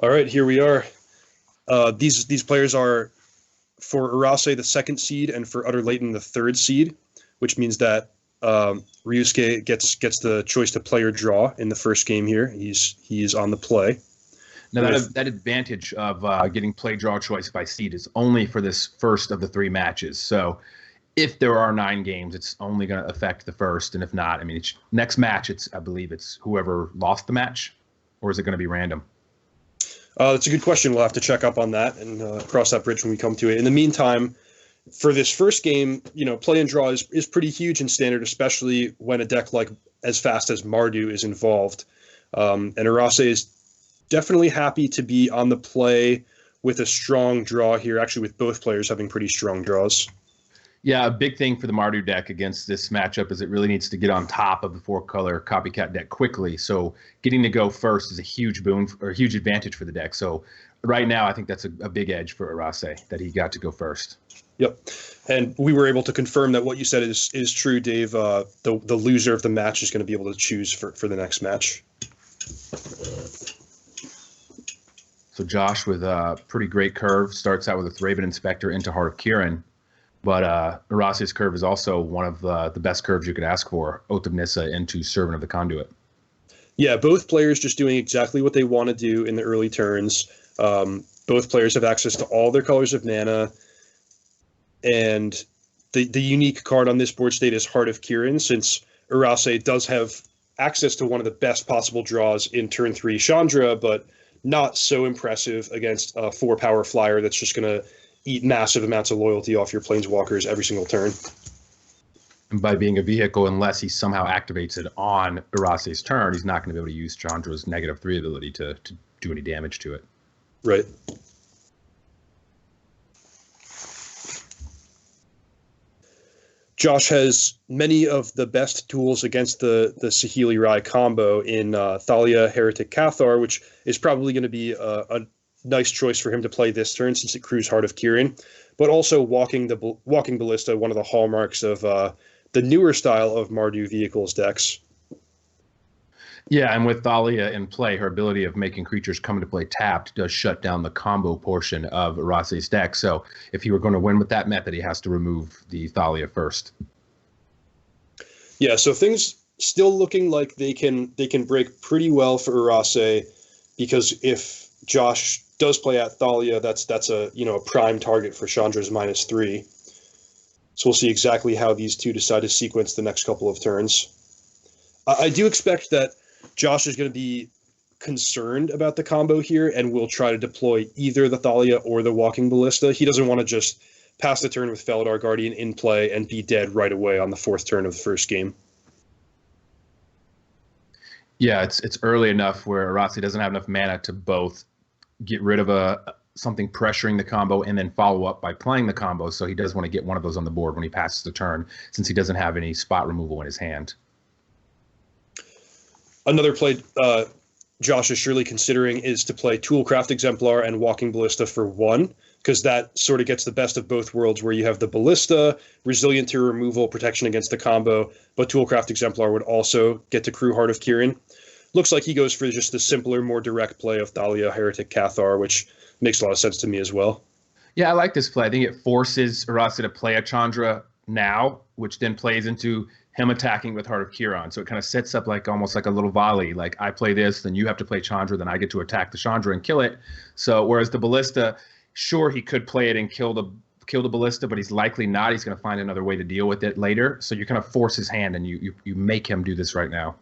All right, here we are. These players are for Urase the second seed and for Utter-Leyton the third seed, which means that Ryosuke gets the choice to play or draw in the first game here. He's on the play. Now that advantage of getting play draw choice by seed is only for this first of the three matches. So if there are 9 games, it's only going to affect the first, and if not, I mean, next match, I believe it's whoever lost the match, or is it going to be random? That's a good question. We'll have to check up on that and cross that bridge when we come to it. In the meantime, for this first game, play and draw is pretty huge in Standard, especially when a deck like as fast as Mardu is involved. And Urase is definitely happy to be on the play with a strong draw here, actually with both players having pretty strong draws. Yeah, a big thing for the Mardu deck against this matchup is it really needs to get on top of the 4-color copycat deck quickly. So getting to go first is a huge boon or a huge advantage for the deck. So right now, I think that's a big edge for Urase that he got to go first. Yep, and we were able to confirm that what you said is true, Dave. The loser of the match is going to be able to choose for the next match. So Josh, with a pretty great curve, starts out with a Thraben Inspector into Heart of Kiran. But Urase's curve is also one of the best curves you could ask for, Oath of Nissa into Servant of the Conduit. Yeah, both players just doing exactly what they want to do in the early turns. Both players have access to all their colors of mana. And the unique card on this board state is Heart of Kiran, since Urase does have access to one of the best possible draws in turn 3 Chandra, but not so impressive against a 4-power flyer that's just going to eat massive amounts of loyalty off your Planeswalkers every single turn. And by being a vehicle, unless he somehow activates it on Urase's turn, he's not going to be able to use Chandra's -3 ability to do any damage to it. Right. Josh has many of the best tools against the Saheeli Rai combo in Thalia, Heretic Cathar, which is probably going to be a nice choice for him to play this turn since it crews Heart of Kiran, but also Walking Ballista, one of the hallmarks of the newer style of Mardu vehicles decks. Yeah, and with Thalia in play, her ability of making creatures come into play tapped does shut down the combo portion of Urase's deck. So if he were going to win with that method, he has to remove the Thalia first. Yeah, so things still looking like they can break pretty well for Urase, because if Josh does play at Thalia, that's a a prime target for Chandra's -3. So we'll see exactly how these two decide to sequence the next couple of turns. I do expect that Josh is going to be concerned about the combo here and will try to deploy either the Thalia or the Walking Ballista. He doesn't want to just pass the turn with Felidar Guardian in play and be dead right away on the 4th turn of the first game. Yeah, it's early enough where Urase doesn't have enough mana to both get rid of something pressuring the combo and then follow up by playing the combo. So he does want to get one of those on the board when he passes the turn, since he doesn't have any spot removal in his hand. Another play Josh is surely considering is to play Toolcraft Exemplar and Walking Ballista for 1, because that sort of gets the best of both worlds, where you have the Ballista, resilient to removal, protection against the combo, but Toolcraft Exemplar would also get to crew Heart of Kiran. Looks like he goes for just the simpler, more direct play of Thalia, Heretic Cathar, which makes a lot of sense to me as well. Yeah, I like this play. I think it forces Urase to play a Chandra now, which then plays into him attacking with Heart of Kiran. So it kind of sets up almost like a little volley. Like, I play this, then you have to play Chandra, then I get to attack the Chandra and kill it. So whereas the Ballista, sure, he could play it and kill the Ballista, but he's likely not. He's going to find another way to deal with it later. So you kind of force his hand, and you make him do this right now.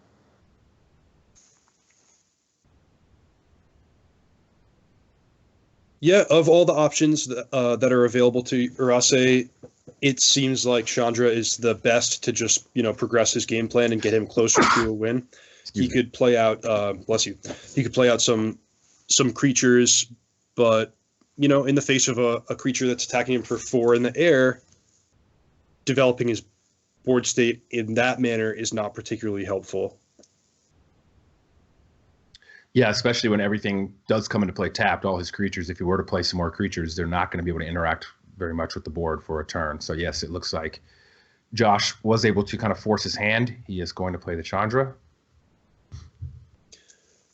Yeah, of all the options that are available to Urase, it seems like Chandra is the best to just progress his game plan and get him closer to a win. He could play out, bless you. He could play out some creatures, but in the face of a creature that's attacking him for 4 in the air, developing his board state in that manner is not particularly helpful. Yeah, especially when everything does come into play tapped, all his creatures, if he were to play some more creatures, they're not going to be able to interact very much with the board for a turn. So yes, it looks like Josh was able to kind of force his hand. He is going to play the Chandra.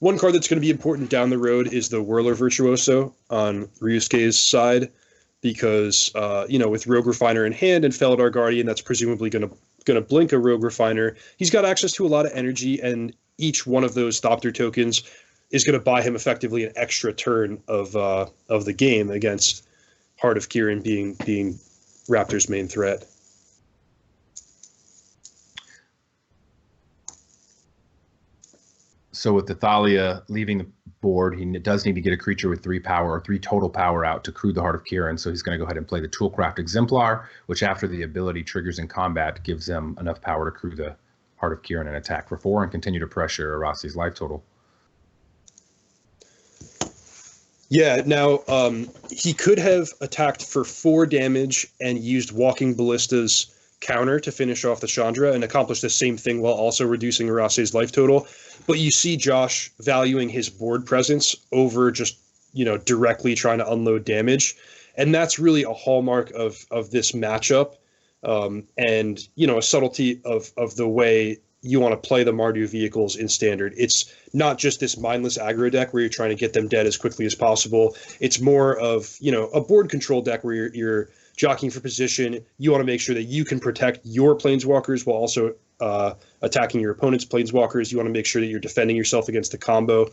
One card that's going to be important down the road is the Whirler Virtuoso on Ryosuke's side, because with Rogue Refiner in hand and Felidar Guardian, that's presumably going to blink a Rogue Refiner. He's got access to a lot of energy, and each one of those Thopter tokens is going to buy him effectively an extra turn of the game against Heart of Kiran being Raptor's main threat. So with the Thalia leaving the board, he does need to get a creature with 3 power or 3 total power out to crew the Heart of Kiran. So he's going to go ahead and play the Toolcraft Exemplar, which after the ability triggers in combat gives them enough power to crew the Heart of Kiran and attack for 4 and continue to pressure Urase's life total. Yeah, now he could have attacked for 4 damage and used Walking Ballista's counter to finish off the Chandra and accomplish the same thing while also reducing Urase's life total. But you see Josh valuing his board presence over just, directly trying to unload damage. And that's really a hallmark of this matchup, and, a subtlety of the way you want to play the Mardu vehicles in Standard. It's not just this mindless aggro deck where you're trying to get them dead as quickly as possible. It's more of, a board control deck where you're jockeying for position. You want to make sure that you can protect your Planeswalkers while also attacking your opponent's Planeswalkers. You want to make sure that you're defending yourself against the combo.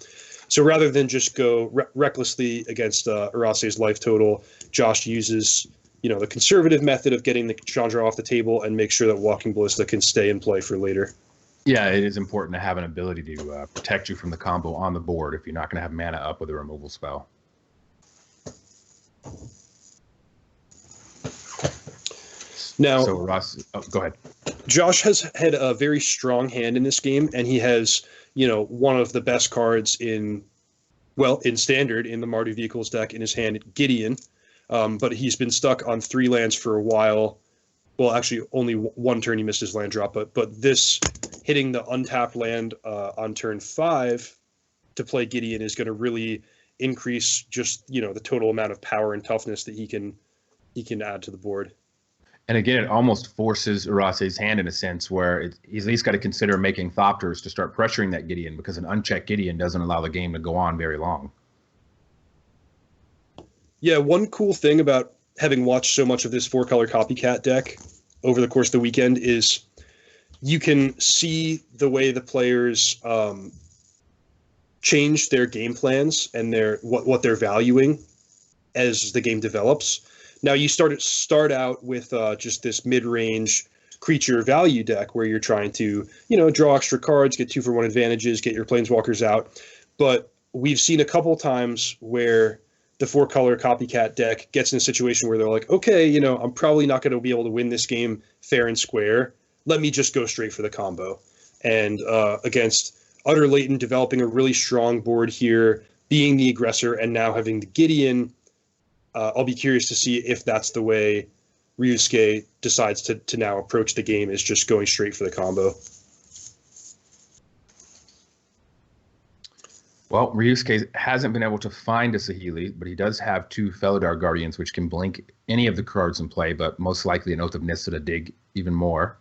So rather than just go recklessly against Urase's life total, Josh uses the conservative method of getting the Chandra off the table and make sure that Walking Ballista can stay in play for later. Yeah, it is important to have an ability to protect you from the combo on the board if you're not going to have mana up with a removal spell. Now, so Ross, go ahead. Josh has had a very strong hand in this game, and he has, one of the best cards in Standard in the Mardu Vehicles deck in his hand, Gideon. But he's been stuck on 3 lands for a while. Well, actually, only 1 turn he missed his land drop, but this hitting the untapped land on turn 5 to play Gideon is going to really increase just the total amount of power and toughness that he can add to the board. And again, it almost forces Urase's hand in a sense where he's at least got to consider making Thopters to start pressuring that Gideon, because an unchecked Gideon doesn't allow the game to go on very long. Yeah, one cool thing about having watched so much of this 4-color copycat deck over the course of the weekend is you can see the way the players change their game plans and what they're valuing as the game develops. Now you start out with just this mid-range creature value deck where you're trying to, draw extra cards, get 2-for-1 advantages, get your Planeswalkers out. But we've seen a couple times where the 4-color copycat deck gets in a situation where they're like, okay, I'm probably not going to be able to win this game fair and square. Let me just go straight for the combo. And against Utter-Leyton developing a really strong board here, being the aggressor, and now having the Gideon, I'll be curious to see if that's the way Ryosuke decides to now approach the game, is just going straight for the combo. Well, Ryosuke hasn't been able to find a Saheeli, but he does have 2 Felidar Guardians, which can blink any of the cards in play, but most likely an Oath of Nissa to dig even more.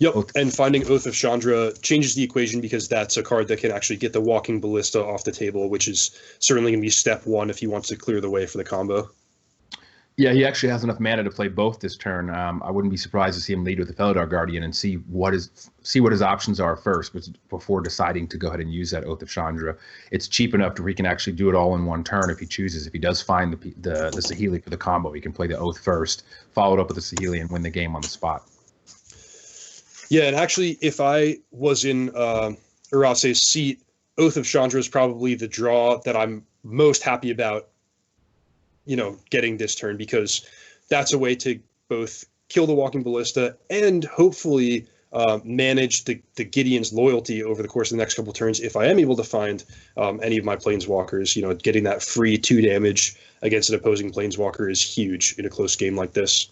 Yep, and finding Oath of Chandra changes the equation because that's a card that can actually get the Walking Ballista off the table, which is certainly going to be step 1 if he wants to clear the way for the combo. Yeah, he actually has enough mana to play both this turn. I wouldn't be surprised to see him lead with the Felidar Guardian and see what his options are first before deciding to go ahead and use that Oath of Chandra. It's cheap enough to where he can actually do it all in one turn if he chooses. If he does find the Saheeli for the combo, he can play the Oath first, follow it up with the Saheeli, and win the game on the spot. Yeah, and actually, if I was in Urase's seat, Oath of Chandra is probably the draw that I'm most happy about, getting this turn, because that's a way to both kill the Walking Ballista and hopefully manage the Gideon's loyalty over the course of the next couple turns if I am able to find any of my Planeswalkers. Getting that free 2 damage against an opposing Planeswalker is huge in a close game like this.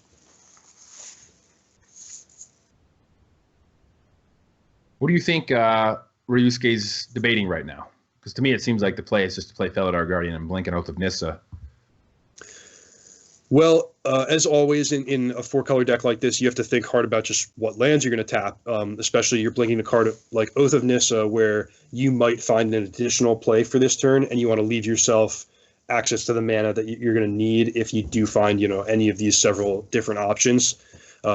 What do you think Ryosuke's debating right now? Because to me, it seems like the play is just to play Felidar Guardian and blink an Oath of Nissa. Well, as always in a four-color deck like this, you have to think hard about just what lands you're going to tap. Especially you're blinking a card like Oath of Nissa, where you might find an additional play for this turn, and you want to leave yourself access to the mana that you're going to need if you do find, any of these several different options.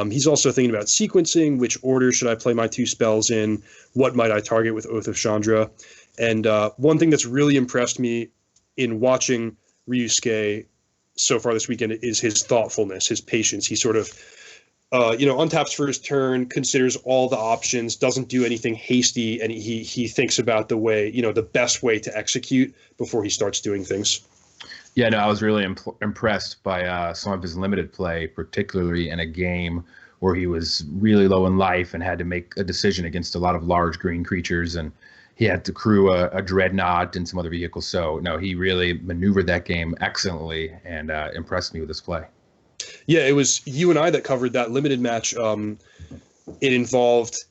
He's also thinking about sequencing. Which order should I play my two spells in? What might I target with Oath of Chandra? And one thing that's really impressed me in watching Ryosuke so far this weekend is his thoughtfulness, his patience. He sort of, untaps for his turn, considers all the options, doesn't do anything hasty, and he thinks about the way, the best way to execute before he starts doing things. Yeah, no, I was really impressed by some of his limited play, particularly in a game where he was really low in life and had to make a decision against a lot of large green creatures, and he had to crew a dreadnought and some other vehicles. So, no, he really maneuvered that game excellently and impressed me with his play. Yeah, it was you and I that covered that limited match. It involved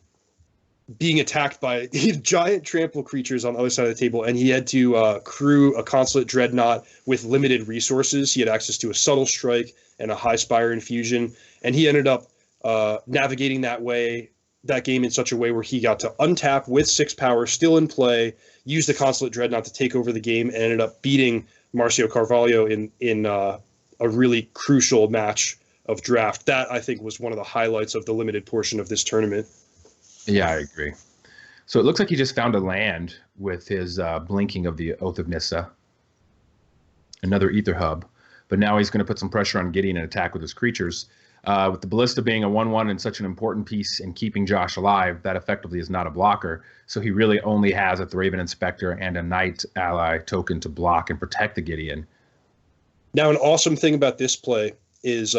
being attacked by giant trample creatures on the other side of the table, and he had to crew a Consulate Dreadnought with limited resources. He had access to a Subtle Strike and a High Spire Infusion, and he ended up navigating that game in such a way where he got to untap with 6 power still in play, use the Consulate Dreadnought to take over the game, and ended up beating Marcio Carvalho in a really crucial match of draft. That, I think, was one of the highlights of the limited portion of this tournament. Yeah, I agree. So it looks like he just found a land with his blinking of the Oath of Nissa, another Ether Hub. But now he's going to put some pressure on Gideon and attack with his creatures. With the Ballista being a 1/1 and such an important piece in keeping Josh alive, that effectively is not a blocker. So he really only has a Thraben Inspector and a Knight ally token to block and protect the Gideon. Now, an awesome thing about this play is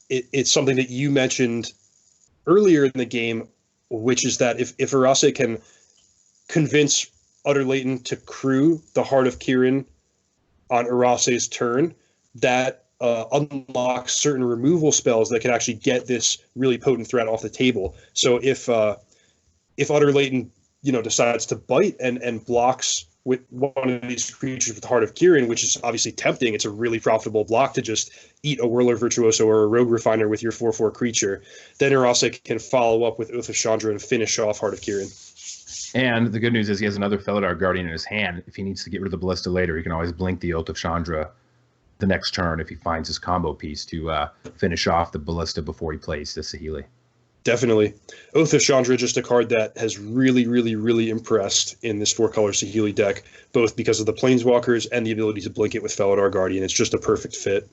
it's something that you mentioned earlier in the game, which is that if Urase can convince Utter-Leyton to crew the Heart of Kiran on Urase's turn, that unlocks certain removal spells that can actually get this really potent threat off the table. So if Utter-Leyton, decides to bite and blocks with one of these creatures with the Heart of Kiran, which is obviously tempting, it's a really profitable block to just eat a Whirler Virtuoso or a Rogue Refiner with your 4/4 creature. Then Urase can follow up with Oath of Chandra and finish off Heart of Kiran. And the good news is he has another Felidar Guardian in his hand. If he needs to get rid of the Ballista later, he can always blink the Oath of Chandra the next turn if he finds his combo piece to finish off the Ballista before he plays the Saheeli. Definitely. Oath of Chandra, just a card that has really, really, really impressed in this 4-color Saheeli deck, both because of the Planeswalkers and the ability to blink it with Felidar Guardian. It's just a perfect fit.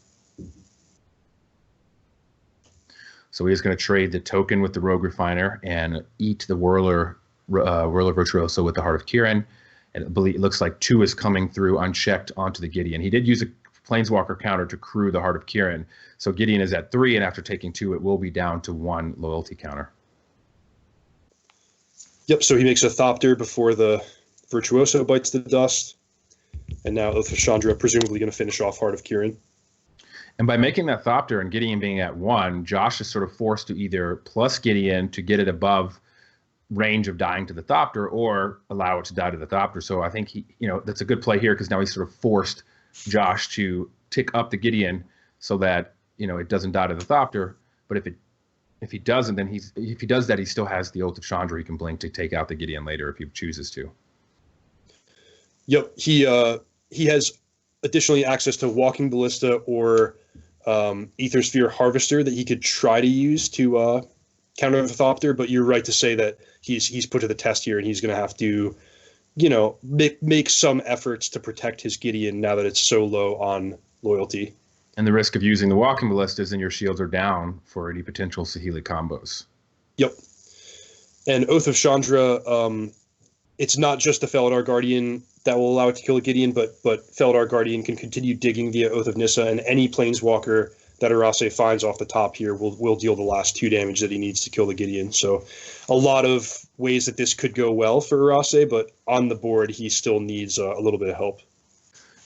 So he's going to trade the token with the Rogue Refiner and eat the Whirler Virtuoso with the Heart of Kiran. And it looks like 2 is coming through unchecked onto the Gideon. He did use a Planeswalker counter to crew the Heart of Kiran. So Gideon is at 3, and after taking 2, it will be down to 1 loyalty counter. Yep, so he makes a Thopter before the Virtuoso bites the dust. And now Oath of Chandra presumably going to finish off Heart of Kiran. And by making that Thopter and Gideon being at 1, Josh is sort of forced to either plus Gideon to get it above range of dying to the Thopter or allow it to die to the Thopter. So I think that's a good play here because now he's sort of forced Josh to tick up the Gideon so that it doesn't die to the Thopter. But if he doesn't, then if he does that, he still has the Oath of Chandra he can blink to take out the Gideon later if he chooses to. Yep, he has additionally access to Walking Ballista or Aethersphere Harvester that he could try to use to counter the Thopter. But you're right to say that he's put to the test here, and he's going to have to make some efforts to protect his Gideon now that it's so low on loyalty. And the risk of using the Walking Ballistas and your shields are down for any potential Saheeli combos. Yep. And Oath of Chandra, it's not just the Felidar Guardian that will allow it to kill a Gideon, but Felidar Guardian can continue digging via Oath of Nissa, and any Planeswalker that Urase finds off the top here will deal the last 2 damage that he needs to kill the Gideon. So a lot of ways that this could go well for Urase, but on the board, he still needs a little bit of help.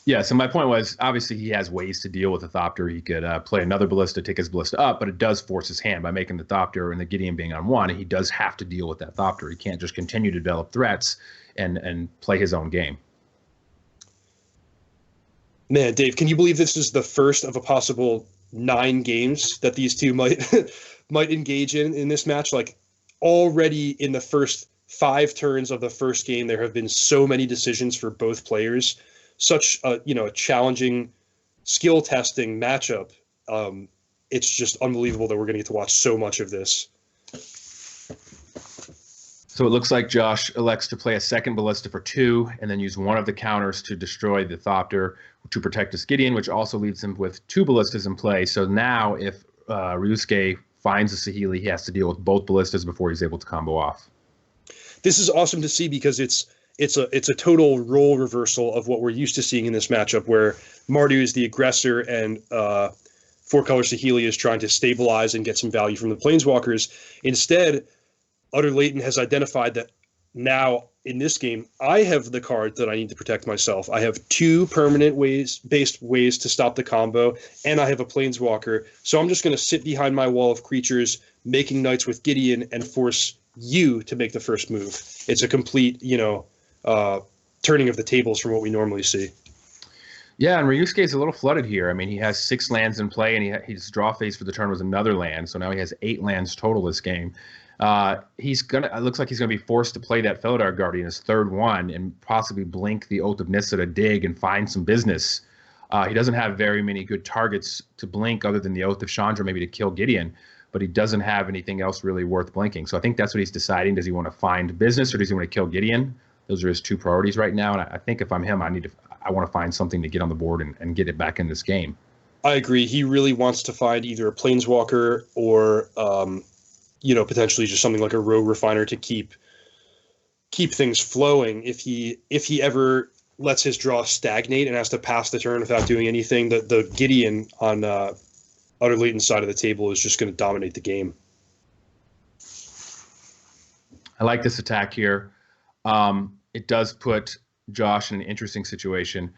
Yeah, so my point was, obviously he has ways to deal with the Thopter. He could play another Ballista, take his Ballista up, but it does force his hand by making the Thopter and the Gideon being on 1. He does have to deal with that Thopter. He can't just continue to develop threats and play his own game. Man, Dave, can you believe this is the first of a possible 9 games that these two might might engage in this match. Like already in the first 5 turns of the first game, there have been so many decisions for both players. Such a a challenging, skill testing matchup. It's just unbelievable that we're going to get to watch so much of this. So it looks like Josh elects to play a second Ballista for 2 and then use one of the counters to destroy the Thopter to protect his Gideon, which also leaves him with 2 Ballistas in play. So now if Ryosuke finds a Saheeli, he has to deal with both Ballistas before he's able to combo off. This is awesome to see because it's a total role reversal of what we're used to seeing in this matchup, where Mardu is the aggressor and 4-color Saheeli is trying to stabilize and get some value from the Planeswalkers. Instead, Utter-Leyton has identified that now in this game, I have the card that I need to protect myself. I have 2 permanent based ways to stop the combo, and I have a Planeswalker. So I'm just going to sit behind my wall of creatures, making knights with Gideon, and force you to make the first move. It's a complete, turning of the tables from what we normally see. Yeah, and Ryosuke is a little flooded here. I mean, he has 6 lands in play, and his draw phase for the turn was another land. So now he has 8 lands total this game. It looks like he's gonna be forced to play that Felidar Guardian, his 3rd one, and possibly blink the Oath of Nissa to dig and find some business. He doesn't have very many good targets to blink other than the Oath of Chandra, maybe to kill Gideon, but he doesn't have anything else really worth blinking. So I think that's what he's deciding. Does he want to find business or does he want to kill Gideon? Those are his 2 priorities right now. And I think if I'm him, I want to find something to get on the board and get it back in this game. I agree. He really wants to find either a Planeswalker or potentially just something like a Rogue Refiner to keep things flowing. If he ever lets his draw stagnate and has to pass the turn without doing anything, the Gideon on Utter-Leyton's side of the table is just going to dominate the game. I like this attack here. It does put Josh in an interesting situation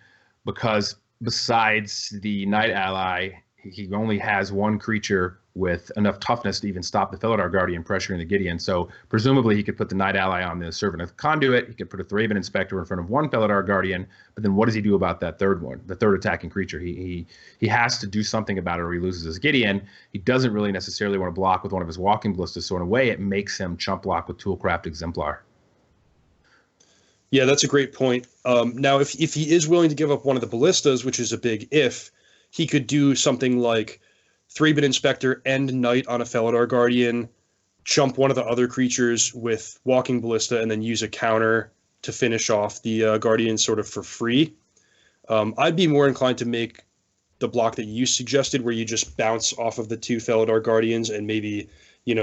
because besides the Knight ally, he only has 1 creature with enough toughness to even stop the Felidar Guardian pressuring the Gideon. So presumably he could put the Knight ally on the Servant of Conduit. He could put a Thraben Inspector in front of 1 Felidar Guardian. But then what does he do about that 3rd one, the 3rd attacking creature? He has to do something about it or he loses his Gideon. He doesn't really necessarily want to block with one of his Walking Ballistas. So in a way, it makes him chump block with Toolcraft Exemplar. Yeah, that's a great point. Now, if he is willing to give up one of the Ballistas, which is a big if, he could do something like Thraben Inspector and Knight on a Felidar Guardian, chump one of the other creatures with Walking Ballista, and then use a counter to finish off the Guardian sort of for free. I'd be more inclined to make the block that you suggested, where you just bounce off of the 2 Felidar Guardians and maybe,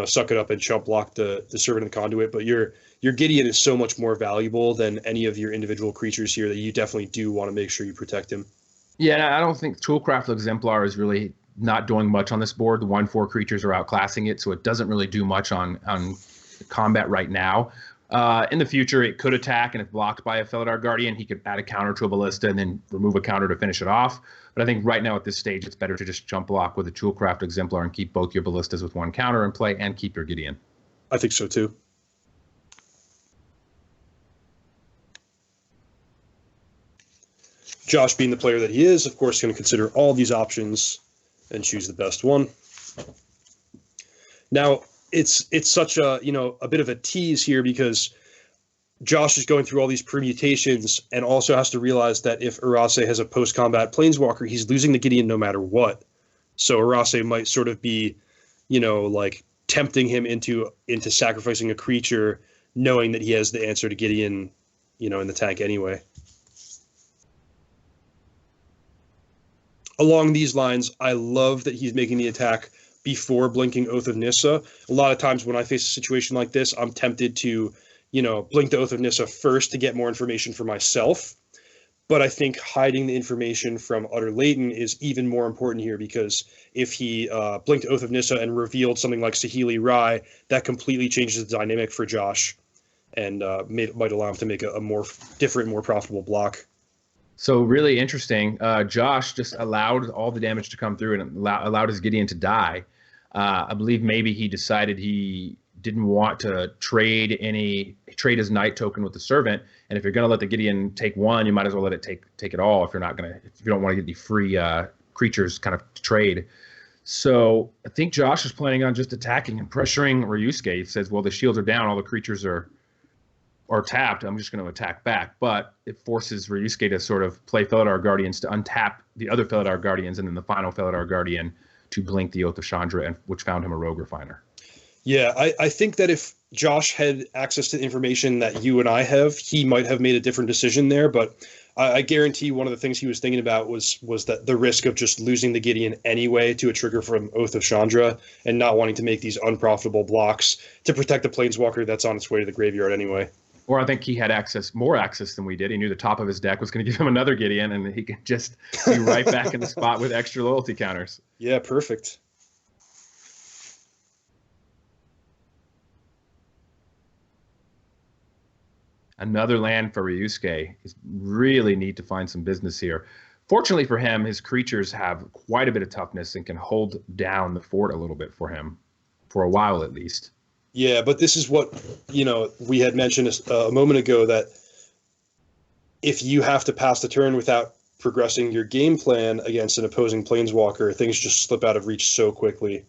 suck it up and chump block the Servant of the Conduit. But your Gideon is so much more valuable than any of your individual creatures here that you definitely do want to make sure you protect him. Yeah, I don't think Toolcraft Exemplar is really not doing much on this board. The 1/4 creatures are outclassing it, so it doesn't really do much on combat right now. In the future, it could attack, and if blocked by a Felidar Guardian, he could add a counter to a Ballista and then remove a counter to finish it off. But I think right now at this stage, it's better to just jump block with a Toolcraft Exemplar and keep both your Ballistas with 1 counter in play and keep your Gideon. I think so too. Josh, being the player that he is, of course, going to consider all these options and choose the best one. Now, it's such a bit of a tease here because Josh is going through all these permutations and also has to realize that if Urase has a post-combat Planeswalker, he's losing the Gideon no matter what. So Urase might sort of be, tempting him into sacrificing a creature, knowing that he has the answer to Gideon, in the tank anyway. Along these lines, I love that he's making the attack before blinking Oath of Nissa. A lot of times when I face a situation like this, I'm tempted to, blink the Oath of Nissa first to get more information for myself. But I think hiding the information from Utter-Leyton is even more important here because if he blinked Oath of Nissa and revealed something like Saheeli Rai, that completely changes the dynamic for Josh and might allow him to make a more different, more profitable block. So really interesting. Josh just allowed all the damage to come through and allowed his Gideon to die. I believe maybe he decided he didn't want to trade his Knight token with the Servant. And if you're going to let the Gideon take 1, you might as well let it take it all. If you don't want to get the free creatures kind of trade. So I think Josh is planning on just attacking and pressuring Ryusuke. He says, well, the shields are down, all the creatures are tapped. I'm just going to attack back. But it forces Ryusuke to sort of play Felidar Guardians to untap the other Felidar Guardians, and then the final Felidar Guardian to blink the Oath of Chandra, and which found him a Rogue Refiner. Yeah, I think that if Josh had access to the information that you and I have, he might have made a different decision there. But I guarantee one of the things he was thinking about was that the risk of just losing the Gideon anyway to a trigger from Oath of Chandra and not wanting to make these unprofitable blocks to protect the Planeswalker that's on its way to the graveyard anyway. Or I think he had more access than we did. He knew the top of his deck was going to give him another Gideon, and he could just be right back in the spot with extra loyalty counters. Yeah, perfect. Another land for Ryusuke. He's really need to find some business here. Fortunately for him, his creatures have quite a bit of toughness and can hold down the fort a little bit for him, for a while at least. Yeah, but this is what, we had mentioned a moment ago, that if you have to pass the turn without progressing your game plan against an opposing Planeswalker, things just slip out of reach so quickly.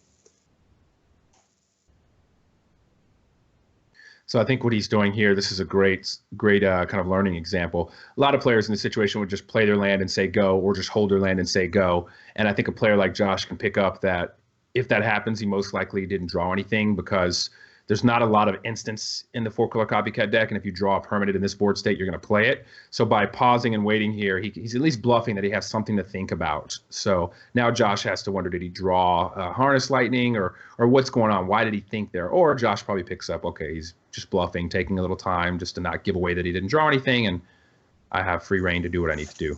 So I think what he's doing here, this is a great kind of learning example. A lot of players in this situation would just play their land and say go, or just hold their land and say go. And I think a player like Josh can pick up that if that happens, he most likely didn't draw anything, because there's not a lot of instance in the 4-color copycat deck, and if you draw a permanent in this board state, you're going to play it. So by pausing and waiting here, he's at least bluffing that he has something to think about. So now Josh has to wonder, did he draw Harness Lightning, or what's going on? Why did he think there? Or Josh probably picks up, okay, he's just bluffing, taking a little time just to not give away that he didn't draw anything, and I have free reign to do what I need to do.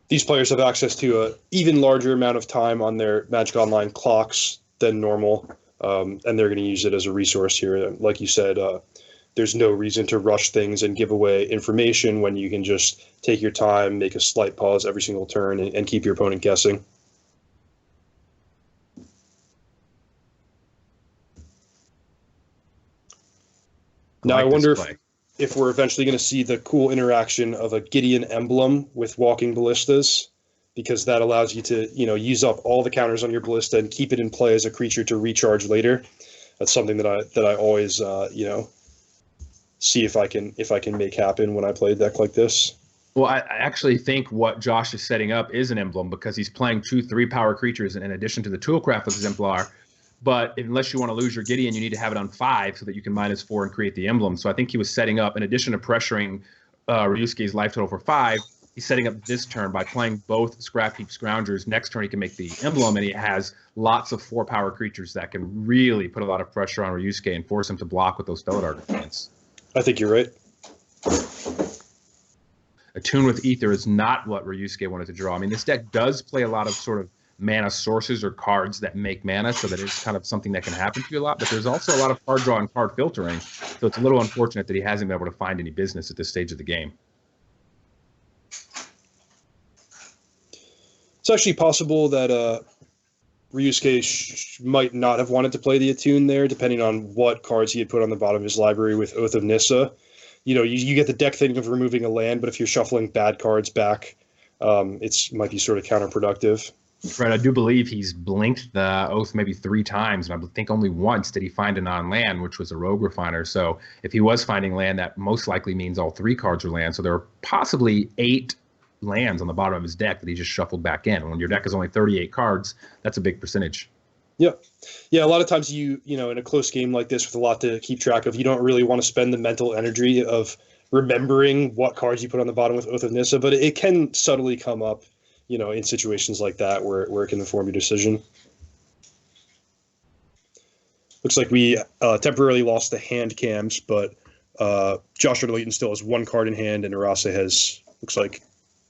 These players have access to an even larger amount of time on their Magic Online clocks than normal. And they're going to use it as a resource here. Like you said, there's no reason to rush things and give away information when you can just take your time, make a slight pause every single turn, and keep your opponent guessing. Now, I wonder if we're eventually going to see the cool interaction of a Gideon emblem with Walking Ballistas, because that allows you to, use up all the counters on your ballista and keep it in play as a creature to recharge later. That's something that I always, see if I can make happen when I play a deck like this. Well, I actually think what Josh is setting up is an emblem, because he's playing 2 3-power creatures in addition to the Toolcraft Exemplar. But unless you want to lose your Gideon, you need to have it on 5 so that you can -4 and create the emblem. So I think he was setting up, in addition to pressuring Ryusuke's life total for 5, he's setting up this turn by playing both Scrap Heap Scroungers. Next turn, he can make the emblem, and he has lots of 4-power creatures that can really put a lot of pressure on Ryosuke and force him to block with those Felidar defense. I think you're right. Attune with Ether is not what Ryosuke wanted to draw. I mean, this deck does play a lot of sort of mana sources or cards that make mana, so that it's kind of something that can happen to you a lot, but there's also a lot of card draw and card filtering, so it's a little unfortunate that he hasn't been able to find any business at this stage of the game. It's actually possible that Ryosuke might not have wanted to play the Attune there, depending on what cards he had put on the bottom of his library with Oath of Nissa. You get the deck thing of removing a land, but if you're shuffling bad cards back, it might be sort of counterproductive. Right, I do believe he's blinked the Oath maybe 3 times, and I think only once did he find a non-land, which was a Rogue Refiner. So if he was finding land, that most likely means all 3 cards are land. So there are possibly 8 lands on the bottom of his deck that he just shuffled back in. When your deck is only 38 cards, that's a big percentage. Yeah. A lot of times in a close game like this with a lot to keep track of, you don't really want to spend the mental energy of remembering what cards you put on the bottom with Oath of Nissa, but it can subtly come up, in situations like that where it can inform your decision. Looks like we temporarily lost the hand cams, but Josh Utter-Leyton still has 1 card in hand, and Urase has, looks like,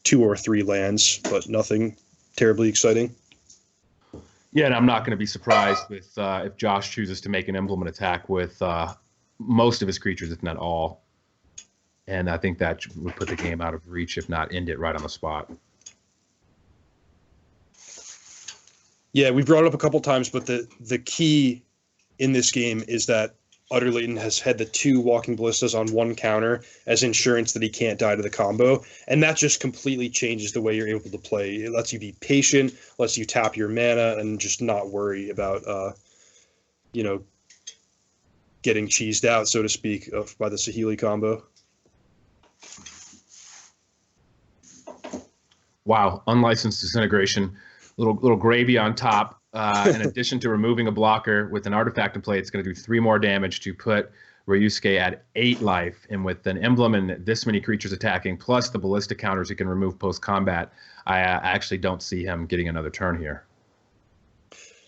2 or 3 lands, but nothing terribly exciting. Yeah, and I'm not going to be surprised with if Josh chooses to make an implement attack with most of his creatures, if not all. And I think that would put the game out of reach, if not end it right on the spot. Yeah, we brought it up a couple times, but the key in this game is that Utter-Leyton has had the 2 Walking Ballistas on 1 counter as insurance that he can't die to the combo, and that just completely changes the way you're able to play. It lets you be patient, lets you tap your mana, and just not worry about, getting cheesed out, so to speak, by the Saheeli combo. Wow, unlicensed disintegration, little gravy on top. In addition to removing a blocker with an artifact in play, it's going to do 3 more damage to put Ryosuke at 8 life. And with an emblem and this many creatures attacking, plus the ballistic counters he can remove post-combat, I actually don't see him getting another turn here.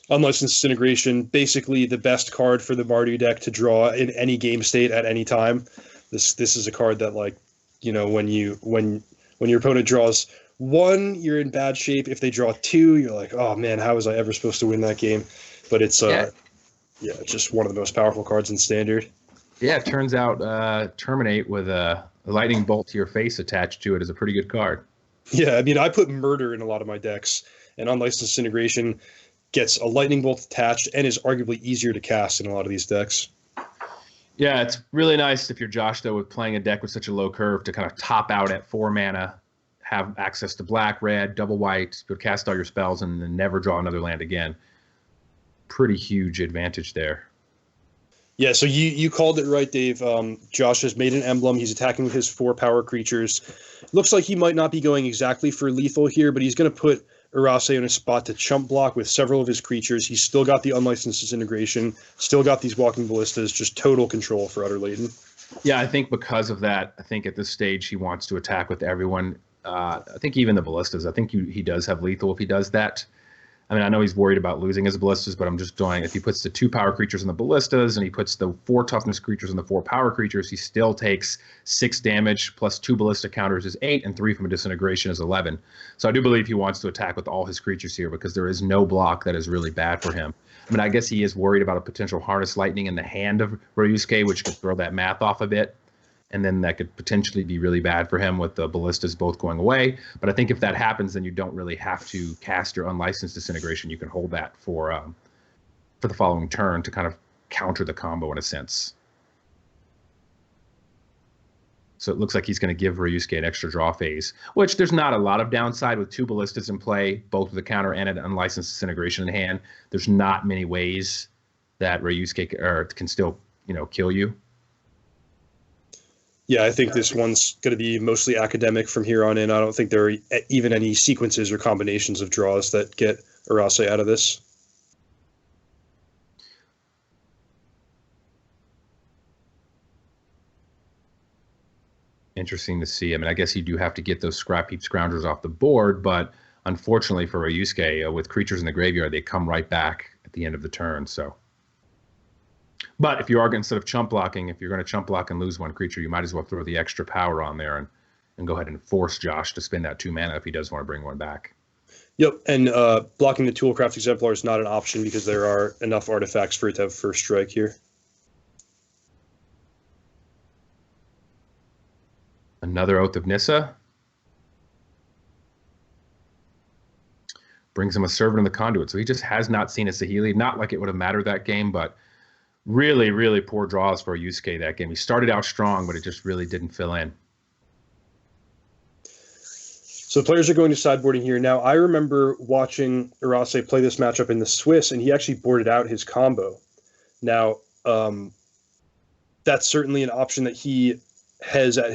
Unlicensed Disintegration, basically the best card for the Mardu deck to draw in any game state at any time. This is a card that, like, when your opponent draws 1, you're in bad shape. If they draw 2, you're like, oh man, how was I ever supposed to win that game? But it's just one of the most powerful cards in Standard. Yeah, it turns out Terminate with a lightning bolt to your face attached to it is a pretty good card. Yeah, I mean, I put Murder in a lot of my decks, and Unlicensed Disintegration gets a lightning bolt attached and is arguably easier to cast in a lot of these decks. Yeah, it's really nice if you're Josh, though, with playing a deck with such a low curve to kind of top out at 4 mana, have access to black, red, double white, go cast all your spells, and then never draw another land again. Pretty huge advantage there. Yeah, so you called it right, Dave. Josh has made an emblem. He's attacking with his 4 power creatures. Looks like he might not be going exactly for lethal here, but he's going to put Urase in a spot to chump block with several of his creatures. He's still got the Unlicensed Disintegration, still got these Walking Ballistas, just total control for Utter-Leyton. Yeah, I think because of that, I think at this stage he wants to attack with everyone. I think even the Ballistas, I think he does have lethal if he does that. I mean, I know he's worried about losing his Ballistas, but I'm just doing, if he puts the 2 power creatures in the Ballistas and he puts the 4 toughness creatures in the 4 power creatures, he still takes 6 damage plus 2 ballistic counters is 8 and 3 from a disintegration is 11. So I do believe he wants to attack with all his creatures here because there is no block that is really bad for him. I mean, I guess he is worried about a potential Harness Lightning in the hand of Ryosuke, which could throw that math off a bit. And then that could potentially be really bad for him with the Ballistas both going away. But I think if that happens, then you don't really have to cast your Unlicensed Disintegration. You can hold that for the following turn to kind of counter the combo in a sense. So it looks like he's going to give Ryosuke an extra draw phase, which there's not a lot of downside with 2 Ballistas in play, both with a counter and an Unlicensed Disintegration in hand. There's not many ways that Ryosuke can still, kill you. Yeah, I think this one's going to be mostly academic from here on in. I don't think there are even any sequences or combinations of draws that get Urase out of this. Interesting to see. I mean, I guess you do have to get those Scrap Heap Scroungers off the board, but unfortunately for Ryosuke, with creatures in the graveyard, they come right back at the end of the turn, so... But if you are, instead of chump blocking, if you're going to chump block and lose 1 creature, you might as well throw the extra power on there and go ahead and force Josh to spend that 2 mana if he does want to bring 1 back. Yep, and blocking the Toolcraft Exemplar is not an option because there are enough artifacts for it to have first strike here. Another Oath of Nissa. Brings him a Servant of the Conduit. So he just has not seen a Saheeli. Not like it would have mattered that game, but... really, really poor draws for Yusuke that game. He started out strong, but it just really didn't fill in. So players are going to sideboarding here. Now, I remember watching Urase play this matchup in the Swiss, and he actually boarded out his combo. Now, that's certainly an option that he has in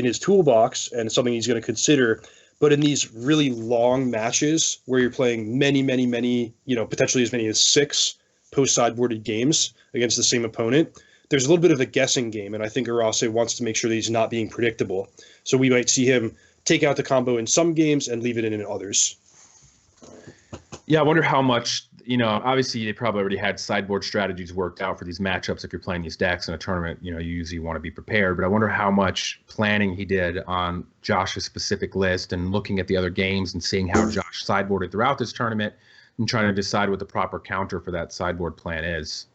his toolbox and something he's going to consider. But in these really long matches where you're playing many, potentially as many as 6 post-sideboarded games against the same opponent, there's a little bit of a guessing game, and I think Urase wants to make sure that he's not being predictable. So we might see him take out the combo in some games and leave it in others. Yeah, I wonder how much, obviously they probably already had sideboard strategies worked out for these matchups. If you're playing these decks in a tournament, you usually want to be prepared, but I wonder how much planning he did on Josh's specific list and looking at the other games and seeing how Josh sideboarded throughout this tournament and trying to decide what the proper counter for that sideboard plan is.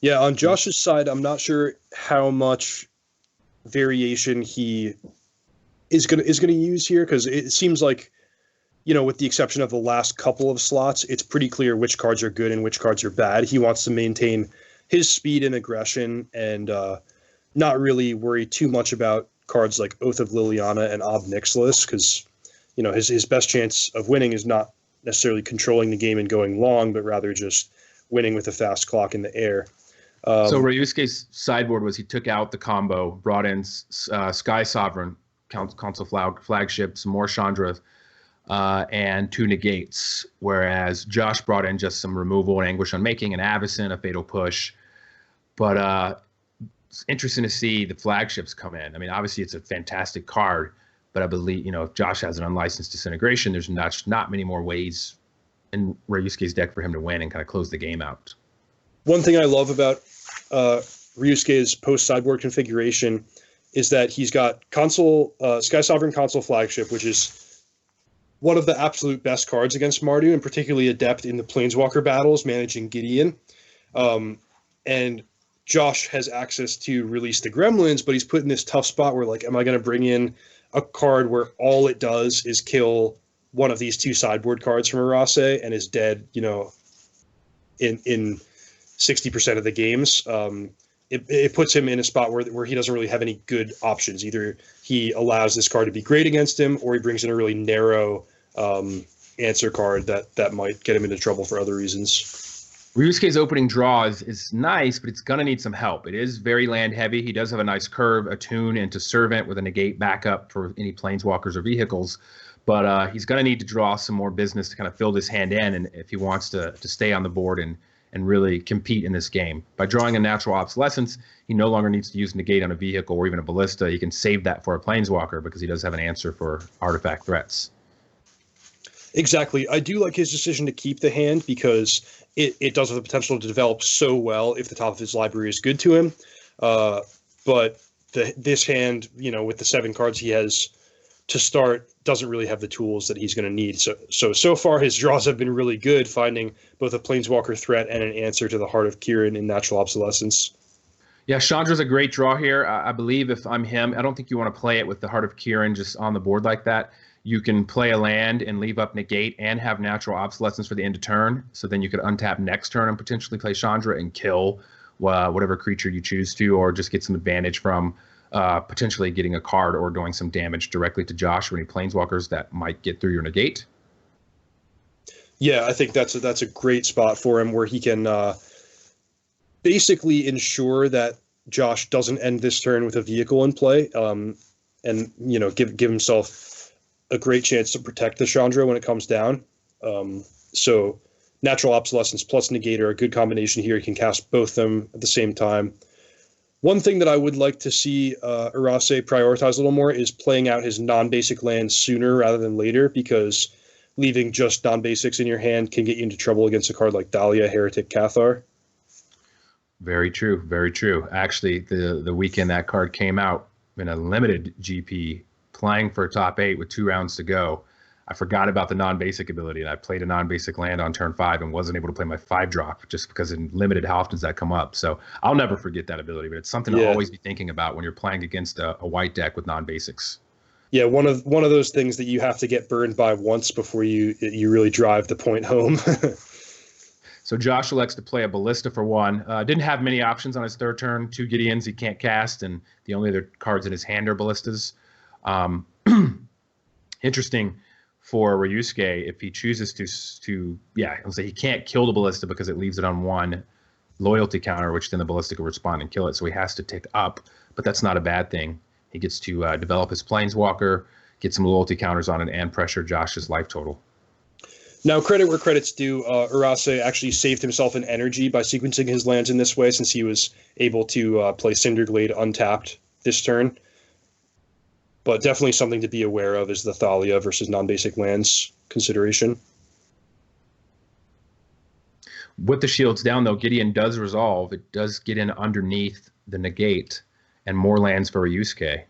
Yeah, on Josh's side, I'm not sure how much variation he is going to use here, because it seems like, with the exception of the last couple of slots, it's pretty clear which cards are good and which cards are bad. He wants to maintain his speed and aggression and not really worry too much about cards like Oath of Liliana and Ob Nixilis, because his best chance of winning is not necessarily controlling the game and going long, but rather just winning with a fast clock in the air. So Ryosuke's sideboard was he took out the combo, brought in Sky Sovereign, console flagship, some more Chandra, and 2 negates, whereas Josh brought in just some removal and Anguish Unmaking, an Avison, a Fatal Push. But it's interesting to see the flagships come in. I mean, obviously it's a fantastic card, but I believe, if Josh has an unlicensed Disintegration, there's not many more ways in Ryosuke's deck for him to win and kind of close the game out. One thing I love about Ryosuke's post-sideboard configuration is that he's got Sky Sovereign console flagship, which is one of the absolute best cards against Mardu, and particularly adept in the Planeswalker battles, managing Gideon. And Josh has access to release the Gremlins, but he's put in this tough spot where, am I going to bring in a card where all it does is kill one of these 2 sideboard cards from Urase and is dead, in 60% of the games. It puts him in a spot where he doesn't really have any good options. Either he allows this card to be great against him, or he brings in a really narrow answer card that might get him into trouble for other reasons. Ryosuke's opening draw is nice, but it's going to need some help. It is very land heavy. He does have a nice curve, attune into Servant with a negate backup for any planeswalkers or vehicles. But he's going to need to draw some more business to kind of fill this hand in, and if he wants to stay on the board and really compete in this game. By drawing a Natural Obsolescence, he no longer needs to use negate on a vehicle or even a ballista. He can save that for a planeswalker because he does have an answer for artifact threats. Exactly. I do like his decision to keep the hand because it does have the potential to develop so well if the top of his library is good to him. But this hand, with the 7 cards he has to start, doesn't really have the tools that he's going to need. So far his draws have been really good, finding both a planeswalker threat and an answer to the Heart of Kiran in Natural Obsolescence. Yeah, Chandra's a great draw here. I believe if I'm him, I don't think you want to play it with the Heart of Kiran just on the board like that. You can play a land and leave up negate and have Natural Obsolescence for the end of turn. So then you could untap next turn and potentially play Chandra and kill whatever creature you choose to, or just get some advantage from potentially getting a card or doing some damage directly to Josh or any planeswalkers that might get through your negate. Yeah, I think that's a great spot for him where he can basically ensure that Josh doesn't end this turn with a vehicle in play, and give himself a great chance to protect the Chandra when it comes down. So Natural Obsolescence plus Negate are a good combination here. You can cast both them at the same time. One thing that I would like to see Urase prioritize a little more is playing out his non-basic lands sooner rather than later, because leaving just non-basics in your hand can get you into trouble against a card like Dahlia, Heretic, Cathar. Very true, very true. Actually, the weekend that card came out in a limited GP, playing for a top 8 with 2 rounds to go, I forgot about the non-basic ability, and I played a non-basic land on turn 5 and wasn't able to play my 5-drop just because in limited how often does that come up. So I'll never forget that ability, but it's something to always be thinking about when you're playing against a white deck with non-basics. Yeah, one of those things that you have to get burned by once before you really drive the point home. So Josh elects to play a Ballista for 1. Didn't have many options on his 3rd turn. 2 Gideons he can't cast, and the only other cards in his hand are Ballistas. Interesting for Ryosuke if he chooses to I'll say he can't kill the Ballista because it leaves it on 1 loyalty counter, which then the Ballista will respond and kill it. So he has to tick up, but that's not a bad thing. He gets to develop his Planeswalker, get some loyalty counters on it, and pressure Josh's life total. Now, credit where credit's due, Urase actually saved himself an energy by sequencing his lands in this way, since he was able to play Cinderglade untapped this turn. But definitely something to be aware of is the Thalia versus non-basic lands consideration. With the shields down, though, Gideon does resolve. It does get in underneath the negate and more lands for Ryosuke.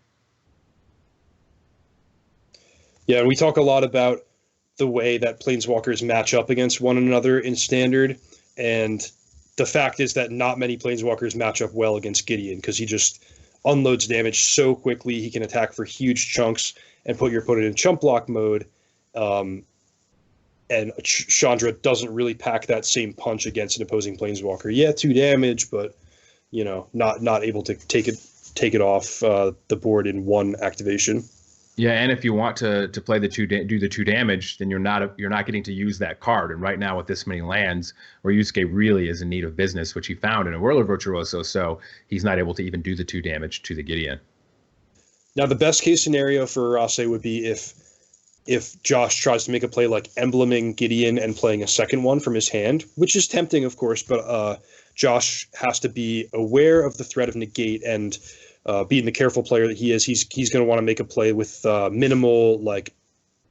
Yeah, and we talk a lot about the way that planeswalkers match up against one another in Standard, and the fact is that not many planeswalkers match up well against Gideon because he just unloads damage so quickly. He can attack for huge chunks and put your opponent in chump block mode. and Chandra doesn't really pack that same punch against an opposing planeswalker. Yeah, 2 damage, but not able to take it off the board in 1 activation. Yeah, and if you want to play do the 2 damage, then you're not getting to use that card. And right now with this many lands, Ryosuke really is in need of business, which he found in a Whirler Virtuoso, so he's not able to even do the 2 damage to the Gideon. Now the best case scenario for Urase would be if Josh tries to make a play like embleming Gideon and playing a second one from his hand, which is tempting, of course, but Josh has to be aware of the threat of negate and being the careful player that he is. He's going to want to make a play with minimal like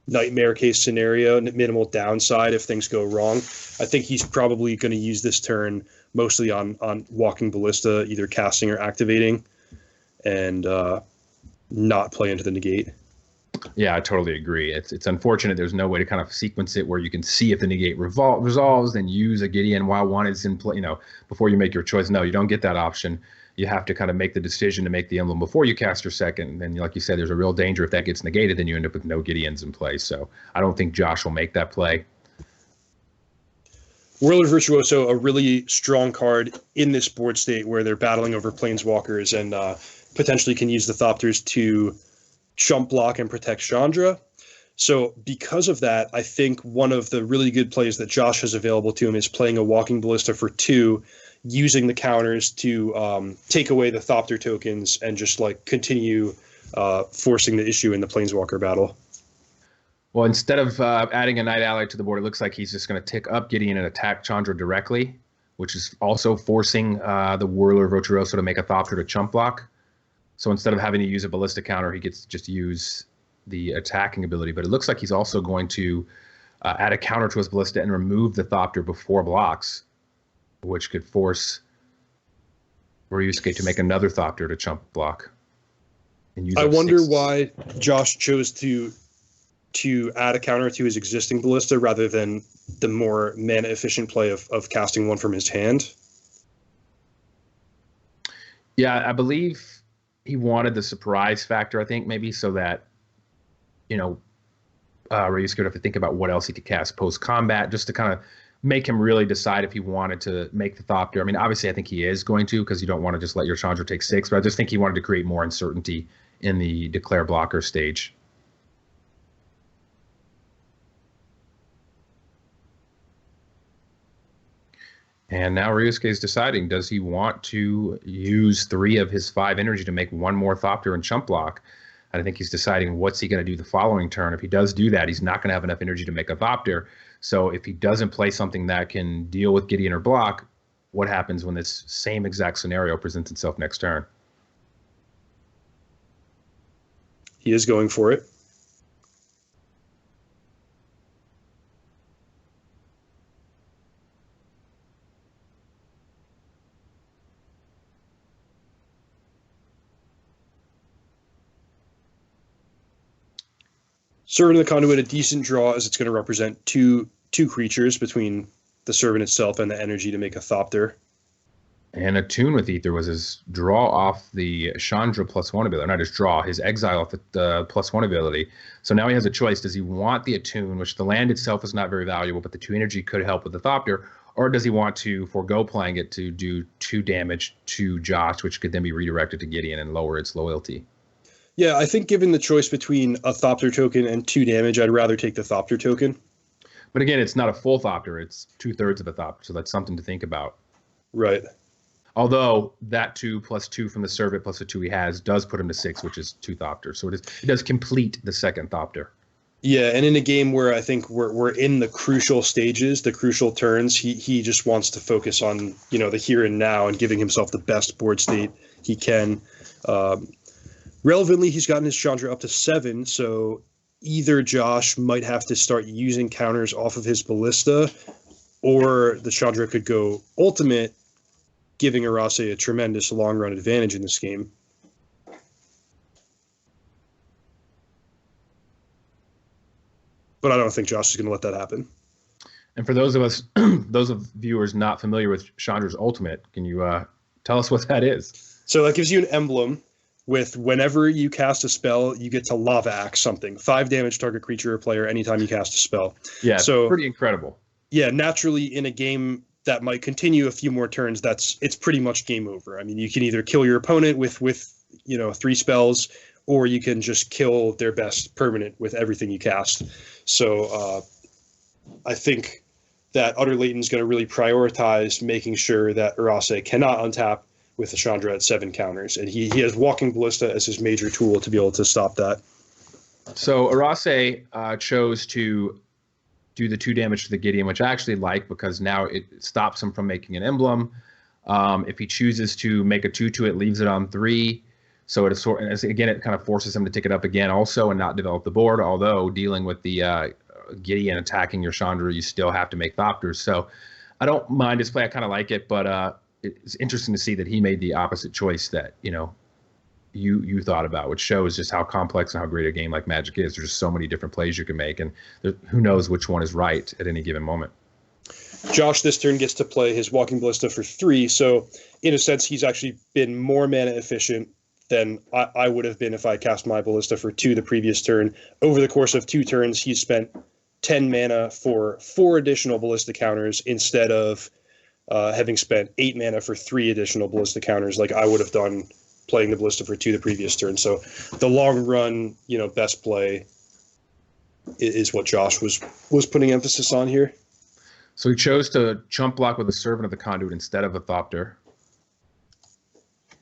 nightmare case scenario, minimal downside if things go wrong. I think he's probably going to use this turn mostly on Walking Ballista, either casting or activating, and not play into the negate. Yeah, I totally agree. It's unfortunate there's no way to kind of sequence it where you can see if the negate resolves, then use a Gideon while one is in play, before you make your choice. No, you don't get that option. You have to kind of make the decision to make the emblem before you cast your second. And like you said, there's a real danger if that gets negated, then you end up with no Gideons in play. So I don't think Josh will make that play. Whirler Virtuoso, a really strong card in this board state where they're battling over planeswalkers and potentially can use the Thopters to chump block and protect Chandra. So because of that, I think one of the really good plays that Josh has available to him is playing a Walking Ballista for 2, using the counters to take away the Thopter tokens and just like continue forcing the issue in the Planeswalker battle. Well, instead of adding a Night Ally to the board, it looks like he's just going to tick up Gideon and attack Chandra directly, which is also forcing the Whirler Virtuoso to make a Thopter to chump block. So instead of having to use a Ballista counter, he gets to just use the attacking ability. But it looks like he's also going to add a counter to his Ballista and remove the Thopter before blocks, which could force Ryosuke to make another Thopter to chump block. And use I wonder why Josh chose to add a counter to his existing Ballista rather than the more mana efficient play of casting one from his hand. Yeah, I believe he wanted the surprise factor, I think, maybe, so that, Ryosuke would have to think about what else he could cast post-combat, just to kind of make him really decide if he wanted to make the Thopter. I mean, obviously, I think he is going to, because you don't want to just let your Chandra take 6, but I just think he wanted to create more uncertainty in the declare blocker stage. And now Ryosuke is deciding, does he want to use 3 of his 5 energy to make 1 more Thopter and chump block? And I think he's deciding what's he going to do the following turn. If he does do that, he's not going to have enough energy to make a Thopter. So if he doesn't play something that can deal with Gideon or block, what happens when this same exact scenario presents itself next turn? He is going for it. Servant of the Conduit, a decent draw, as it's going to represent two creatures between the Servant itself and the energy to make a Thopter. And Attune with Ether was his draw off the Chandra +1 ability. Not his draw, his exile off the +1 ability. So now he has a choice. Does he want the Attune, which the land itself is not very valuable, but the 2 energy could help with the Thopter, or does he want to forego playing it to do 2 damage to Josh, which could then be redirected to Gideon and lower its loyalty? Yeah, I think given the choice between a Thopter token and 2 damage, I'd rather take the Thopter token. But again, it's not a full Thopter. It's 2/3 of a Thopter, so that's something to think about. Right. Although that 2 + 2 from the Servant plus the 2 he has does put him to 6, which is 2 Thopters. So it does complete the second Thopter. Yeah, and in a game where I think we're in the crucial stages, the crucial turns, he just wants to focus on, the here and now and giving himself the best board state he can. Relevantly, he's gotten his Chandra up to 7, so either Josh might have to start using counters off of his Ballista, or the Chandra could go ultimate, giving Urase a tremendous long-run advantage in this game. But I don't think Josh is going to let that happen. And for those of viewers not familiar with Chandra's ultimate, can you tell us what that is? So that gives you an emblem. with whenever you cast a spell, you get to Lava Axe something. 5 damage target creature or player anytime you cast a spell. Yeah, so pretty incredible. Yeah, naturally in a game that might continue a few more turns, it's pretty much game over. I mean, you can either kill your opponent with 3 spells, or you can just kill their best permanent with everything you cast. So I think that Utter-Leyton is going to really prioritize making sure that Urase cannot untap with the Chandra at 7 counters, and he has Walking Ballista as his major tool to be able to stop that. So Urase chose to do the 2 damage to the Gideon, which I actually like because now it stops him from making an emblem. If he chooses to make a 2/2, it leaves it on 3. So it kind of forces him to tick it up again also and not develop the board. Although dealing with the Gideon attacking your Chandra, you still have to make Thopters. So I don't mind his play. I kind of like it, but it's interesting to see that he made the opposite choice that you thought about, which shows just how complex and how great a game like Magic is. There's just so many different plays you can make, and who knows which one is right at any given moment. Josh this turn gets to play his Walking Ballista for 3, so in a sense he's actually been more mana efficient than I would have been if I cast my Ballista for 2 the previous turn. Over the course of 2 turns, he's spent 10 mana for 4 additional Ballista counters instead of having spent 8 mana for 3 additional Ballista counters like I would have done playing the Ballista for 2 the previous turn. So the long run, best play is what Josh was putting emphasis on here. So he chose to chump block with a Servant of the Conduit instead of a Thopter.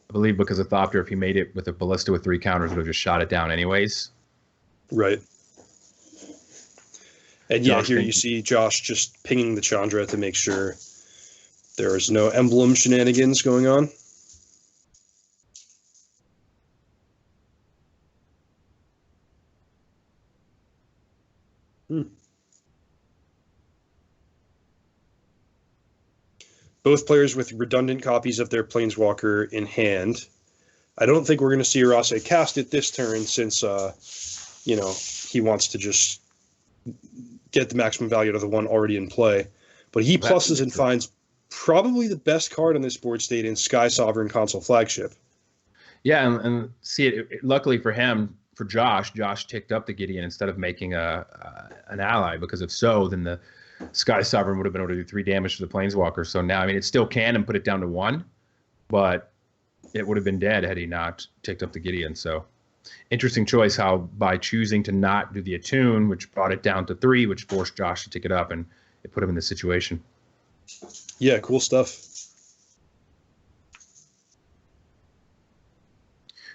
I believe because a Thopter, if he made it with a Ballista with 3 counters, would have just shot it down anyways. Right. And here you see Josh just pinging the Chandra to make sure there is no emblem shenanigans going on. Both players with redundant copies of their Planeswalker in hand. I don't think we're going to see Urase cast it this turn since, he wants to just get the maximum value out of the one already in play. But he pluses and finds probably the best card on this board state in Sky Sovereign Console Flagship. Yeah, and see it. Luckily for him, for Josh ticked up the Gideon instead of making an ally, because if so, then the Sky Sovereign would have been able to do 3 damage to the Planeswalker. So now, I mean, it still can and put it down to 1, but it would have been dead had he not ticked up the Gideon. So interesting choice how by choosing to not do the attune, which brought it down to 3, which forced Josh to tick it up, and it put him in this situation. Yeah, cool stuff.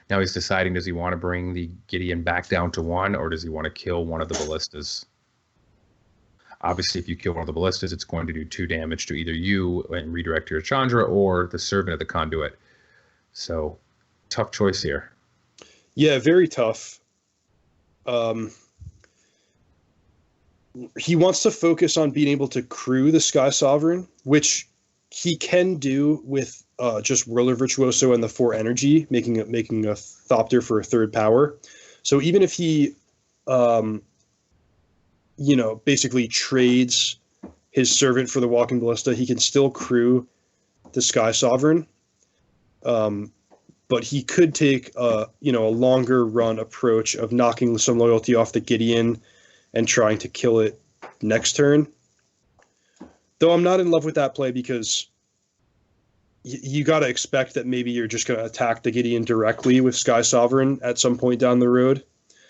Now he's deciding, does he want to bring the Gideon back down to 1, or does he want to kill one of the Ballistas? Obviously, if you kill one of the Ballistas, it's going to do 2 damage to either you and redirect your Chandra or the Servant of the Conduit. So, tough choice here. Yeah, very tough. He wants to focus on being able to crew the Sky Sovereign, which he can do with just Whirler Virtuoso and the 4 energy, making a Thopter for a 3rd power. So even if he, basically trades his Servant for the Walking Ballista, he can still crew the Sky Sovereign. But he could take a longer run approach of knocking some loyalty off the Gideon and trying to kill it next turn. Though I'm not in love with that play because you got to expect that maybe you're just going to attack the Gideon directly with Sky Sovereign at some point down the road.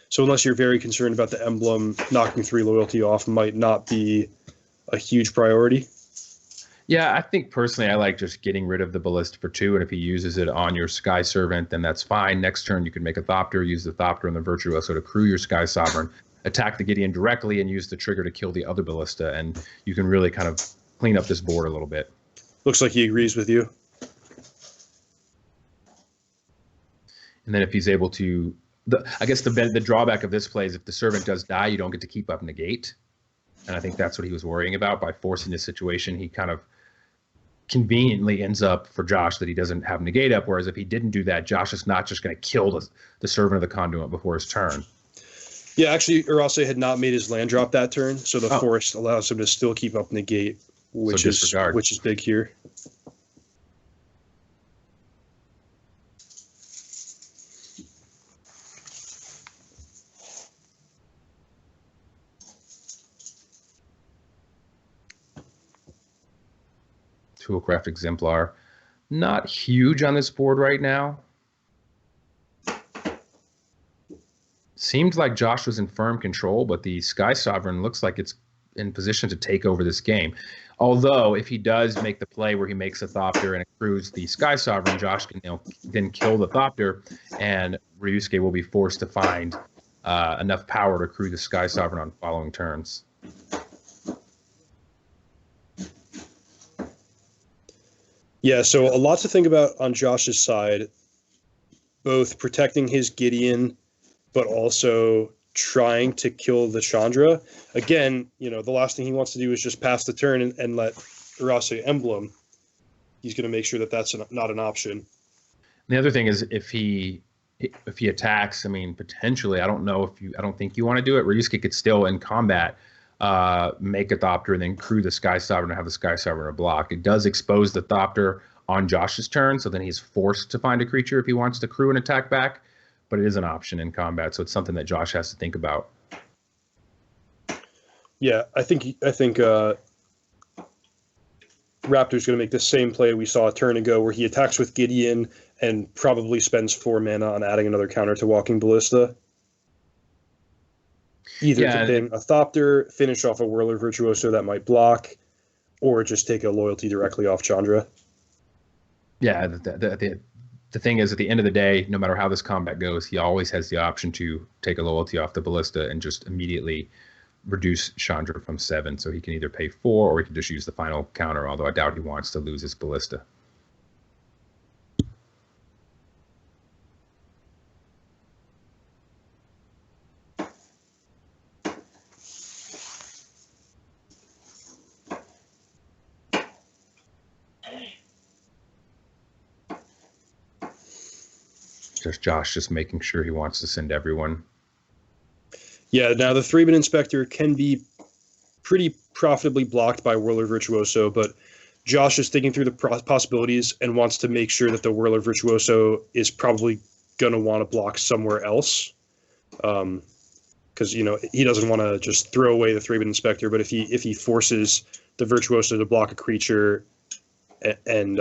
So unless you're very concerned about the emblem, knocking 3 loyalty off might not be a huge priority. Yeah, I think personally I like just getting rid of the Ballista for 2, and if he uses it on your Sky Servant, then that's fine. Next turn you can make a Thopter, use the Thopter and the Virtuoso to crew your Sky Sovereign, attack the Gideon directly, and use the trigger to kill the other Ballista, and you can really kind of clean up this board a little bit. Looks like he agrees with you. And then if he's able to... I guess the drawback of this play is if the Servant does die, you don't get to keep up Negate. And I think that's what he was worrying about. By forcing this situation, he kind of conveniently ends up for Josh that he doesn't have Negate up, whereas if he didn't do that, Josh is not just going to kill the Servant of the Conduit before his turn. Yeah, actually, Urase had not made his land drop that turn, so the forest allows him to still keep up Negate, which is big here. Toolcraft Exemplar. Not huge on this board right now. Seemed like Josh was in firm control, but the Sky Sovereign looks like it's in position to take over this game. Although, if he does make the play where he makes a Thopter and accrues the Sky Sovereign, Josh can then kill the Thopter, and Ryosuke will be forced to find enough power to accrue the Sky Sovereign on following turns. Yeah, so a lot to think about on Josh's side, both protecting his Gideon, but also trying to kill the Chandra. Again, the last thing he wants to do is just pass the turn and let Urase emblem. He's going to make sure that that's not an option. The other thing is if he attacks, potentially, I don't think you want to do it. Ryosuke could still in combat make a Thopter and then crew the Sky Sovereign and have the Sky Sovereign or block. It does expose the Thopter on Josh's turn, so then he's forced to find a creature if he wants to crew and attack back. But it is an option in combat, so it's something that Josh has to think about. Yeah, I think Raptor's going to make the same play we saw a turn ago, where he attacks with Gideon and probably spends 4 mana on adding another counter to Walking Ballista. Either to ping a Thopter, finish off a Whirler Virtuoso that might block, or just take a loyalty directly off Chandra. Yeah, the thing is, at the end of the day, no matter how this combat goes, he always has the option to take a loyalty off the Ballista and just immediately reduce Chandra from 7. So he can either pay 4 or he can just use the final counter, although I doubt he wants to lose his Ballista. Just Josh just making sure he wants to send everyone. Yeah, now the 3-bit Inspector can be pretty profitably blocked by Whirler Virtuoso, but Josh is thinking through the possibilities and wants to make sure that the Whirler Virtuoso is probably going to want to block somewhere else. Because, he doesn't want to just throw away the 3-bit Inspector, but if he forces the Virtuoso to block a creature and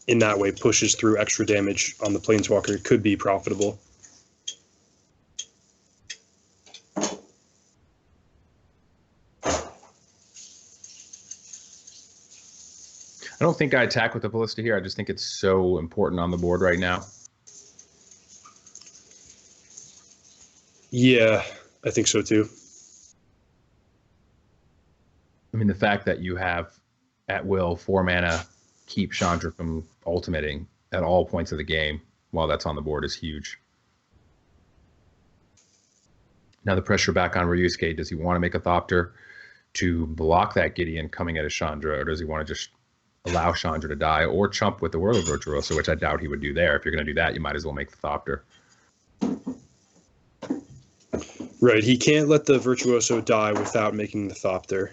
in that way pushes through extra damage on the Planeswalker, it could be profitable. I don't think I attack with the Ballista here. I just think it's so important on the board right now. Yeah, I think so too. The fact that you have at will 4 mana keep Chandra from ultimating at all points of the game while that's on the board is huge. Now the pressure back on Ryosuke. Does he want to make a Thopter to block that Gideon coming at a Chandra, or does he want to just allow Chandra to die or chump with the Whirler Virtuoso, which I doubt he would do there. If you're going to do that, you might as well make the Thopter. Right, he can't let the Virtuoso die without making the Thopter.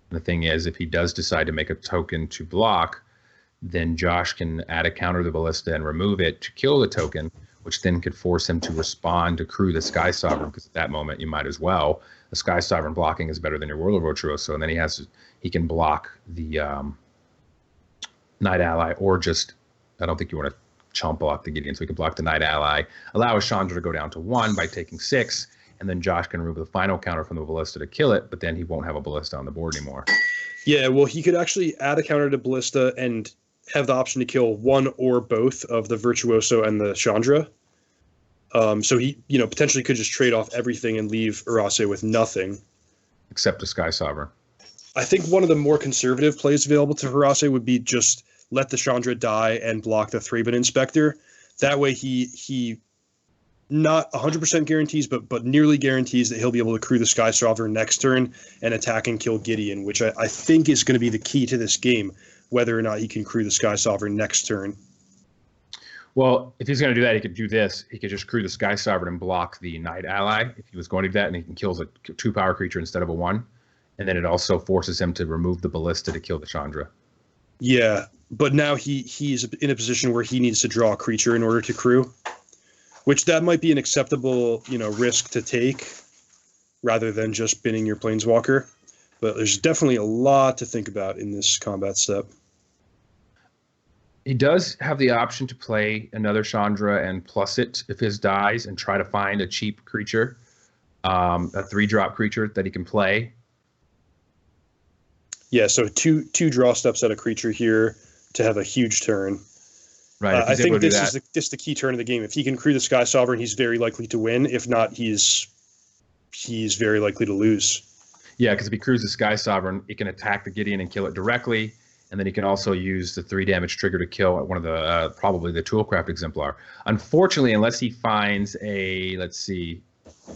The thing is, if he does decide to make a token to block, then Josh can add a counter to the Ballista and remove it to kill the token, which then could force him to respond to crew the Sky Sovereign, because at that moment you might as well. The Sky Sovereign blocking is better than your Whirler Virtuoso, and then he can block the Night Ally, or just, I don't think you want to chump block the Gideon, so he can block the Night Ally, allow a Chandra to go down to 1 by taking 6, and then Josh can remove the final counter from the Ballista to kill it, but then he won't have a Ballista on the board anymore. Yeah, well, he could actually add a counter to Ballista and have the option to kill one or both of the Virtuoso and the Chandra. So he, potentially could just trade off everything and leave Urase with nothing. Except a Sky Sovereign. I think one of the more conservative plays available to Urase would be just let the Chandra die and block the 3-bit Inspector. That way he not 100% guarantees, but nearly guarantees that he'll be able to crew the Sky Sovereign next turn and attack and kill Gideon, which I think is going to be the key to this game, whether or not he can crew the Sky Sovereign next turn. Well, if he's going to do that, he could do this. He could just crew the Sky Sovereign and block the Night Ally if he was going to do that, and he can kill a 2-power creature instead of a 1. And then it also forces him to remove the Ballista to kill the Chandra. Yeah, but now he's in a position where he needs to draw a creature in order to crew, which that might be an acceptable risk to take rather than just binning your Planeswalker. But there's definitely a lot to think about in this combat step. He does have the option to play another Chandra and plus it if his dies and try to find a cheap creature, a 3-drop creature that he can play. Yeah, so two draw steps at a creature here to have a huge turn. Right. I think this is the key turn of the game. If he can crew the Sky Sovereign, he's very likely to win. If not, he's very likely to lose. Yeah, because if he crews the Sky Sovereign, he can attack the Gideon and kill it directly. And then he can also use the 3 damage trigger to kill one of the, probably the Toolcraft Exemplar. Unfortunately, unless he finds a, let's see,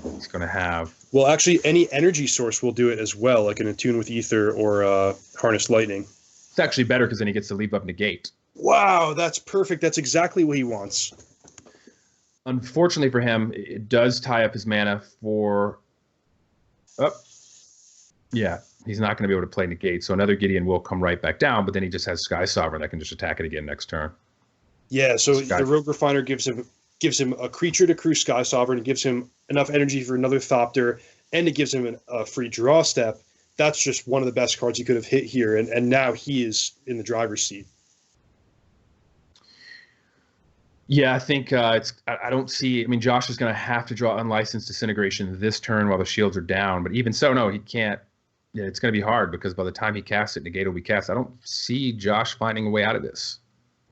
he's going to have... Well, actually, any energy source will do it as well, like an Attune with Ether or Harness Lightning. It's actually better because then he gets to leave up Negate. Wow, that's perfect. That's exactly what he wants. Unfortunately for him, it does tie up his mana for... Oh, yeah. He's not going to be able to play Negate, so another Gideon will come right back down, but then he just has Sky Sovereign that can just attack it again next turn. Yeah, so the Rogue Refiner gives him a creature to crew Sky Sovereign, it gives him enough energy for another Thopter, and it gives him a free draw step. That's just one of the best cards he could have hit here, and now he is in the driver's seat. Yeah, I think I don't see... I mean, Josh is going to have to draw Unlicensed Disintegration this turn while the shields are down, but even so, no, he can't. Yeah, it's going to be hard because by the time he casts it, Negate will be cast. I don't see Josh finding a way out of this.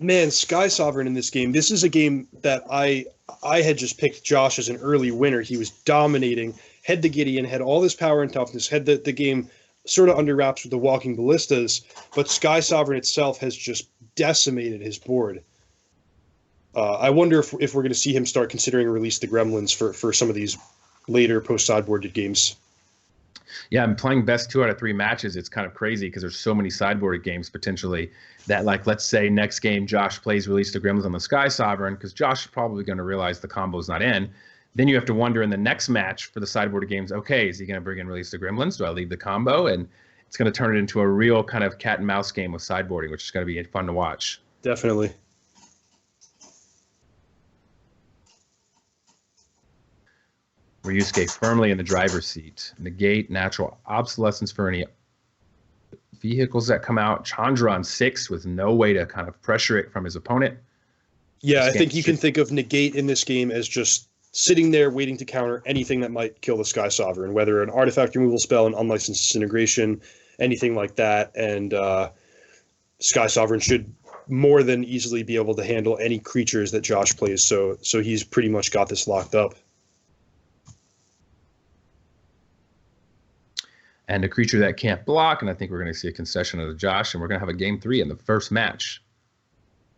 Man, Sky Sovereign in this game. This is a game that I had just picked Josh as an early winner. He was dominating, had the Gideon, had all this power and toughness, had the game sort of under wraps with the Walking Ballistas, but Sky Sovereign itself has just decimated his board. I wonder if we're going to see him start considering release the Gremlins for some of these later post-sideboarded games. Yeah, I'm playing best 2 out of 3 matches. It's kind of crazy because there's so many sideboarded games potentially that, like, let's say next game Josh plays Release the Gremlins on the Sky Sovereign because Josh is probably going to realize the combo's not in. Then you have to wonder in the next match for the sideboarded games, okay, is he going to bring in Release the Gremlins? Do I leave the combo? And it's going to turn it into a real kind of cat and mouse game with sideboarding, which is going to be fun to watch. Definitely. Ryosuke firmly in the driver's seat. Negate natural obsolescence for any vehicles that come out. Chandra on 6 with no way to kind of pressure it from his opponent. Yeah, I think you can think of Negate in this game as just sitting there waiting to counter anything that might kill the Sky Sovereign, whether an artifact removal spell, an unlicensed disintegration, anything like that. And Sky Sovereign should more than easily be able to handle any creatures that Josh plays. So he's pretty much got this locked up. And a creature that can't block, and I think we're going to see a concession out of Josh, and we're going to have a game 3 in the first match.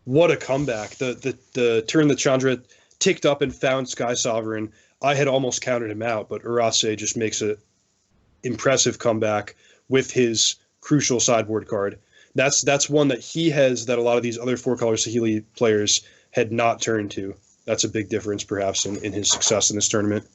What a comeback. The turn that Chandra ticked up and found Sky Sovereign, I had almost counted him out, but Urase just makes an impressive comeback with his crucial sideboard card. That's one that he has that a lot of these other 4-color Saheeli players had not turned to. That's a big difference, perhaps, in his success in this tournament.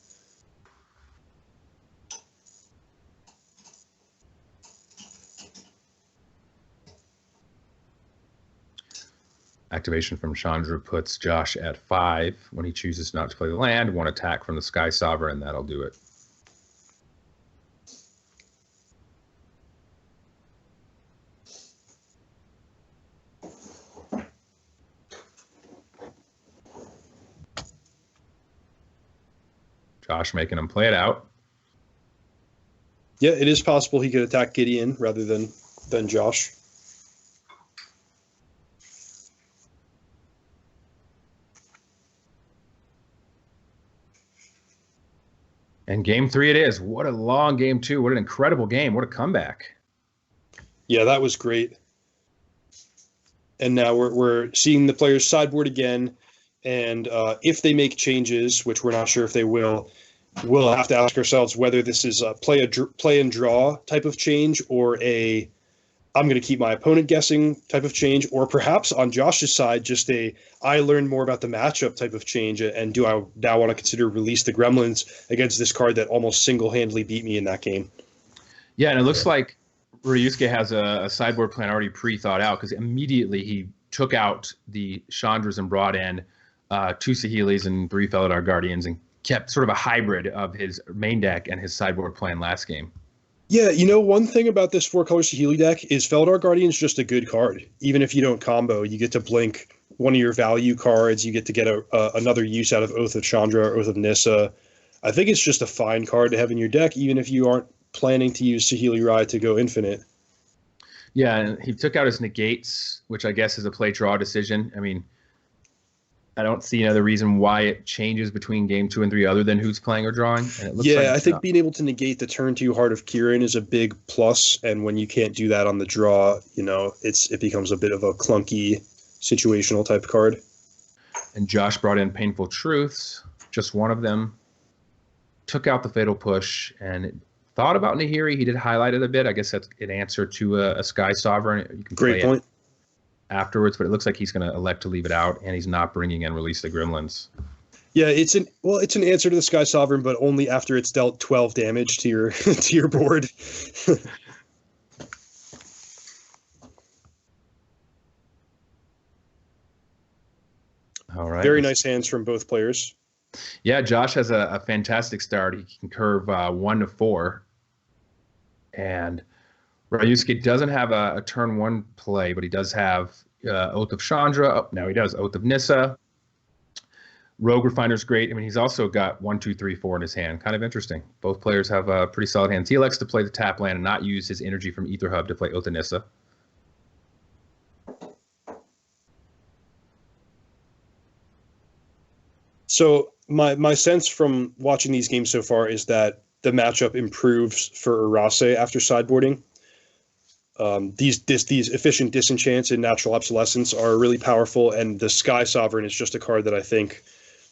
Activation from Chandra puts Josh at 5 when he chooses not to play the land. 1 attack from the Sky Sovereign, that'll do it. Josh making him play it out. Yeah, it is possible he could attack Gideon rather than Josh. And game 3 it is. What a long game 2. What an incredible game. What a comeback. Yeah, that was great. And now we're seeing the players sideboard again. And if they make changes, which we're not sure if they will, we'll have to ask ourselves whether this is a play and draw type of change or a I'm going to keep my opponent guessing type of change, or perhaps on Josh's side, just a I learned more about the matchup type of change, and do I now want to consider release the Gremlins against this card that almost single-handedly beat me in that game? Yeah, and it looks like Ryosuke has a sideboard plan already pre-thought out because immediately he took out the Chandras and brought in 2 Saheelis and 3 Felidar Guardians and kept sort of a hybrid of his main deck and his sideboard plan last game. Yeah, one thing about this four color Saheeli deck is Feldar Guardian's just a good card. Even if you don't combo, you get to blink one of your value cards. You get to get another use out of Oath of Chandra or Oath of Nissa. I think it's just a fine card to have in your deck, even if you aren't planning to use Saheeli Rai to go infinite. Yeah, and he took out his negates, which I guess is a play draw decision. I mean, I don't see another reason why it changes between game 2 and 3 other than who's playing or drawing. And it looks Yeah, like I think being able to negate the turn 2 Heart of Kirin is a big plus, and when you can't do that on the draw, it becomes a bit of a clunky situational type card. And Josh brought in Painful Truths, just one of them. Took out the Fatal Push and thought about Nahiri. He did highlight it a bit. I guess that's an answer to a Sky Sovereign. You can Great point. Afterwards, but it looks like he's going to elect to leave it out, and he's not bringing in Release the Gremlins. Yeah, it's an answer to the Sky Sovereign, but only after it's dealt 12 damage to your to your board. All right. Very nice hands from both players. Yeah, Josh has a fantastic start. He can curve 1 to 4, and Ryosuke doesn't have a turn 1 play, but he does have Oath of Chandra. Oh, now he does Oath of Nissa. Rogue Refiner's great. I mean, he's also got 1, 2, 3, 4 in his hand. Kind of interesting. Both players have pretty solid hands. He elects to play the tap land and not use his energy from Ether Hub to play Oath of Nissa. So my sense from watching these games so far is that the matchup improves for Urase after sideboarding. These efficient disenchants and natural obsolescence are really powerful, and the Sky Sovereign is just a card that I think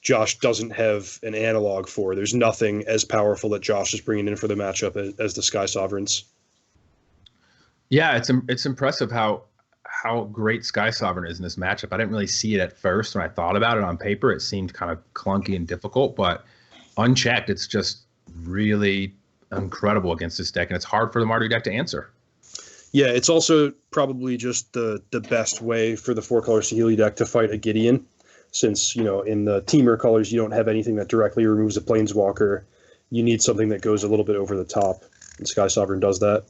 Josh doesn't have an analog for. There's nothing as powerful that Josh is bringing in for the matchup as the Sky Sovereigns. Yeah, it's impressive how great Sky Sovereign is in this matchup. I didn't really see it at first when I thought about it on paper. It seemed kind of clunky and difficult, but unchecked, it's just really incredible against this deck, and it's hard for the Mardu deck to answer. Yeah, it's also probably just the best way for the 4-color Saheeli deck to fight a Gideon, since, in the Teamer colors, you don't have anything that directly removes a Planeswalker. You need something that goes a little bit over the top, and Sky Sovereign does that.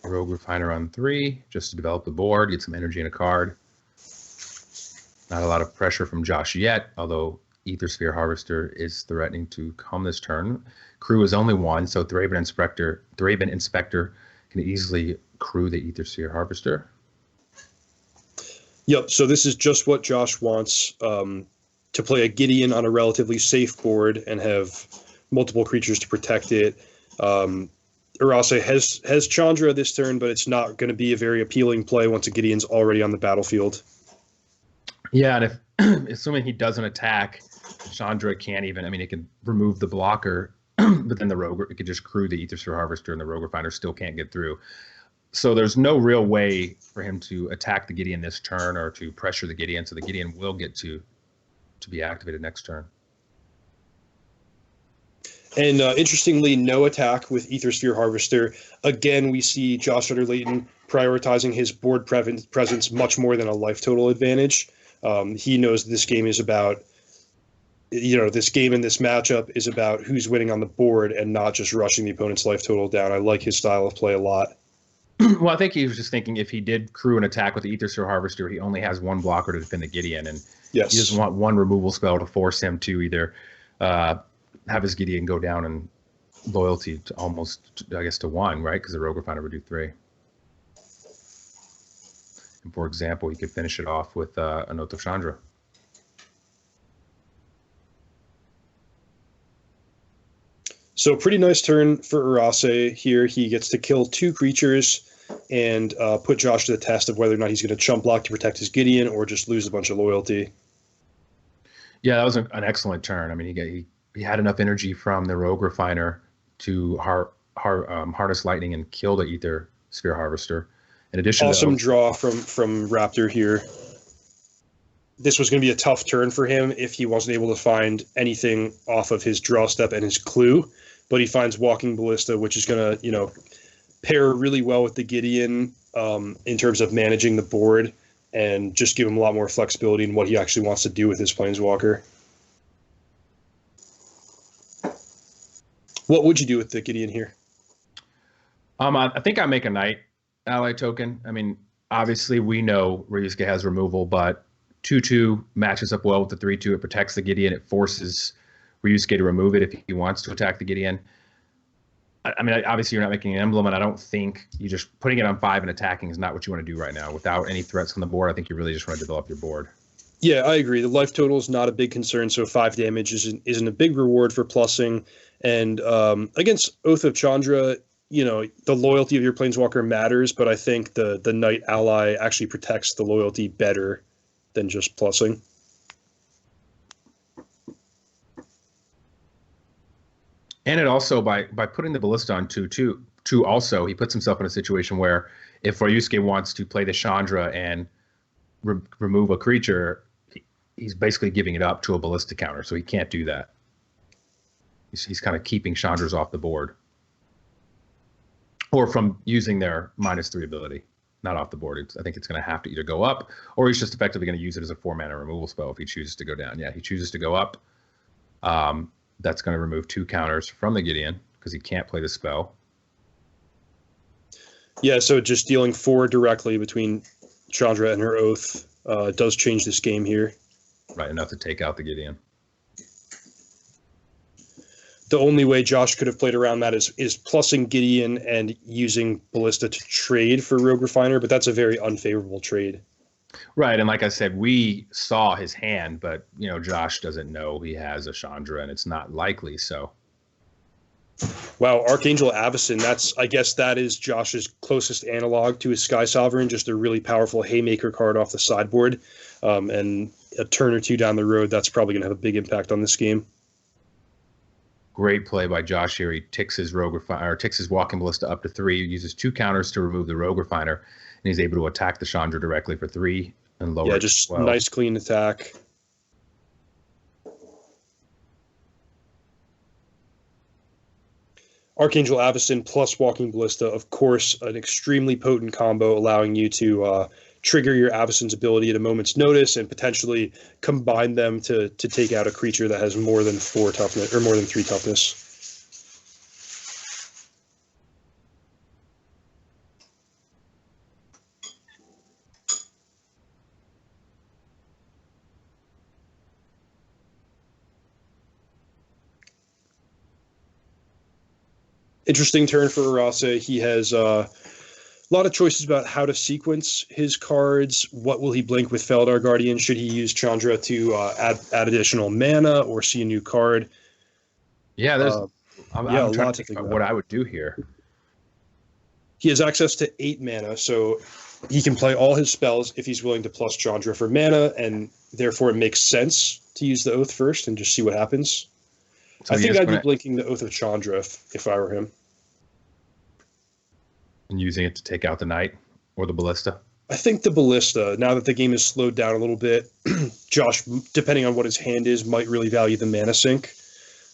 Rogue Refiner on 3, just to develop the board, get some energy in a card. Not a lot of pressure from Josh yet, although Ether Sphere Harvester is threatening to come this turn. Crew is only 1, so Thraben Inspector can easily crew the Ether Sphere Harvester. Yep, so this is just what Josh wants, to play a Gideon on a relatively safe board and have multiple creatures to protect it. Urase has Chandra this turn, but it's not going to be a very appealing play once a Gideon's already on the battlefield. Yeah, and if assuming he doesn't attack, Chandra can't even. I mean, it can remove the blocker, but then the Rogue, it could just crew the Ether Sphere Harvester, and the Rogue Refiner still can't get through. So there's no real way for him to attack the Gideon this turn or to pressure the Gideon. So the Gideon will get to be activated next turn. And interestingly, no attack with Ether Sphere Harvester. Again, we see Josh Utter-Leyton prioritizing his board presence much more than a life total advantage. He knows this game is about, this game and this matchup is about who's winning on the board and not just rushing the opponent's life total down. I like his style of play a lot. Well, I think he was just thinking if he did crew an attack with the Ether Sphere Harvester, he only has 1 blocker to defend the Gideon, and yes, he doesn't want 1 removal spell to force him to either have his Gideon go down in loyalty to almost, I guess, to 1, right? Because the Rogue Refiner would do 3. And for example, he could finish it off with an Oath of Chandra. So pretty nice turn for Urase here. He gets to kill 2 creatures and put Josh to the test of whether or not he's going to chump block to protect his Gideon or just lose a bunch of loyalty. Yeah, that was an excellent turn. I mean, he had enough energy from the Rogue Refiner to harness lightning and kill the Ether Sphere Harvester. In addition, awesome draw from Raptor here. This was going to be a tough turn for him if he wasn't able to find anything off of his draw step and his clue, but he finds Walking Ballista, which is going to pair really well with the Gideon in terms of managing the board. and just give him a lot more flexibility in what he actually wants to do with his Planeswalker. What would you do with the Gideon here? I think I make a Knight ally token. I mean, obviously we know Ryosuke has removal, but 2/2 matches up well with the 3/2. It protects the Gideon. It forces Ryosuke to remove it if he wants to attack the Gideon. I mean, obviously you're not making an emblem, and I don't think you just putting it on 5 and attacking is not what you want to do right now. Without any threats on the board, I think you really just want to develop your board. Yeah, I agree. The life total is not a big concern, so 5 damage isn't a big reward for plussing. And against Oath of Chandra, you know, the loyalty of your Planeswalker matters, but I think the Knight ally actually protects the loyalty better than just plussing. And it also, by putting the Ballista on 2/2, also, he puts himself in a situation where if Ryosuke wants to play the Chandra and remove a creature, he's basically giving it up to a Ballista counter, so he can't do that. He's kind of keeping Chandras off the board. Or from using their -3 ability, not off the board. I think it's going to have to either go up, or he's just effectively going to use it as a 4-mana removal spell if he chooses to go down. Yeah, he chooses to go up. That's going to remove 2 counters from the Gideon because he can't play the spell. Yeah, so just dealing 4 directly between Chandra and her Oath does change this game here. Right, enough to take out the Gideon. The only way Josh could have played around that is plussing Gideon and using Ballista to trade for Rogue Refiner, but that's a very unfavorable trade. Right, and like I said, we saw his hand, but you know, Josh doesn't know he has a Chandra, and it's not likely. So, wow, Archangel Avison. I guess that is Josh's closest analog to his Sky Sovereign. Just a really powerful Haymaker card off the sideboard, and a turn or 2 down the road, that's probably going to have a big impact on this game. Great play by Josh here. He ticks his Rogue Refiner, or ticks his Walking Ballista up to 3. Uses 2 counters to remove the Rogue Refiner, and he's able to attack the Chandra directly for 3 and lower. Yeah, just nice clean attack. Archangel Avison plus Walking Ballista, of course, an extremely potent combo, allowing you to trigger your Avison's ability at a moment's notice and potentially combine them to take out a creature that has more than 4 toughness or more than 3 toughness. Interesting turn for Urase. He has a lot of choices about how to sequence his cards. What will he blink with Feldar Guardian? Should he use Chandra to add additional mana or see a new card? Yeah, I'm trying to think about what I would do here. He has access to 8 mana, so he can play all his spells if he's willing to plus Chandra for mana, and therefore it makes sense to use the Oath first and just see what happens. So I think I'd be blinking the Oath of Chandra if I were him. And using it to take out the Knight or the Ballista? I think the Ballista, now that the game is slowed down a little bit, Josh, depending on what his hand is, might really value the mana sink.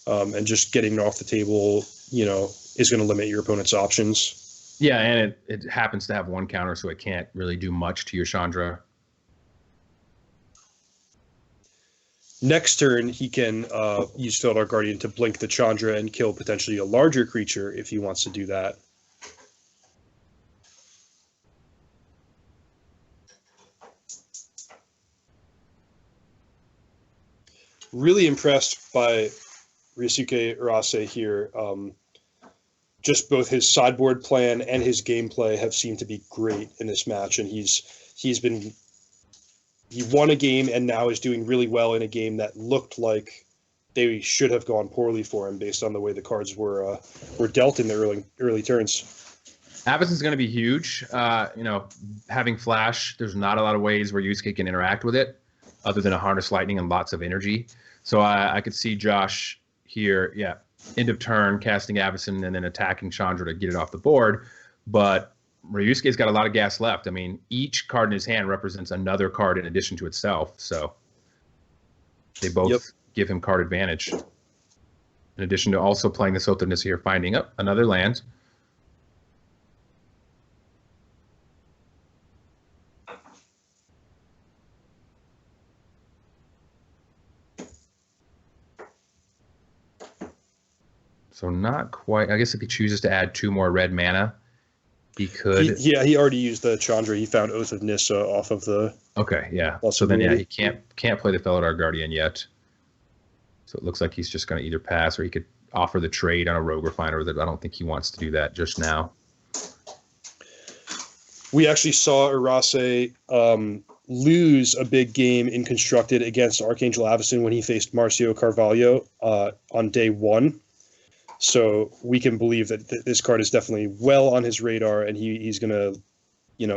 And just getting it off the table, you know, is going to limit your opponent's options. Yeah, and it happens to have 1 counter, so it can't really do much to your Chandra. Next turn, he can use Feldar Guardian to blink the Chandra and kill potentially a larger creature if he wants to do that. Really impressed by Ryosuke Urase here. Just both his sideboard plan and his gameplay have seemed to be great in this match, and he won a game and now is doing really well in a game that looked like they should have gone poorly for him based on the way the cards were dealt in the early turns. Avison's going to be huge. You know, having Flash, there's not a lot of ways where Yusuke can interact with it other than a Harness Lightning and lots of energy. So I could see Josh here, yeah, end of turn, casting Avison and then attacking Chandra to get it off the board. But Ryosuke's got a lot of gas left. I mean, each card in his hand represents another card in addition to itself. So they both give him card advantage. In addition to also playing this Oath here, finding up another land. So not quite. I guess if he chooses to add 2 more red mana, he could. He already used the Chandra. He found Oath of Nissa off of the. Okay, yeah. So then, yeah, he can't play the Felidar Guardian yet. So it looks like he's just going to either pass, or he could offer the trade on a Rogue Refiner. That I don't think he wants to do that just now. We actually saw Urase lose a big game in Constructed against Archangel Avison when he faced Marcio Carvalho on day 1. So we can believe that this card is definitely well on his radar, and he's going to,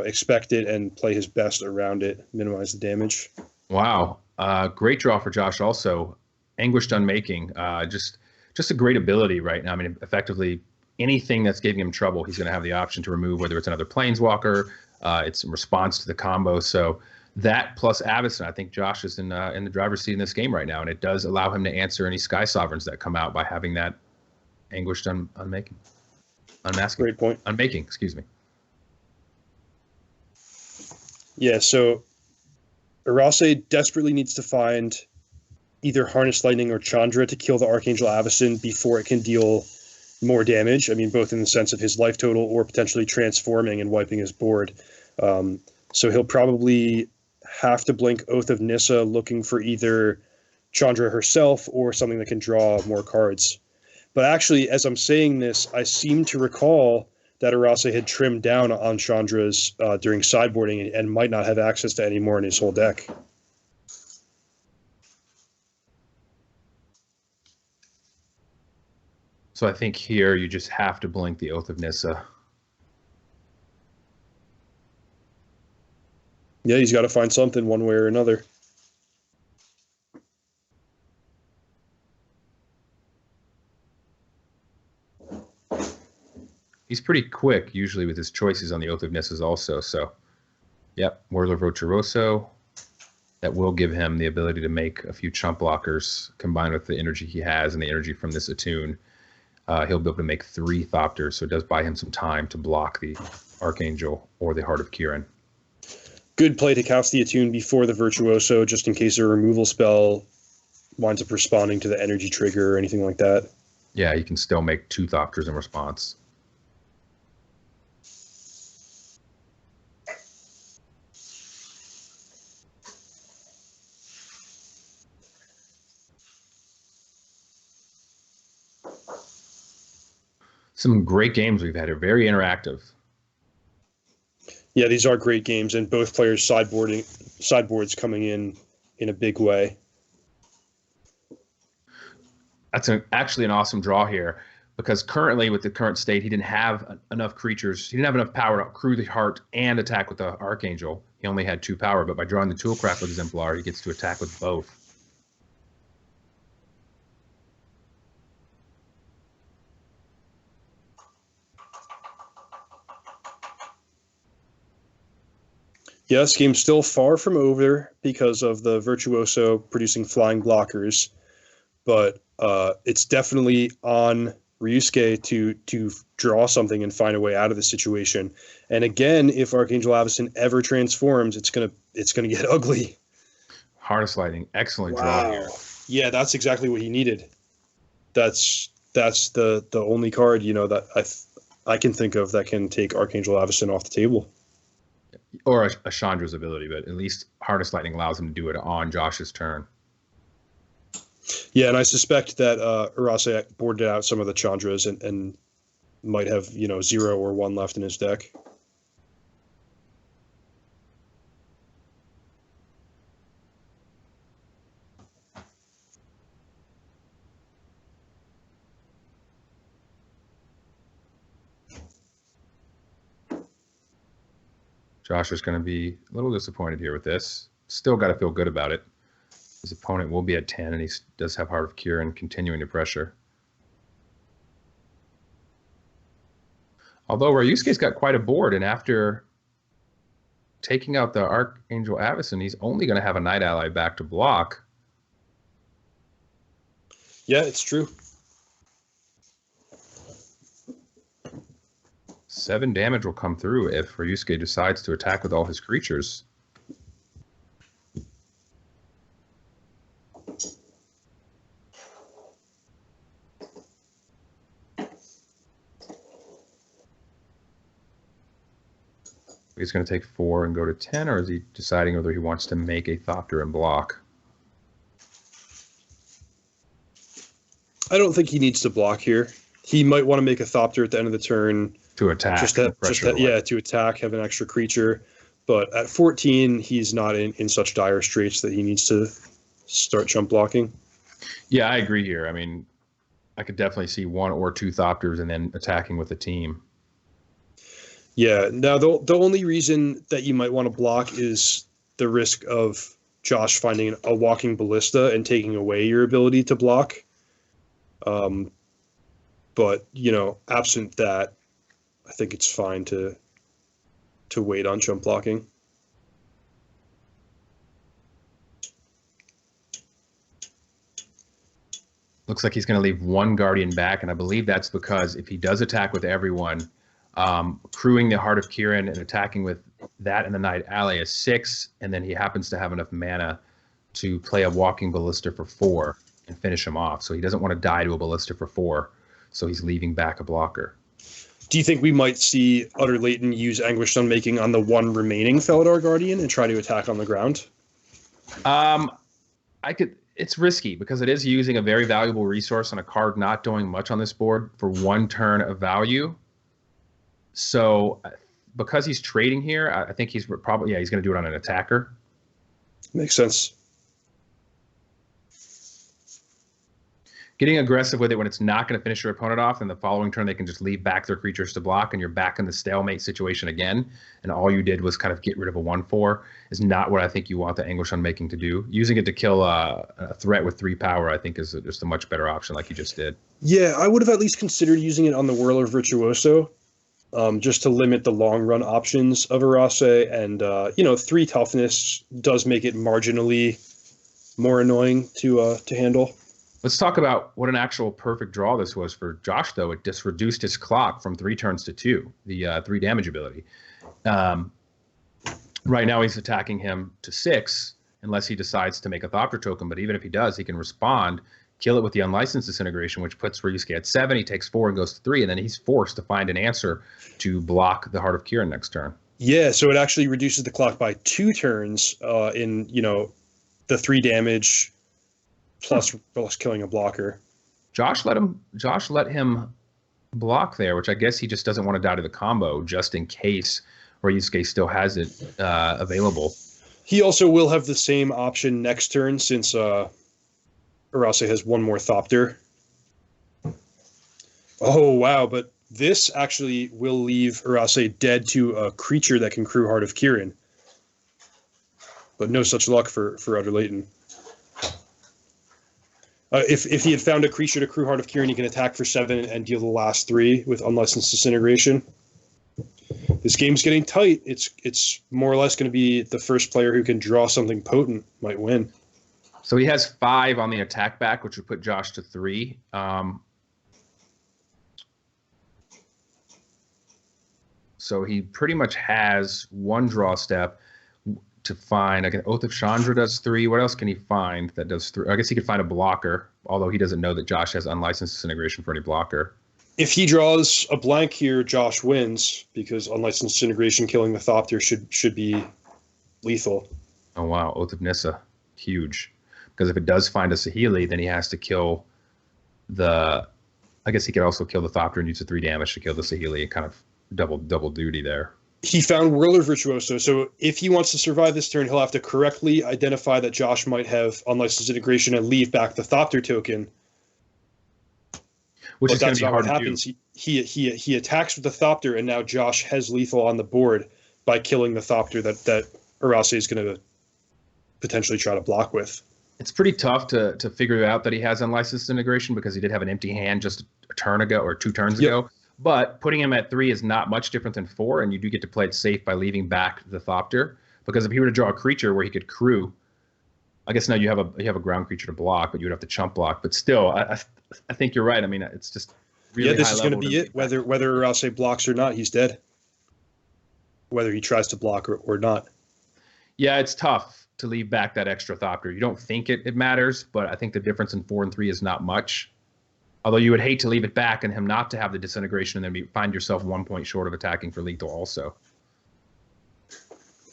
expect it and play his best around it, minimize the damage. Wow. Great draw for Josh also. Anguished Unmaking. Just a great ability right now. I mean, effectively, anything that's giving him trouble, he's going to have the option to remove, whether it's another Planeswalker, it's in response to the combo. So that plus Avison, I think Josh is in the driver's seat in this game right now, and it does allow him to answer any Sky Sovereigns that come out by having that Anguished Unmaking. Unmasking. Great point. Unmaking, excuse me. Yeah, so Urase desperately needs to find either Harness Lightning or Chandra to kill the Archangel Avison before it can deal more damage. I mean, both in the sense of his life total or potentially transforming and wiping his board. So he'll probably have to blink Oath of Nissa, looking for either Chandra herself or something that can draw more cards. But actually, as I'm saying this, I seem to recall that Urase had trimmed down on Chandra's during sideboarding and might not have access to any more in his whole deck. So I think here you just have to blink the Oath of Nissa. Yeah, he's got to find something one way or another. He's pretty quick usually with his choices on the Oath of Nissas also. So, yep, Whirler Voturoso. That will give him the ability to make a few chump blockers combined with the energy he has and the energy from this Attune. He'll be able to make 3 Thopters, so it does buy him some time to block the Archangel or the Heart of Kiran. Good play to cast the Attune before the Virtuoso, just in case a removal spell winds up responding to the energy trigger or anything like that. Yeah, you can still make 2 Thopters in response. Some great games we've had. Are very interactive. Yeah, these are great games, and both players sideboards coming in a big way. That's actually an awesome draw here, because currently with the current state, he didn't have enough creatures. He didn't have enough power to accrue the Heart and attack with the Archangel. He only had 2 power, but by drawing the Toolcraft with Exemplar, he gets to attack with both. Yeah, this game's still far from over because of the Virtuoso producing flying blockers, but it's definitely on Ryosuke to draw something and find a way out of the situation. And again, if Archangel Avison ever transforms, it's gonna get ugly. Harness Lightning, excellent draw here. Yeah, that's exactly what he needed. That's the only card that I can think of that can take Archangel Avison off the table. Or a Chandra's ability, but at least Harness Lightning allows him to do it on Josh's turn. Yeah, and I suspect that Urase boarded out some of the Chandras and might have 0 or 1 left in his deck. Josh is going to be a little disappointed here with this. Still got to feel good about it. His opponent will be at 10, and he does have Heart of Kiran continuing to pressure. Although Ryusuke's got quite a board, and after taking out the Archangel Avison, he's only going to have a Night Ally back to block. Yeah, it's true. 7 damage will come through if Ryosuke decides to attack with all his creatures. He's going to take 4 and go to 10, or is he deciding whether he wants to make a Thopter and block? I don't think he needs to block here. He might want to make a Thopter at the end of the turn. To attack. To attack, have an extra creature. But at 14, he's not in such dire straits that he needs to start chump blocking. Yeah, I agree here. I mean, I could definitely see 1 or 2 Thopters and then attacking with the team. Yeah. Now, the only reason that you might want to block is the risk of Josh finding a walking ballista and taking away your ability to block. But, absent that, I think it's fine to wait on chump blocking. Looks like he's going to leave 1 Guardian back, and I believe that's because if he does attack with everyone, crewing the Heart of Kiran and attacking with that and the Night Ally is 6, and then he happens to have enough mana to play a Walking Ballista for 4 and finish him off. So he doesn't want to die to a Ballista for 4, so he's leaving back a blocker. Do you think we might see Utter-Leyton use Anguished Unmaking on the 1 remaining Felidar Guardian and try to attack on the ground? It's risky because it is using a very valuable resource on a card not doing much on this board for 1 turn of value. So because he's trading here, I think he's probably, he's going to do it on an attacker. Makes sense. Getting aggressive with it when it's not going to finish your opponent off, and the following turn they can just leave back their creatures to block, and you're back in the stalemate situation again, and all you did was kind of get rid of a 1/4 is not what I think you want the Anguish Unmaking to do. Using it to kill a threat with 3 power, I think, is just a much better option, like you just did. Yeah, I would have at least considered using it on the Whirler Virtuoso, just to limit the long run options of Urase, and 3 toughness does make it marginally more annoying to handle. Let's talk about what an actual perfect draw this was for Josh, though. It just reduced his clock from 3 turns to 2, the 3 damage ability. Right now he's attacking him to 6, unless he decides to make a Thopter token, but even if he does, he can respond, kill it with the Unlicensed Disintegration, which puts Ryosuke at 7, he takes 4 and goes to 3, and then he's forced to find an answer to block the Heart of Kiran next turn. Yeah, so it actually reduces the clock by 2 turns in, the 3 damage plus killing a blocker. Josh let him block there, which I guess he just doesn't want to die to the combo just in case Ryosuke still has it available. He also will have the same option next turn since Urase has 1 more Thopter. Oh, wow, but this actually will leave Urase dead to a creature that can crew Heart of Kiran. But no such luck for Utter-Leyton. If he had found a creature to crew Heart of Kiran, he can attack for 7 and deal the last 3 with Unlicensed Disintegration. This game's getting tight. It's more or less going to be the first player who can draw something potent might win. So he has 5 on the attack back, which would put Josh to 3. So he pretty much has 1 draw step to find. Like an Oath of Chandra does 3. What else can he find that does 3? I guess he could find a blocker, although he doesn't know that Josh has Unlicensed Disintegration for any blocker. If he draws a blank here, Josh wins because Unlicensed Disintegration killing the Thopter should be lethal. Oh wow, Oath of Nissa, huge. Because if it does find a Saheeli, then he has to kill the. I guess he could also kill the Thopter and use the 3 damage to kill the Saheeli. Kind of double duty there. He found Whirler Virtuoso, so if he wants to survive this turn, he'll have to correctly identify that Josh might have Unlicensed Integration and leave back the Thopter token. Which is going to be hard to do. He attacks with the Thopter, and now Josh has lethal on the board by killing the Thopter that Urase is going to potentially try to block with. It's pretty tough to figure out that he has Unlicensed Integration because he did have an empty hand just a turn ago or 2 turns ago. But putting him at 3 is not much different than 4, and you do get to play it safe by leaving back the Thopter. Because if he were to draw a creature where he could crew, I guess now you have a ground creature to block, but you would have to chump block. But still, I think you're right. I mean, it's just really this is going to be it. Whether Urase blocks or not, he's dead. Whether he tries to block or not. Yeah, it's tough to leave back that extra Thopter. You don't think it matters, but I think the difference in 4 and 3 is not much. Although you would hate to leave it back and him not to have the disintegration and then find yourself 1 point short of attacking for lethal also.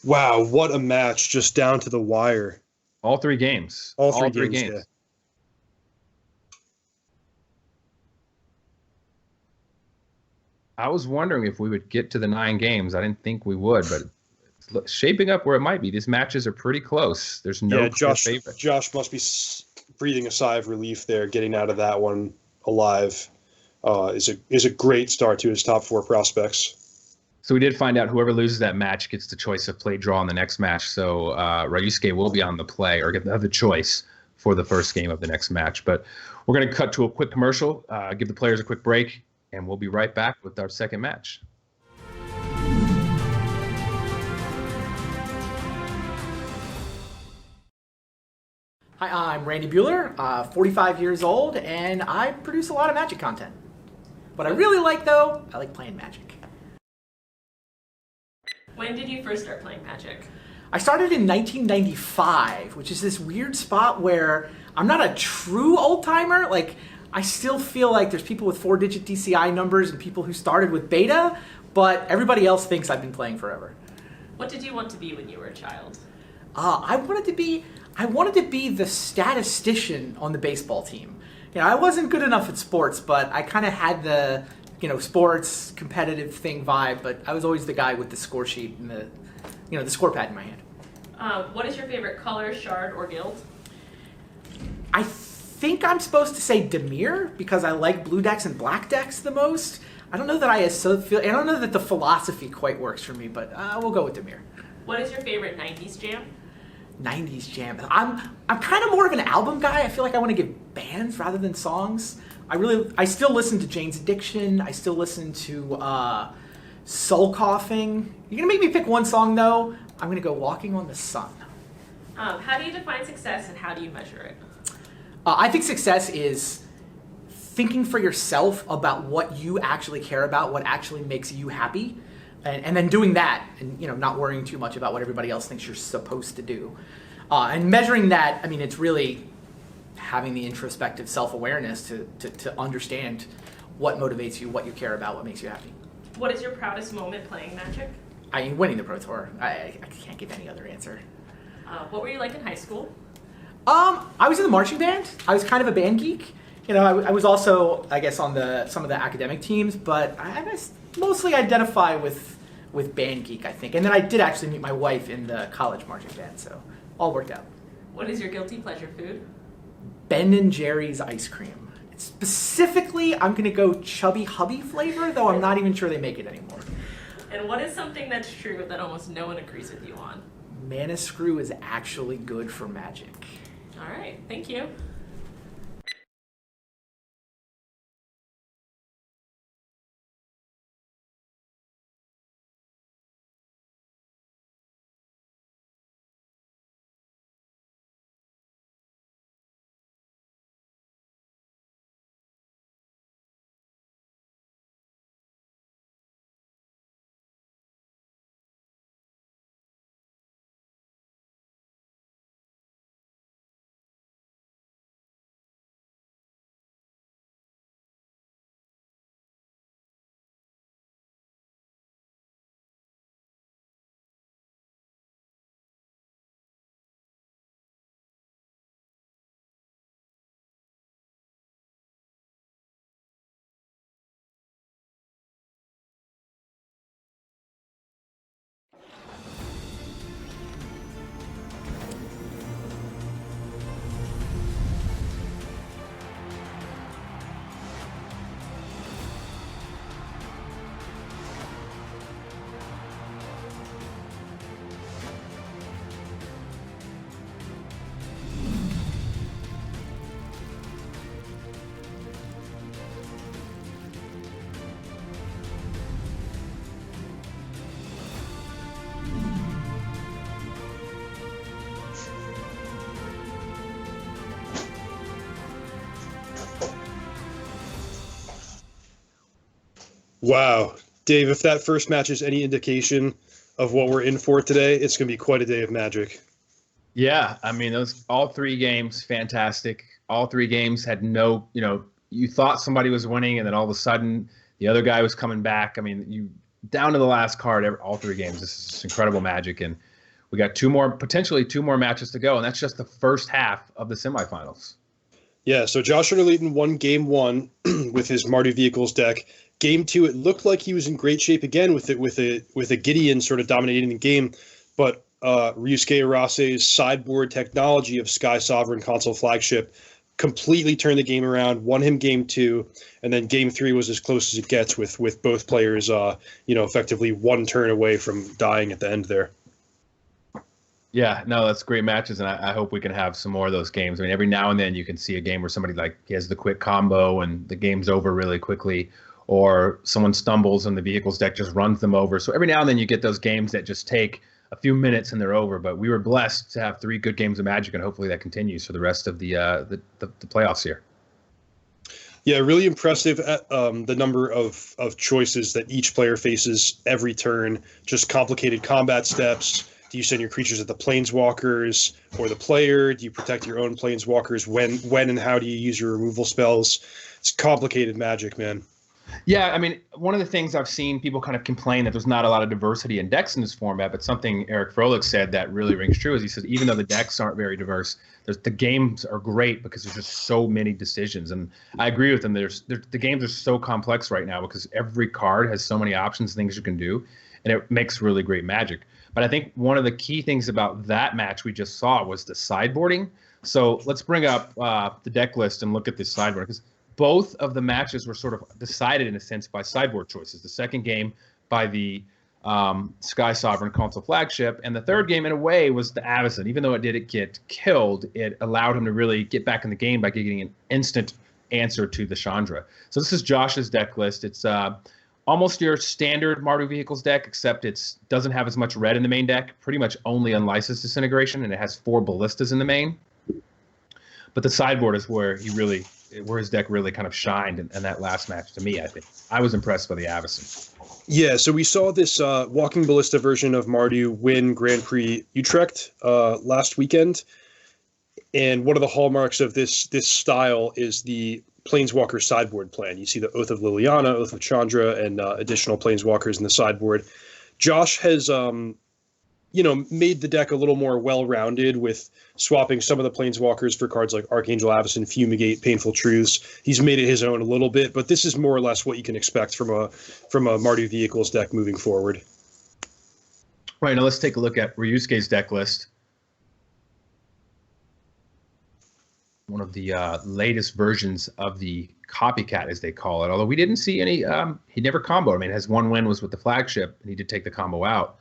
Wow, what a match, just down to the wire. All three games. All three games. Yeah. I was wondering if we would get to the 9 games. I didn't think we would, but it's shaping up where it might be. These matches are pretty close. There's no clear favorite. Josh must be breathing a sigh of relief there, getting out of that one alive. Is a great start to his top 4 prospects. So we did find out whoever loses that match gets the choice of play draw in the next match. So Ryosuke will be on the play or have the choice for the first game of the next match. But we're going to cut to a quick commercial, give the players a quick break, and we'll be right back with our second match. Hi, I'm Randy Bueller, 45 years old, and I produce a lot of Magic content. What I really like, though, I like playing Magic. When did you first start playing Magic? I started in 1995, which is this weird spot where I'm not a true old-timer. Like, I still feel like there's people with 4-digit DCI numbers and people who started with beta, but everybody else thinks I've been playing forever. What did you want to be when you were a child? I wanted to be the statistician on the baseball team. You know, I wasn't good enough at sports, but I kind of had the, sports competitive thing vibe, but I was always the guy with the score sheet and the score pad in my hand. What is your favorite color, shard, or guild? I think I'm supposed to say Dimir because I like blue decks and black decks the most. I don't know that I don't know that the philosophy quite works for me, but we'll go with Dimir. What is your favorite 90s jam? 90s jam. I'm kind of more of an album guy. I feel like I want to give bands rather than songs. I still listen to Jane's Addiction. I still listen to Soul Coughing. You're gonna make me pick one song though. I'm gonna go Walking on the Sun. How do you define success and how do you measure it? I think success is thinking for yourself about what you actually care about, what actually makes you happy. And then doing that and, not worrying too much about what everybody else thinks you're supposed to do. And measuring that, I mean, it's really having the introspective self-awareness to understand what motivates you, what you care about, what makes you happy. What is your proudest moment playing Magic? Winning the Pro Tour. I can't give any other answer. What were you like in high school? I was in the marching band. I was kind of a band geek. I was also, I guess, on some of the academic teams, but I mostly identify with band geek, I think. And then I did actually meet my wife in the college marching band, so all worked out. What is your guilty pleasure food? Ben & Jerry's ice cream. Specifically, I'm going to go Chubby Hubby flavor, though I'm not even sure they make it anymore. And what is something that's true that almost no one agrees with you on? Mana Screw is actually good for Magic. All right, thank you. Wow. Dave, if that first match is any indication of what we're in for today, it's going to be quite a day of Magic. Yeah, I mean, all 3 games, fantastic. All 3 games had no, you thought somebody was winning, and then all of a sudden the other guy was coming back. I mean, you down to the last card, all 3 games. This is incredible Magic, and we got potentially two more matches to go, and that's just the first half of the semifinals. Yeah, so Josh Utter-Leyton won game 1 with his Mardu Vehicles deck. Game 2, it looked like he was in great shape again with a Gideon sort of dominating the game, but Ryosuke Urase's sideboard technology of Sky Sovereign console flagship completely turned the game around, won him game 2, and then game 3 was as close as it gets with both players, effectively one turn away from dying at the end there. Yeah, no, that's great matches, and I hope we can have some more of those games. I mean, every now and then you can see a game where somebody he has the quick combo and the game's over really quickly, or someone stumbles and the vehicles deck just runs them over. So every now and then you get those games that just take a few minutes and they're over. But we were blessed to have 3 good games of Magic, and hopefully that continues for the rest of the playoffs here. Yeah, really impressive at the number of choices that each player faces every turn. Just complicated combat steps. Do you send your creatures at the planeswalkers or the player? Do you protect your own planeswalkers? When and how do you use your removal spells? It's complicated Magic, man. Yeah, I mean, one of the things I've seen people kind of complain that there's not a lot of diversity in decks in this format, but something Eric Froelich said that really rings true is he said even though the decks aren't very diverse, the games are great because there's just so many decisions. And I agree with him. The games are so complex right now because every card has so many options, things you can do, and it makes really great Magic. But I think one of the key things about that match we just saw was the sideboarding. So let's bring up the deck list and look at this sideboard, because both of the matches were sort of decided in a sense by sideboard choices. The second game by the Sky Sovereign console flagship, and the third game in a way was the Avison. Even though it didn't get killed, it allowed him to really get back in the game by getting an instant answer to the Chandra. So this is Josh's deck list. It's almost your standard Mardu Vehicles deck, except it doesn't have as much red in the main deck, pretty much only Unlicensed Disintegration, and it has 4 Ballistas in the main. But the sideboard is where his deck really kind of shined in that last match to me, I think. I was impressed by the Avison. Yeah, so we saw this Walking Ballista version of Mardu win Grand Prix Utrecht last weekend, and one of the hallmarks of this style is the Planeswalker sideboard plan. You see the Oath of Liliana, Oath of Chandra, and additional Planeswalkers in the sideboard. Josh has, made the deck a little more well-rounded with swapping some of the Planeswalkers for cards like Archangel Avison, Fumigate, Painful Truths. He's made it his own a little bit, but this is more or less what you can expect from a Mardu Vehicles deck moving forward. Right, now let's take a look at Ryusuke's deck list. One of the latest versions of the copycat, as they call it. Although we didn't see any, he never comboed. I mean, his one win was with the flagship, and he did take the combo out.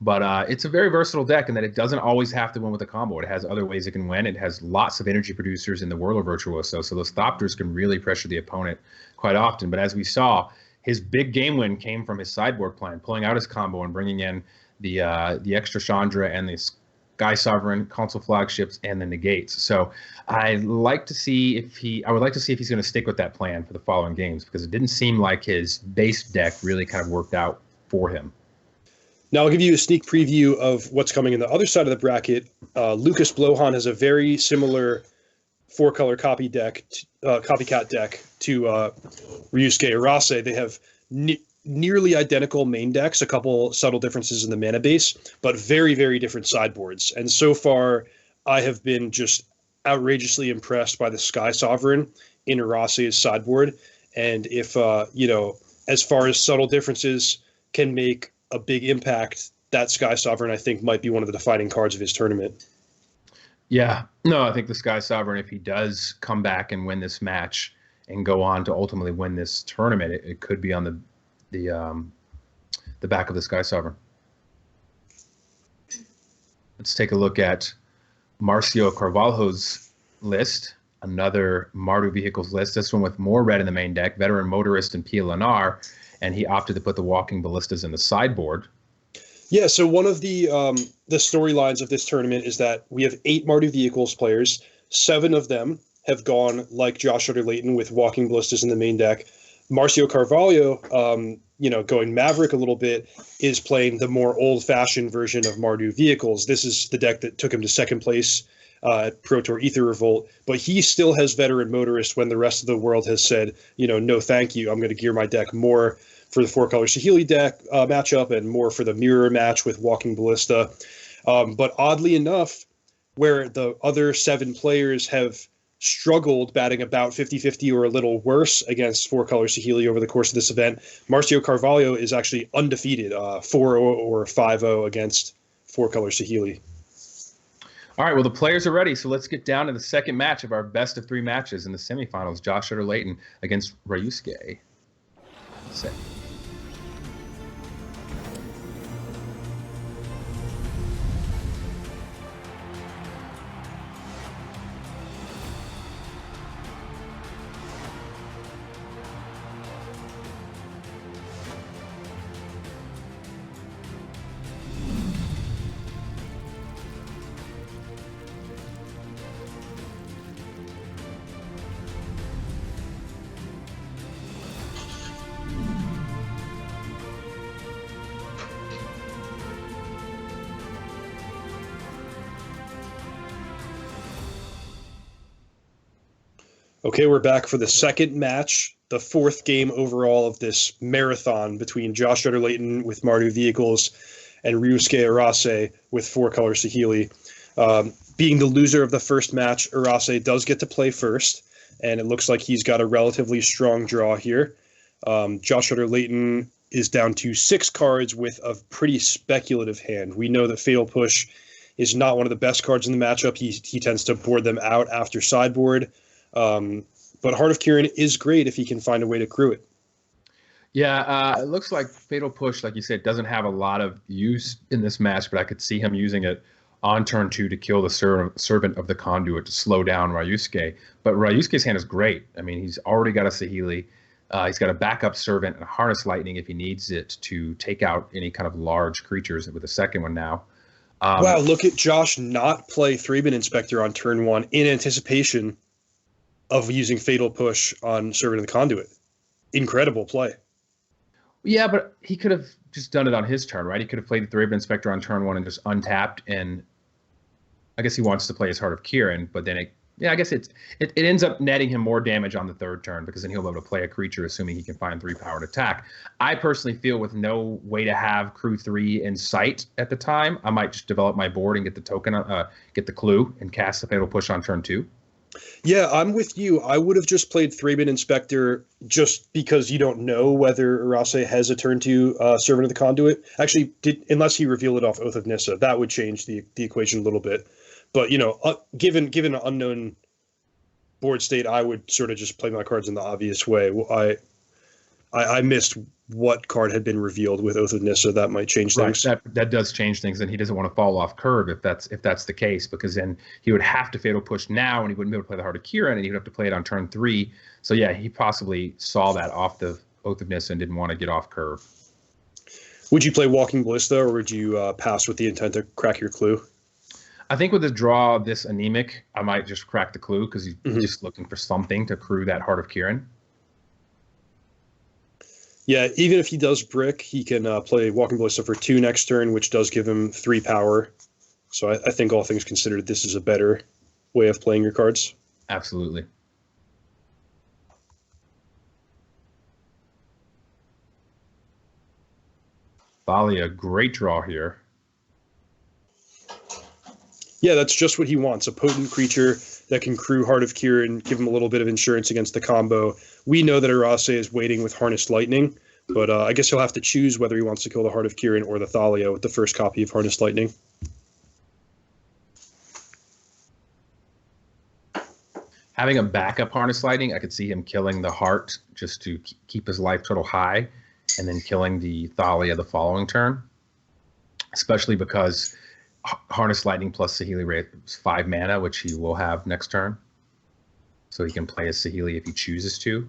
But it's a very versatile deck in that it doesn't always have to win with a combo. It has other ways it can win. It has lots of energy producers in the Whirler Virtuoso, so those Thopters can really pressure the opponent quite often. But as we saw, his big game win came from his sideboard plan, pulling out his combo and bringing in the extra Chandra and the Sky Sovereign console flagships and the negates. So I would like to see if he's going to stick with that plan for the following games, because it didn't seem like his base deck really kind of worked out for him. Now I'll give you a sneak preview of what's coming in the other side of the bracket. Lucas Blohan has a very similar 4-color copycat deck to Ryosuke Urase. They have nearly identical main decks, a couple subtle differences in the mana base, but very, very different sideboards. And so far, I have been just outrageously impressed by the Sky Sovereign in Urase's sideboard. And if, as far as subtle differences can make a big impact, that Sky Sovereign, I think, might be one of the defining cards of his tournament. Yeah, no, I think the Sky Sovereign, if he does come back and win this match and go on to ultimately win this tournament, it could be on the back of the Sky Sovereign. Let's take a look at Marcio Carvalho's list, another Mardu Vehicles list, this one with more red in the main deck, Veteran Motorist and Pia Lenar, and he opted to put the Walking Ballistas in the sideboard. Yeah, so one of the storylines of this tournament is that we have 8 Mardu Vehicles players. 7 of them have gone like Josh Utter-Leyton with Walking Ballistas in the main deck. Marcio Carvalho, going Maverick a little bit, is playing the more old-fashioned version of Mardu Vehicles. This is the deck that took him to second place at Pro Tour Ether Revolt, but he still has Veteran Motorist when the rest of the world has said, no thank you, I'm going to gear my deck more for the 4-color Saheeli deck matchup and more for the mirror match with Walking Ballista. But oddly enough, where the other 7 players have struggled batting about 50-50 or a little worse against 4-color Saheeli over the course of this event, Marcio Carvalho is actually undefeated, 4-0 or 5-0 against 4-color Saheeli. All right, well, the players are ready, so let's get down to the second match of our best of 3 matches in the semifinals. Josh Utter-Leyton against Ryosuke. Set. Okay, we're back for the second match, the 4th game overall of this marathon between Josh Utter-Leyton with Mardu Vehicles and Ryosuke Urase with 4-color Saheeli. Being the loser of the first match, Urase does get to play first, and it looks like he's got a relatively strong draw here. Josh Utter-Leyton is down to 6 cards with a pretty speculative hand. We know that Fatal Push is not one of the best cards in the matchup. He tends to board them out after sideboard. But Heart of Kiran is great if he can find a way to crew it. Yeah, it looks like Fatal Push, like you said, doesn't have a lot of use in this match, but I could see him using it on turn 2 to kill the Servant of the Conduit to slow down Ryosuke. But Ryusuke's hand is great. I mean, he's already got a Saheeli. He's got a backup Servant and a Harness Lightning if he needs it to take out any kind of large creatures with a second one now. Wow, look at Josh not play Thraben Inspector on turn 1 in anticipation of using Fatal Push on Servant of the Conduit. Incredible play. Yeah, but he could have just done it on his turn, right? He could have played the Thraben Inspector on turn 1 and just untapped, and I guess he wants to play his Heart of Kiran, but then I guess it ends up netting him more damage on the 3rd turn because then he'll be able to play a creature assuming he can find 3-powered attack. I personally feel with no way to have Crew 3 in sight at the time, I might just develop my board and get the token, get the clue, and cast the Fatal Push on turn 2. Yeah, I'm with you. I would have just played Thraben Inspector just because you don't know whether Urase has a turn 2 Servant of the Conduit. Actually, unless he revealed it off Oath of Nissa, that would change the equation a little bit. But, given an unknown board state, I would sort of just play my cards in the obvious way. I missed what card had been revealed with Oath of Nissa. That might change things. Right, that does change things, and he doesn't want to fall off curve if that's the case, because then he would have to Fatal Push now, and he wouldn't be able to play the Heart of Kiran, and he would have to play it on turn 3. So yeah, he possibly saw that off the Oath of Nissa and didn't want to get off curve. Would you play Walking Ballista, or would you pass with the intent to crack your clue? I think with the draw of this Anemic, I might just crack the clue because he's just looking for something to crew that Heart of Kiran. Yeah, even if he does brick, he can play Walking Ballista for 2 next turn, which does give him 3 power. So I think all things considered, this is a better way of playing your cards. Absolutely. Thalia, great draw here. Yeah, that's just what he wants. A potent creature that can crew Heart of Kiran, give him a little bit of insurance against the combo. We know that Urase is waiting with Harnessed Lightning, but I guess he'll have to choose whether he wants to kill the Heart of Kiran or the Thalia with the first copy of Harnessed Lightning. Having a backup Harness Lightning, I could see him killing the Heart just to keep his life total high, and then killing the Thalia the following turn, especially because Harness Lightning plus Saheeli Ray is 5 mana, which he will have next turn. So he can play as Saheeli if he chooses to.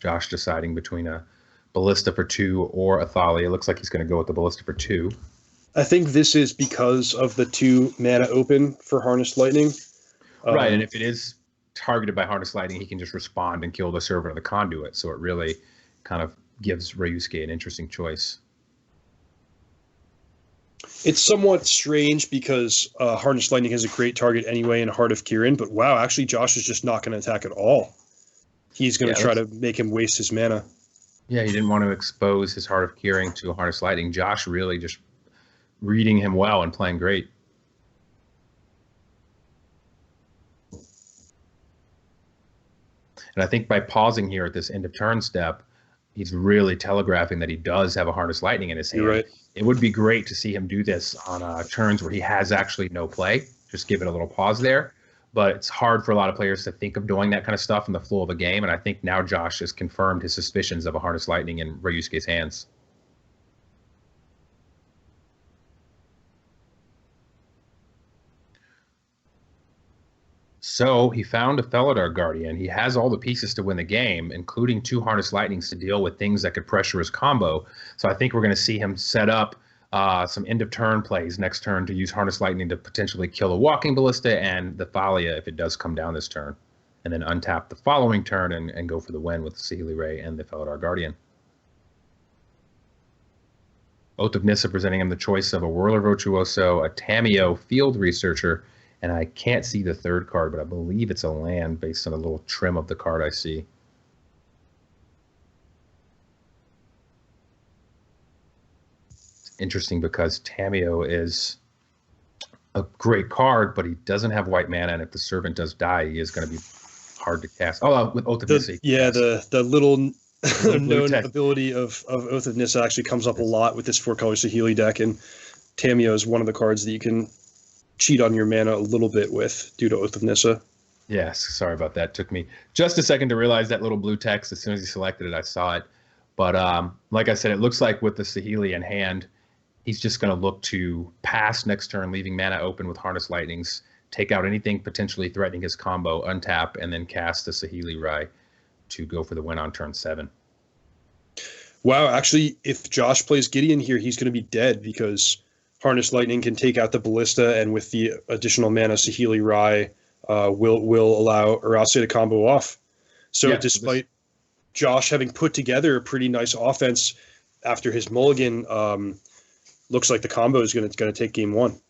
Josh deciding between a Ballista for 2 or a Thalia. Looks like he's going to go with the Ballista for 2. I think this is because of the 2 mana open for Harnessed Lightning. Right, and if it is targeted by Harness Lightning, he can just respond and kill the Servant of the Conduit. So it really kind of gives Ryosuke an interesting choice. It's somewhat strange because Harnessed Lightning has a great target anyway in Heart of Kiran, but wow, actually Josh is just not going to attack at all. He's going to try to make him waste his mana. Yeah, he didn't want to expose his Heart of Curing to a Harness Lightning. Josh really just reading him well and playing great. And I think by pausing here at this end of turn step, he's really telegraphing that he does have a Harness Lightning in his hand. You're right. It would be great to see him do this on turns where he has actually no play. Just give it a little pause there. But it's hard for a lot of players to think of doing that kind of stuff in the flow of a game. And I think now Josh has confirmed his suspicions of a Harness Lightning in Ryosuke's hands. So he found a Felidar Guardian. He has all the pieces to win the game, including 2 Harness Lightnings to deal with things that could pressure his combo. So I think we're going to see him set up some end-of-turn plays next turn to use Harness Lightning to potentially kill a Walking Ballista and the Thalia if it does come down this turn. And then untap the following turn and go for the win with the Saheeli Rai and the Felidar Guardian. Oath of Nissa presenting him the choice of a Whirler Virtuoso, a Tamiyo Field Researcher, and I can't see the third card, but I believe it's a land based on a little trim of the card I see. It's interesting because Tamiyo is a great card, but he doesn't have white mana, and if the Servant does die, he is going to be hard to cast. Oh, with Oath of Nissa. Yeah, the little known ability of Oath of Nissa actually comes up a lot with this 4-color Saheeli deck, and Tamiyo is one of the cards that you can cheat on your mana a little bit with due to Oath of Nissa. Yes, sorry about that. Took me just a second to realize that little blue text. As soon as he selected it, I saw it. But like I said, it looks like with the Saheeli in hand, he's just going to look to pass next turn, leaving mana open with Harness Lightnings, take out anything potentially threatening his combo, untap, and then cast the Saheeli Rai to go for the win on turn 7. Wow, actually, if Josh plays Gideon here, he's going to be dead because Harness Lightning can take out the Ballista, and with the additional mana, Saheeli Rai will allow Urase to combo off. So yeah, despite Josh having put together a pretty nice offense after his mulligan, looks like the combo is going to take game 1.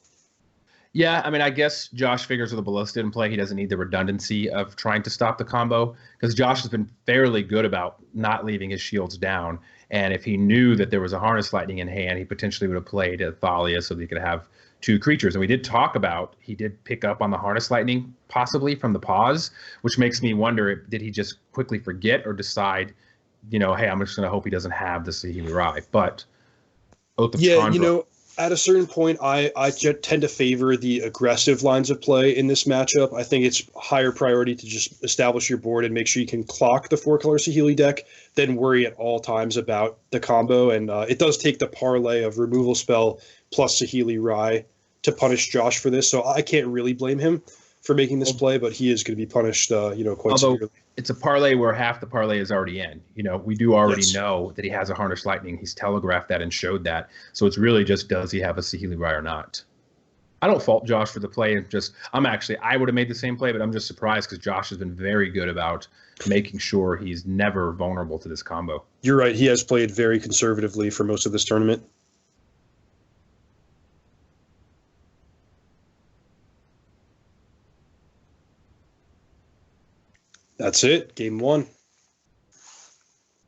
Yeah, I mean, I guess Josh figures with a Ballista in play, he doesn't need the redundancy of trying to stop the combo, because Josh has been fairly good about not leaving his shields down. And if he knew that there was a Harness Lightning in hand, he potentially would have played a Thalia so that he could have 2 creatures. And we did talk about, he did pick up on the Harness Lightning possibly from the pause, which makes me wonder, did he just quickly forget or decide, hey, I'm just going to hope he doesn't have the Saheeli Rai. But Oath of Chandra, at a certain point, I tend to favor the aggressive lines of play in this matchup. I think it's higher priority to just establish your board and make sure you can clock the 4-color Saheeli deck than worry at all times about the combo. And it does take the parlay of removal spell plus Saheeli Rai to punish Josh for this. So I can't really blame him for making this play, but he is going to be punished, quite severely. It's a parlay where half the parlay is already in. We do already know that he has a Harness Lightning. He's telegraphed that and showed that. So it's really just, does he have a Saheeli Rai or not? I don't fault Josh for the play. I would have made the same play, but I'm just surprised because Josh has been very good about making sure he's never vulnerable to this combo. You're right. He has played very conservatively for most of this tournament. That's it. Game 1.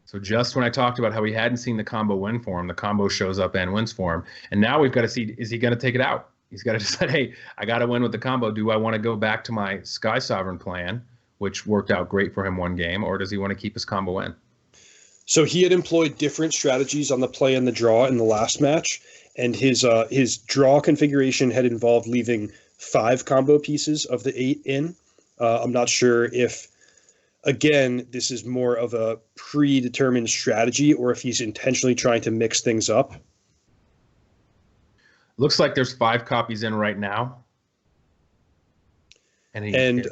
So just when I talked about how he hadn't seen the combo win for him, the combo shows up and wins for him. And now we've got to see, is he going to take it out? He's got to decide, hey, I got to win with the combo. Do I want to go back to my Sky Sovereign plan, which worked out great for him one game, or does he want to keep his combo in? So he had employed different strategies on the play and the draw in the last match, and his draw configuration had involved leaving 5 combo pieces of the 8 in. I'm not sure if, again, this is more of a predetermined strategy or if he's intentionally trying to mix things up. Looks like there's 5 copies in right now. And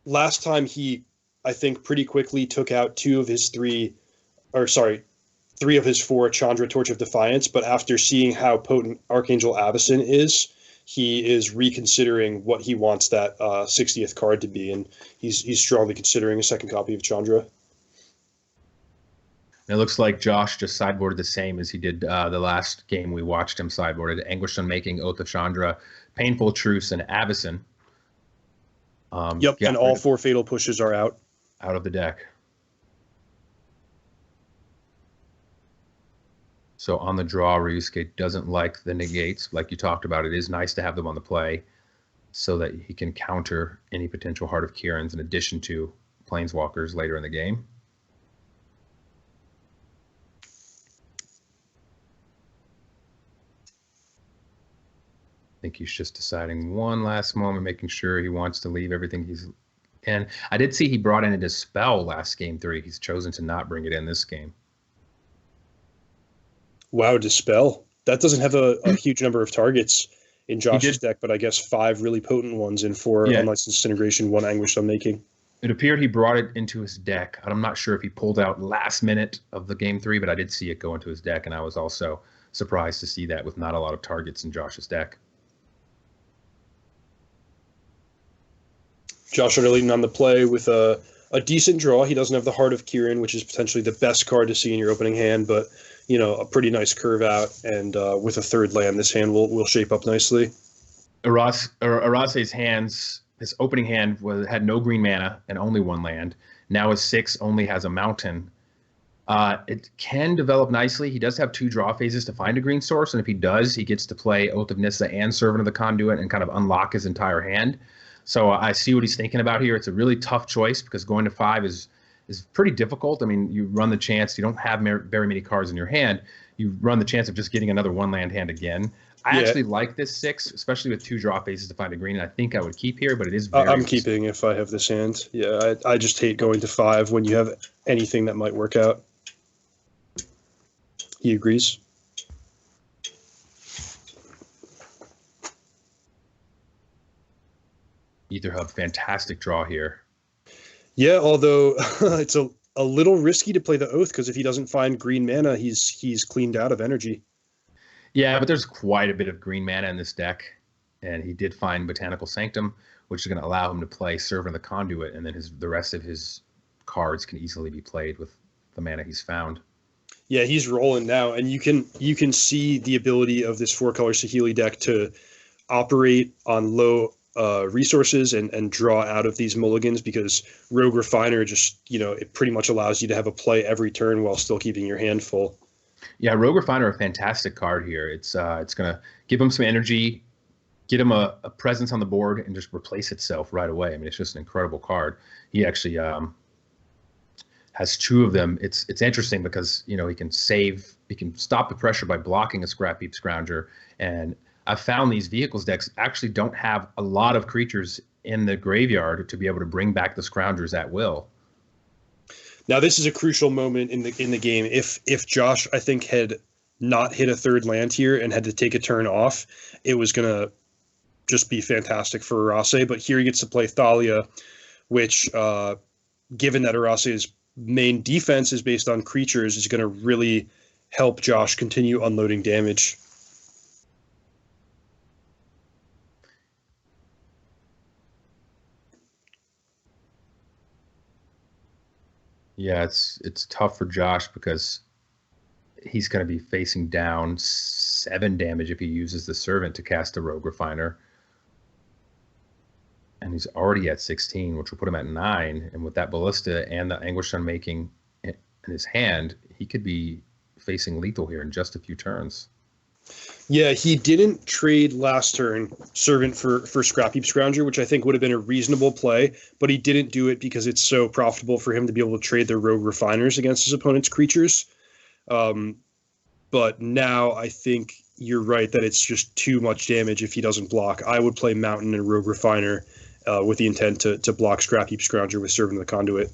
last time he, I think, pretty quickly took out 3 of his 4 Chandra Torch of Defiance, but after seeing how potent Archangel Avison is, he is reconsidering what he wants that 60th card to be, and he's strongly considering a second copy of Chandra. It looks like Josh just sideboarded the same as he did the last game we watched him sideboarded. Anguished Unmaking, Oath of Chandra, Painful Truce, and Avison. And all 4 Fatal Pushes are out. out of the deck. So on the draw, Ryosuke doesn't like the negates. Like you talked about, it is nice to have them on the play so that he can counter any potential Heart of Kiran's in addition to Planeswalkers later in the game. I think he's just deciding one last moment, making sure he wants to leave everything he's in. I did see he brought in a Dispel last game 3. He's chosen to not bring it in this game. Wow, Dispel. That doesn't have a huge number of targets in Josh's deck, but I guess 5 really potent ones and 4 Unlicensed Disintegration, 1 Anguished Unmaking. It appeared he brought it into his deck. I'm not sure if he pulled out last minute of the game 3, but I did see it go into his deck, and I was also surprised to see that with not a lot of targets in Josh's deck. Josh Utter-Leyton on the play with a decent draw. He doesn't have the Heart of Kiran, which is potentially the best card to see in your opening hand, but a pretty nice curve out, and with a 3rd land, this hand will shape up nicely. Urase's hands, his opening hand had no green mana and only 1 land. Now his 6 only has a mountain. It can develop nicely. He does have 2 draw phases to find a green source, and if he does, he gets to play Oath of Nissa and Servant of the Conduit and kind of unlock his entire hand. So I see what he's thinking about here. It's a really tough choice because going to 5 is pretty difficult. I mean, you run the chance, you don't have very many cards in your hand. You run the chance of just getting another 1-land hand again. I actually like this 6, especially with 2 draw phases to find a green. And I think I would keep here, but it is very I'm keeping if I have this hand. Yeah, I just hate going to 5 when you have anything that might work out. He agrees. Ether Hub, fantastic draw here. Yeah, although it's a little risky to play the Oath because if he doesn't find green mana, he's cleaned out of energy. Yeah, but there's quite a bit of green mana in this deck, and he did find Botanical Sanctum, which is going to allow him to play Servant of the Conduit, and then the rest of his cards can easily be played with the mana he's found. Yeah, he's rolling now, and you can see the ability of this 4-color Saheeli deck to operate on low resources and draw out of these mulligans because Rogue Refiner just, it pretty much allows you to have a play every turn while still keeping your hand full. Yeah, Rogue Refiner, a fantastic card here. It's going to give him some energy, get him a presence on the board, and just replace itself right away. I mean, it's just an incredible card. He actually has 2 of them. It's interesting because, he can stop the pressure by blocking a Scrap Heap Scrounger, and I've found these vehicles decks actually don't have a lot of creatures in the graveyard to be able to bring back the Scroungers at will. Now, this is a crucial moment in the game. If Josh, I think, had not hit a 3rd land here and had to take a turn off, it was going to just be fantastic for Urase. But here he gets to play Thalia, which, given that Urase's main defense is based on creatures, is going to really help Josh continue unloading damage. Yeah, it's tough for Josh because he's going to be facing down 7 damage if he uses the Servant to cast a Rogue Refiner. And he's already at 16, which will put him at 9. And with that Ballista and the Anguished Unmaking in his hand, he could be facing lethal here in just a few turns. Yeah, he didn't trade last turn Servant for Scrap Heap Scrounger, which I think would have been a reasonable play, but he didn't do it because it's so profitable for him to be able to trade the Rogue Refiners against his opponent's creatures. But now I think you're right that it's just too much damage if he doesn't block. I would play Mountain and Rogue Refiner with the intent to block Scrap Heap Scrounger with Servant of the Conduit.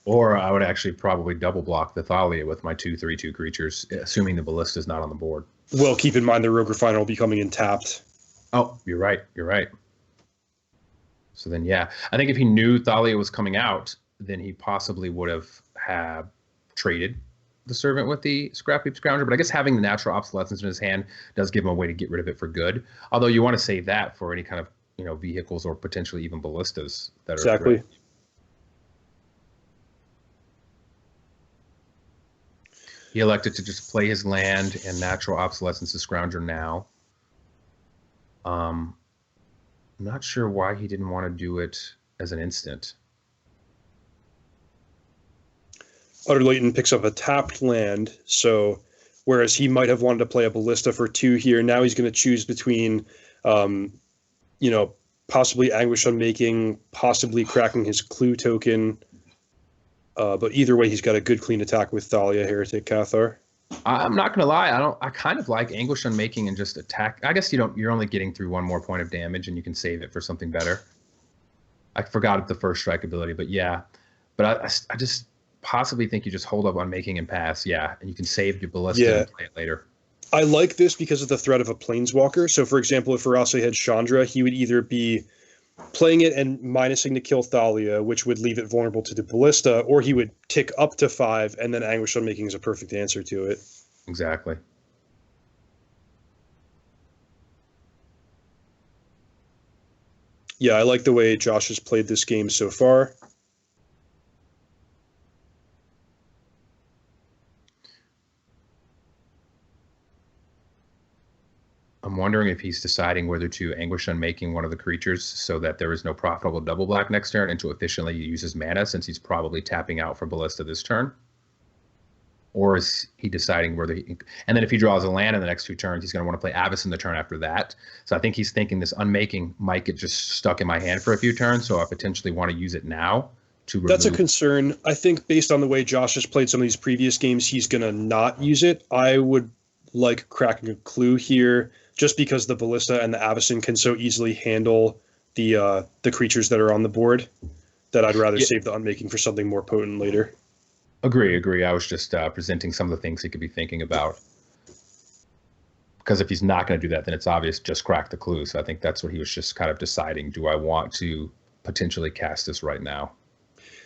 Or I would actually probably double block the Thalia with my 2/3/2 creatures, assuming the Ballista is not on the board. Well, keep in mind the Rogue Refiner will be coming in tapped. Oh, you're right. You're right. So then, yeah, I think if he knew Thalia was coming out, then he possibly would have traded the Servant with the Scrap Heap Scrounger. But I guess having the Natural Obsolescence in his hand does give him a way to get rid of it for good. Although you want to save that for any kind of vehicles or potentially even ballistas that are exactly. He elected to just play his land and Natural Obsolescence to Scrounger now. I'm not sure why he didn't want to do it as an instant. Utter-Leyton picks up a tapped land, so whereas he might have wanted to play a Ballista for 2 here, now he's going to choose between, you know, possibly Anguish Unmaking, possibly cracking his Clue token. But either way, he's got a good clean attack with Thalia, Heretic, Cathar. I'm not gonna lie. I kind of like Anguish Unmaking and just attack. I guess you're only getting through 1 more point of damage, and you can save it for something better. I forgot the first strike ability, but yeah. But I just possibly think you just hold up Unmaking and pass, yeah, and you can save your Ballista and play it later. I like this because of the threat of a Planeswalker. So, for example, if Urase had Chandra, he would either be playing it and minusing to kill Thalia, which would leave it vulnerable to the Ballista, or he would tick up to 5, and then Anguish Unmaking is a perfect answer to it. Exactly. Yeah, I like the way Josh has played this game so far. I'm wondering if he's deciding whether to Anguish Unmaking one of the creatures so that there is no profitable double black next turn and to efficiently use his mana, since he's probably tapping out for Ballista this turn. Or is he deciding whether he... And then if he draws a land in the next 2 turns, he's going to want to play Avison the turn after that. So I think he's thinking this Unmaking might get just stuck in my hand for a few turns, so I potentially want to use it now to remove... That's a concern. I think based on the way Josh has played some of these previous games, he's going to not use it. I would like cracking a Clue here, just because the Ballista and the Avison can so easily handle the creatures that are on the board, that I'd rather save the Unmaking for something more potent later. Agree. I was just presenting some of the things he could be thinking about. Because if he's not going to do that, then it's obvious just crack the Clue. So I think that's what he was just kind of deciding. Do I want to potentially cast this right now?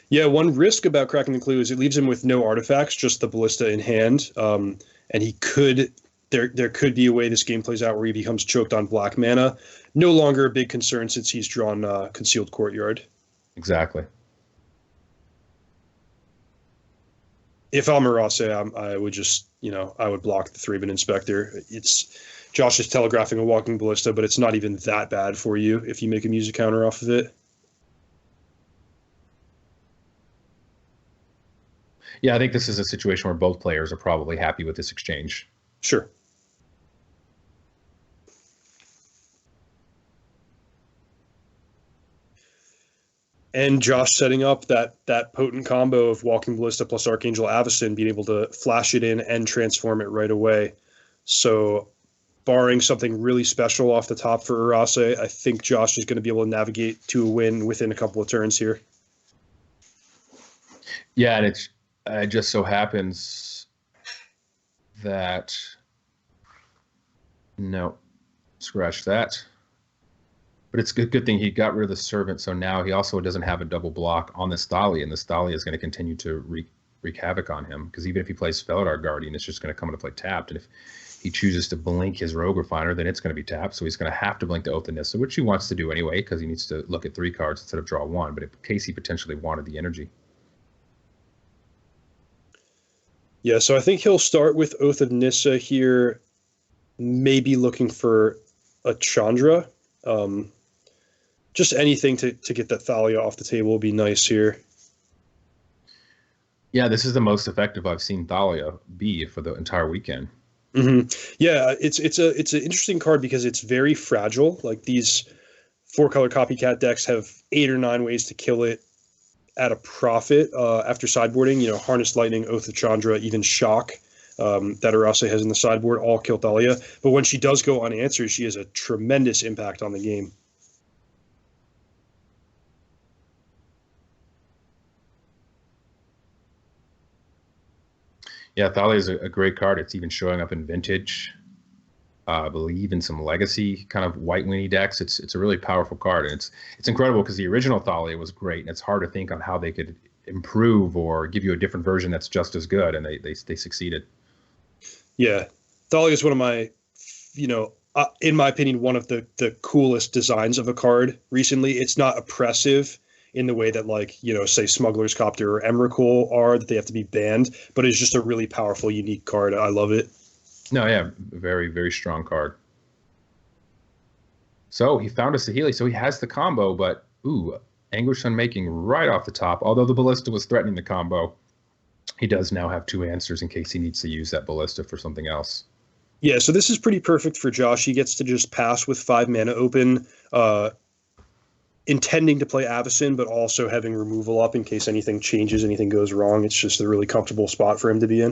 Yeah, one risk about cracking the Clue is it leaves him with no artifacts, just the Ballista in hand. And he could... There could be a way this game plays out where he becomes choked on black mana. No longer a big concern since he's drawn Concealed Courtyard. Exactly. If I'm Urase, I would just, I would block the Thraben Inspector. Josh is telegraphing a Walking Ballista, but it's not even that bad for you if you make him use a counter off of it. Yeah, I think this is a situation where both players are probably happy with this exchange. Sure. And Josh setting up that potent combo of Walking Ballista plus Archangel Avison, being able to flash it in and transform it right away. So barring something really special off the top for Urase, I think Josh is going to be able to navigate to a win within a couple of turns here. Yeah, and it just so happens that... No, scratch that. But it's a good thing he got rid of the Servant, so now he also doesn't have a double block on this Thalia, and this Thalia is going to continue to wreak havoc on him, because even if he plays Felidar Guardian, it's just going to come into play tapped, and if he chooses to blink his Rogue Refiner, then it's going to be tapped, so he's going to have to blink the Oath of Nissa, which he wants to do anyway, because he needs to look at 3 cards instead of draw 1, but in case he potentially wanted the energy. Yeah, so I think he'll start with Oath of Nissa here, maybe looking for a Chandra. Just anything to get that Thalia off the table would be nice here. Yeah, this is the most effective I've seen Thalia be for the entire weekend. Mm-hmm. Yeah, it's an interesting card because it's very fragile. Like these 4-color copycat decks have 8 or 9 ways to kill it at a profit after sideboarding. Harnessed Lightning, Oath of Chandra, even Shock that Urase has in the sideboard all kill Thalia. But when she does go unanswered, she has a tremendous impact on the game. Yeah, Thalia is a great card. It's even showing up in Vintage, I believe, in some Legacy kind of white weenie decks. It's a really powerful card, and it's incredible because the original Thalia was great, and it's hard to think on how they could improve or give you a different version that's just as good, and they succeeded. Yeah, Thalia is one of my, in my opinion, one of the coolest designs of a card recently. It's not oppressive in the way that, say Smuggler's Copter or Emrakul are, that they have to be banned, but it's just a really powerful, unique card. I love it. No, yeah, very, very strong card. So he found a Saheeli, so he has the combo, but Anguish Unmaking right off the top, although the Ballista was threatening the combo. He does now have 2 answers in case he needs to use that ballista for something else. Yeah, so this is pretty perfect for Josh. He gets to just pass with 5 mana open, intending to play Avison, but also having removal up in case anything changes, anything goes wrong. It's just a really comfortable spot for him to be in.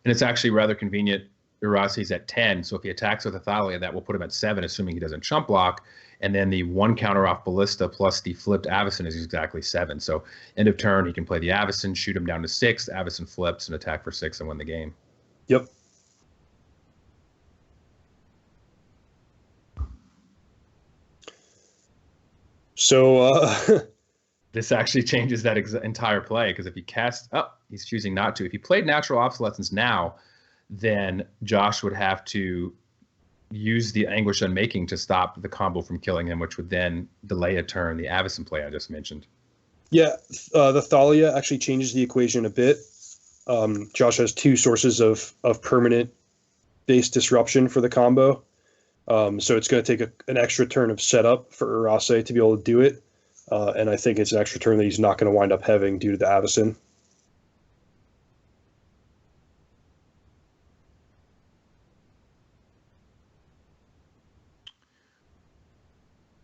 And it's actually rather convenient. Urase's at 10, so if he attacks with a Thalia, that will put him at 7, assuming he doesn't chump block. And then the 1 counter off Ballista plus the flipped Avison is exactly 7. So end of turn, he can play the Avison, shoot him down to 6. Avison flips and attack for 6 and win the game. Yep. So this actually changes that entire play, because if he casts, he's choosing not to. If he played Natural Obsolescence now, then Josh would have to use the Anguish Unmaking to stop the combo from killing him, which would then delay a turn, the Avison play I just mentioned. Yeah, the Thalia actually changes the equation a bit. Josh has 2 sources of permanent base disruption for the combo. So it's going to take an extra turn of setup for Urase to be able to do it. And I think it's an extra turn that he's not going to wind up having due to the Avison.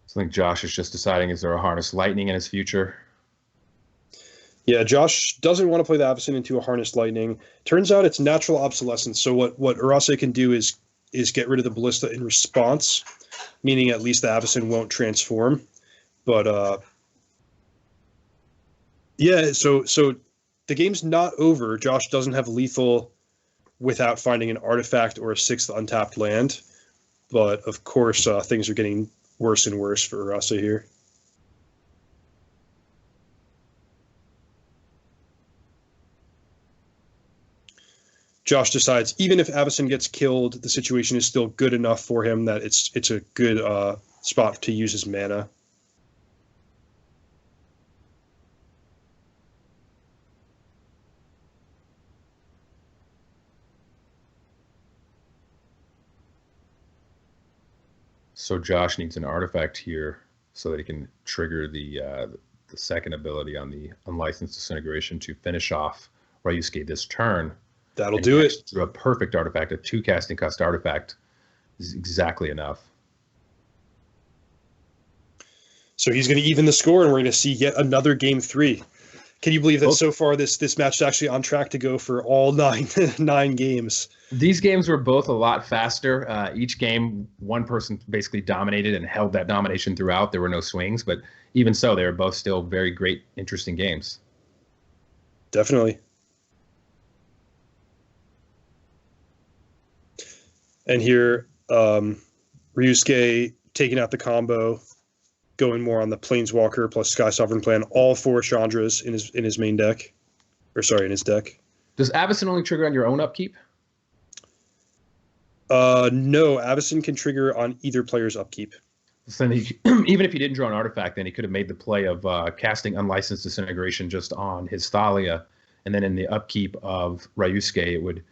I think Josh is just deciding, is there a Harness Lightning in his future? Yeah, Josh doesn't want to play the Avison into a Harness Lightning. Turns out it's Natural Obsolescence. So what Urase can do is get rid of the Ballista in response, meaning at least the Avison won't transform. But yeah, so the game's not over. Josh doesn't have lethal without finding an artifact or a 6th untapped land. But of course, things are getting worse and worse for Urase here. Josh decides even if Avison gets killed, the situation is still good enough for him that it's a good spot to use his mana. So Josh needs an artifact here so that he can trigger the second ability on the Unlicensed Disintegration to finish off Ryosuke this turn. That'll do it. Through a perfect artifact, a 2 casting cost artifact is exactly enough. So he's going to even the score, and we're going to see yet another game 3. Can you believe that so far this match is actually on track to go for all 9 games? These games were both a lot faster. Each game, one person basically dominated and held that domination throughout. There were no swings, but even so, they were both still very great, interesting games. Definitely. And here, Ryosuke taking out the combo, going more on the Planeswalker plus Sky Sovereign plan, all 4 Chandras in his main deck. In his deck. Does Avison only trigger on your own upkeep? No, Avison can trigger on either player's upkeep. So then even if he didn't draw an artifact, then he could have made the play of casting Unlicensed Disintegration just on his Thalia, and then in the upkeep of Ryosuke, it would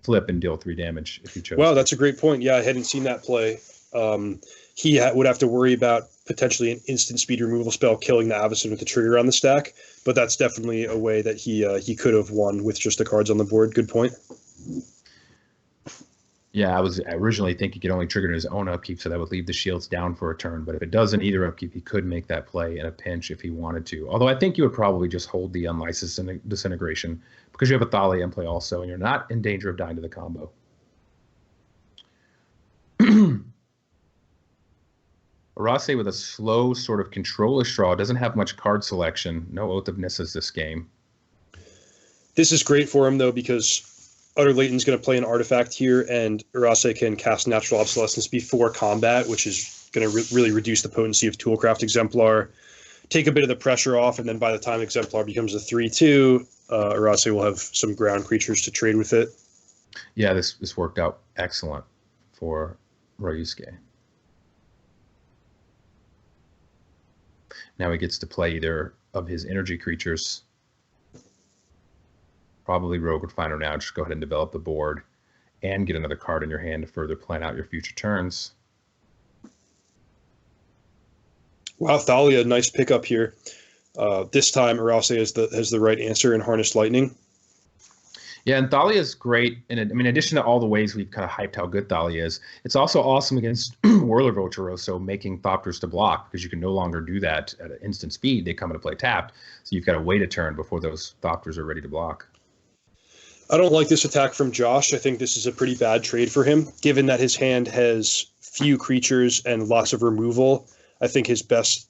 flip and deal 3 damage if you chose. Wow, that's a great point. Yeah, I hadn't seen that play. He would have to worry about potentially an instant speed removal spell killing the Avison with the trigger on the stack, but that's definitely a way that he could have won with just the cards on the board. Good point. Yeah, I was originally thinking he could only trigger in his own upkeep, so that would leave the shields down for a turn. But if it doesn't either upkeep, he could make that play in a pinch if he wanted to. Although I think you would probably just hold the Unlicensed Disintegration because you have a Thalia in play also, and you're not in danger of dying to the combo. Urase with a slow sort of control-ish draw, doesn't have much card selection. No Oath of Nissas this game. This is great for him, though, because Utter-Leyton's going to play an artifact here, and Urase can cast Natural Obsolescence before combat, which is going to really reduce the potency of Toolcraft Exemplar, take a bit of the pressure off, and then by the time Exemplar becomes a 3/2, Urase will have some ground creatures to trade with it. Yeah, this worked out excellent for Ryosuke. Now he gets to play either of his energy creatures. Probably Rogue would Finder now. Just go ahead and develop the board and get another card in your hand to further plan out your future turns. Wow, Thalia, nice pickup here. This time Urase has the right answer in Harness Lightning. Yeah, and Thalia is great. And I mean, in addition to all the ways we've kind of hyped how good Thalia is, it's also awesome against Whirler of Ultraroso, making Thopters to block, because you can no longer do that at an instant speed. They come into play tapped, so you've got to wait a turn before those Thopters are ready to block. I don't like this attack from Josh. I think this is a pretty bad trade for him, given that his hand has few creatures and lots of removal. I think his best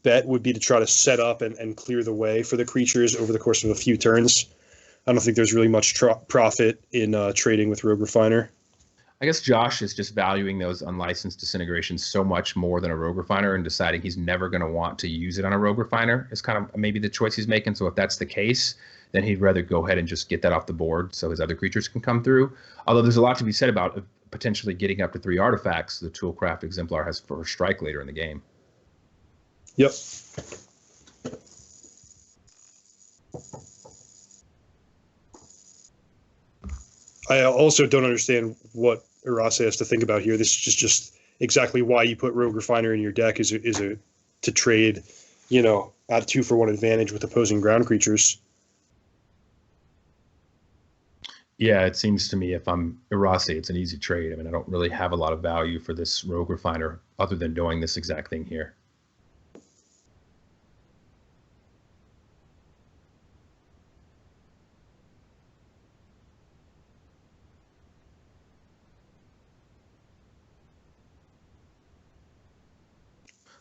bet would be to try to set up and clear the way for the creatures over the course of a few turns. I don't think there's really much profit in trading with Rogue Refiner. I guess Josh is just valuing those unlicensed disintegrations so much more than a Rogue Refiner, and deciding he's never going to want to use it on a Rogue Refiner is kind of maybe the choice he's making. So if that's the case, then he'd rather go ahead and just get that off the board so his other creatures can come through. Although there's a lot to be said about potentially getting up to 3 artifacts the Toolcraft Exemplar has for strike later in the game. Yep. I also don't understand what Urase has to think about here. This is just exactly why you put Rogue Refiner in your deck to trade, at 2-for-1 advantage with opposing ground creatures. Yeah, it seems to me if I'm Urase, it's an easy trade. I mean, I don't really have a lot of value for this Rogue Refiner other than doing this exact thing here.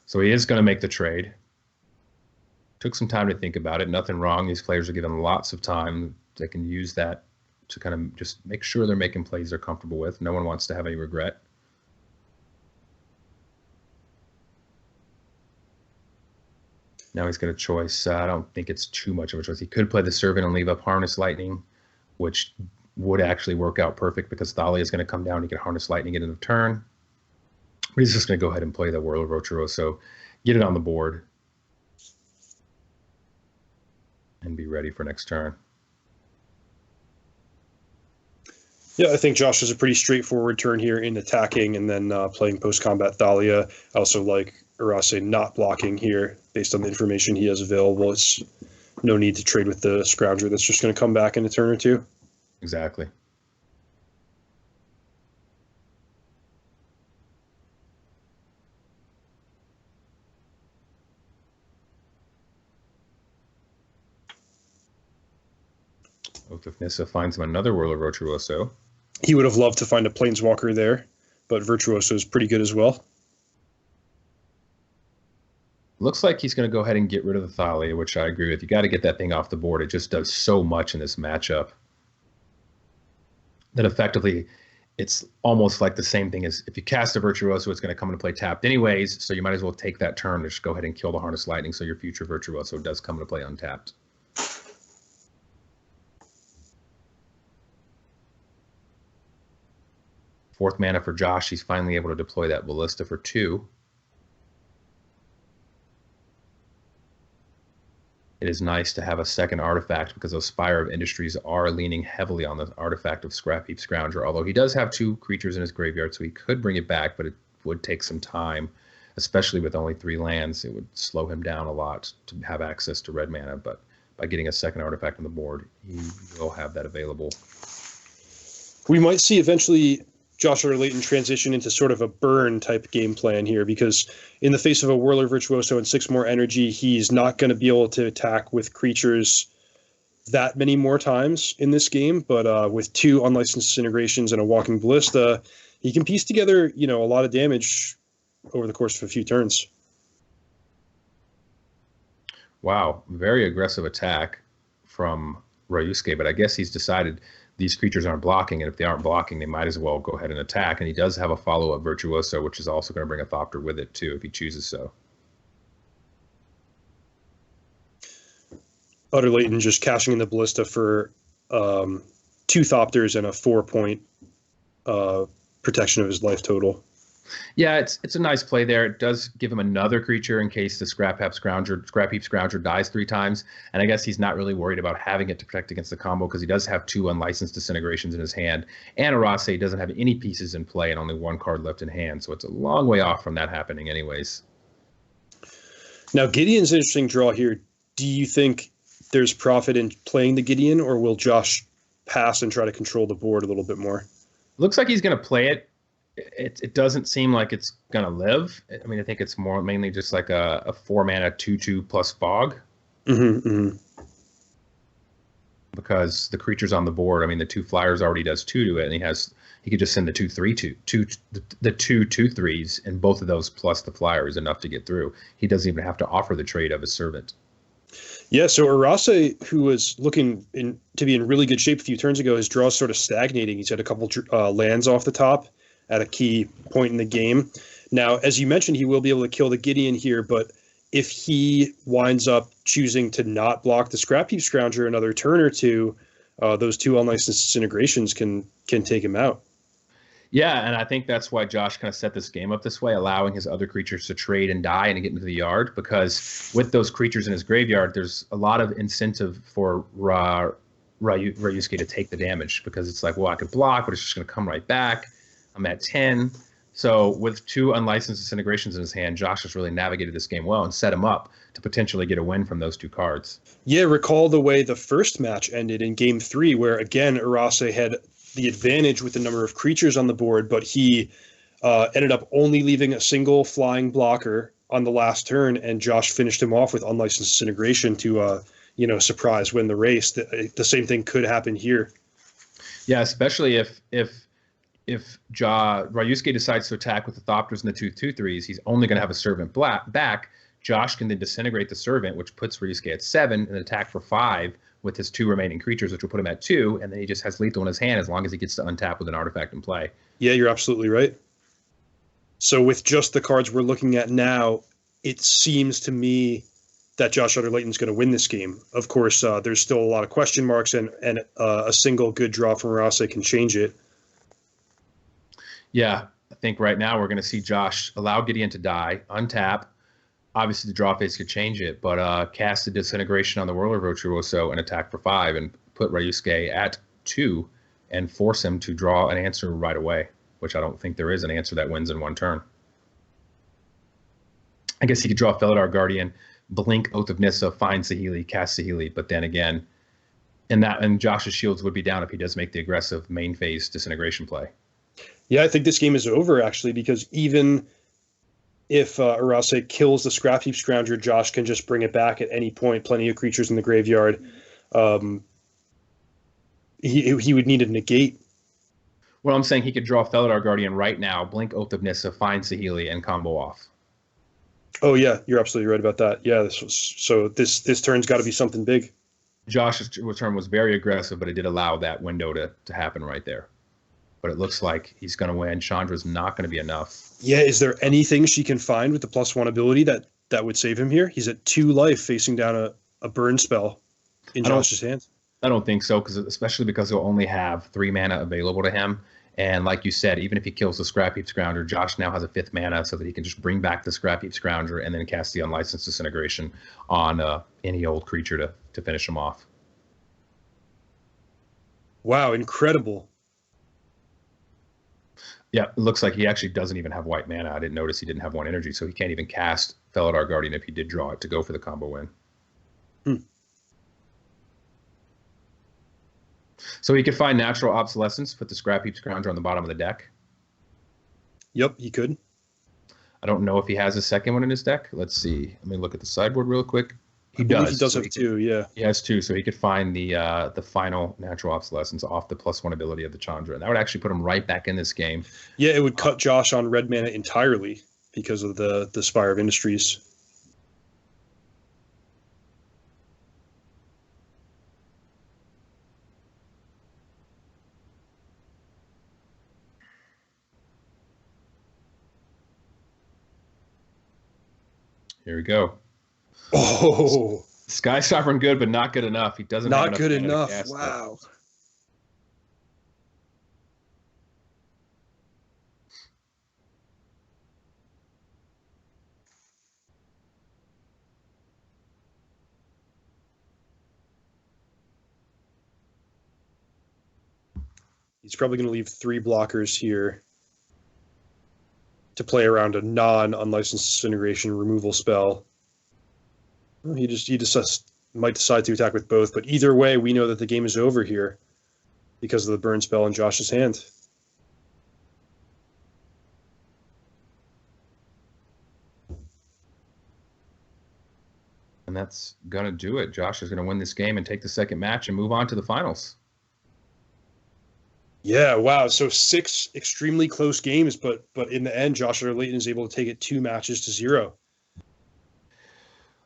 So he is going to make the trade. Took some time to think about it. Nothing wrong. These players are given lots of time. They can use that to kind of just make sure they're making plays they're comfortable with. No one wants to have any regret. Now he's got a choice. I don't think it's too much of a choice. He could play the Servant and leave up Harness Lightning, which would actually work out perfect because Thalia is going to come down. He can Harness Lightning at the end of the turn. But he's just going to go ahead and play the Whirl of Rocheroso, get it on the board, and be ready for next turn. Yeah, I think Josh has a pretty straightforward turn here in attacking and then playing post-combat Thalia. I also like Urase not blocking here based on the information he has available. It's no need to trade with the Scrounger that's just going to come back in a turn or two. Exactly. Oath of Nissa finds him another Whirl of Virtuoso. He would have loved to find a Planeswalker there, but Virtuoso is pretty good as well. Looks like he's going to go ahead and get rid of the Thalia, which I agree with. You got to get that thing off the board. It just does so much in this matchup that effectively it's almost like the same thing as if you cast a Virtuoso, it's going to come into play tapped anyways, so you might as well take that turn and just go ahead and kill the Harness Lightning so your future Virtuoso does come into play untapped. Fourth mana for Josh. He's finally able to deploy that Ballista for 2. It is nice to have a second artifact because those Spire of Industries are leaning heavily on the artifact of Scrapheap Scrounger, although he does have 2 creatures in his graveyard, so he could bring it back, but it would take some time, especially with only 3 lands. It would slow him down a lot to have access to red mana, but by getting a second artifact on the board, he will have that available. We might see eventually Josh Utter-Leyton transition into sort of a burn type game plan here, because in the face of a Whirler Virtuoso and 6 more energy, he's not going to be able to attack with creatures that many more times in this game. But with 2 unlicensed disintegrations and a Walking Ballista, he can piece together, a lot of damage over the course of a few turns. Wow, very aggressive attack from Ryosuke, but I guess he's decided these creatures aren't blocking, and if they aren't blocking, they might as well go ahead and attack. And he does have a follow-up Virtuoso, which is also going to bring a Thopter with it, too, if he chooses so. Utter-Leyton just cashing in the Ballista for 2 Thopters and a 4-point protection of his life total. Yeah, it's a nice play there. It does give him another creature in case the Scrapheap Scrounger dies 3 times. And I guess he's not really worried about having it to protect against the combo because he does have 2 unlicensed disintegrations in his hand. And Urase doesn't have any pieces in play and only 1 card left in hand. So it's a long way off from that happening anyways. Now, Gideon's an interesting draw here. Do you think there's profit in playing the Gideon, or will Josh pass and try to control the board a little bit more? Looks like he's going to play it. It doesn't seem like it's going to live. I mean, I think it's more mainly just like a 4-mana 2/2 plus fog. Because the creatures on the board, I mean, the 2 flyers already does 2 to it, and he could just send the 2/3/2 and both of those plus the flyer is enough to get through. He doesn't even have to offer the trade of his servant. Yeah, so Urase, who was looking to be in really good shape a few turns ago, his draw is sort of stagnating. He's had a couple lands off the top at a key point in the game. Now, as you mentioned, he will be able to kill the Gideon here, but if he winds up choosing to not block the Scrap Heap Scrounger another turn or two, those 2 unlicensed disintegrations can take him out. Yeah, and I think that's why Josh kind of set this game up this way, allowing his other creatures to trade and die and get into the yard, because with those creatures in his graveyard, there's a lot of incentive for Ryosuke to take the damage, because it's like, well, I could block, but it's just going to come right back. I'm at 10. So with 2 unlicensed disintegrations in his hand, Josh has really navigated this game well and set him up to potentially get a win from those 2 cards. Yeah, recall the way the first match ended in Game 3, where, again, Urase had the advantage with the number of creatures on the board, but he ended up only leaving a single flying blocker on the last turn, and Josh finished him off with unlicensed disintegration to, surprise win the race. The same thing could happen here. Yeah, especially if Ryosuke decides to attack with the Thopters and the 2/2/3s, he's only going to have a servant back. Josh can then disintegrate the servant, which puts Ryosuke at 7, and attack for 5 with his 2 remaining creatures, which will put him at 2, and then he just has lethal in his hand as long as he gets to untap with an artifact in play. Yeah, you're absolutely right. So with just the cards we're looking at now, it seems to me that Josh Utter-Leyton is going to win this game. Of course, there's still a lot of question marks, and a single good draw from Urase can change it. Yeah, I think right now we're going to see Josh allow Gideon to die, untap. Obviously, the draw phase could change it, but cast a disintegration on the Whirler Virtuoso and attack for 5 and put Ryosuke at 2 and force him to draw an answer right away, which I don't think there is an answer that wins in 1 turn. I guess he could draw Felidar Guardian, blink Oath of Nissa, find Saheeli, cast Saheeli, but then again, and Josh's shields would be down if he does make the aggressive main phase disintegration play. Yeah, I think this game is over, actually, because even if Urase kills the Scrap Heap Scrounger, Josh can just bring it back at any point. Plenty of creatures in the graveyard. He would need a negate. Well, I'm saying he could draw Felidar Guardian right now, blink Oath of Nissa, find Saheeli, and combo off. Oh, yeah, you're absolutely right about that. Yeah, this turn's got to be something big. Josh's turn was very aggressive, but it did allow that window to happen right there. But it looks like he's going to win. Chandra's not going to be enough. Yeah, is there anything she can find with the +1 ability that would save him here? He's at 2 life facing down a burn spell in Josh's hands. I don't think so, especially because he'll only have 3 mana available to him. And like you said, even if he kills the Scrap Heap Scrounger, Josh now has a 5th mana so that he can just bring back the Scrap Heap Scrounger and then cast the Unlicensed Disintegration on any old creature to finish him off. Wow, incredible. Yeah, it looks like he actually doesn't even have white mana. I didn't notice he didn't have 1 energy, so he can't even cast Felidar Guardian if he did draw it to go for the combo win. So he could find Natural Obsolescence, put the Scrap Heap Scrounger on the bottom of the deck. Yep, he could. I don't know if he has a second one in his deck. Let's see. Let me look at the sideboard real quick. He does have 2, yeah. He has 2, so he could find the final Natural Obsolescence off the +1 ability of the Chandra. And that would actually put him right back in this game. Yeah, it would cut Josh on red mana entirely because of the Spire of Industries. Here we go. Oh, Sky Sovereign good, but not good enough. He doesn't not have good enough. Wow. He's probably going to leave 3 blockers here to play around a non-unlicensed disintegration removal spell. He just might decide to attack with both. But either way, we know that the game is over here because of the burn spell in Josh's hand. And that's going to do it. Josh is going to win this game and take the second match and move on to the finals. Yeah, wow. So 6 extremely close games, but in the end, Josh Utter-Leyton is able to take it 2-0.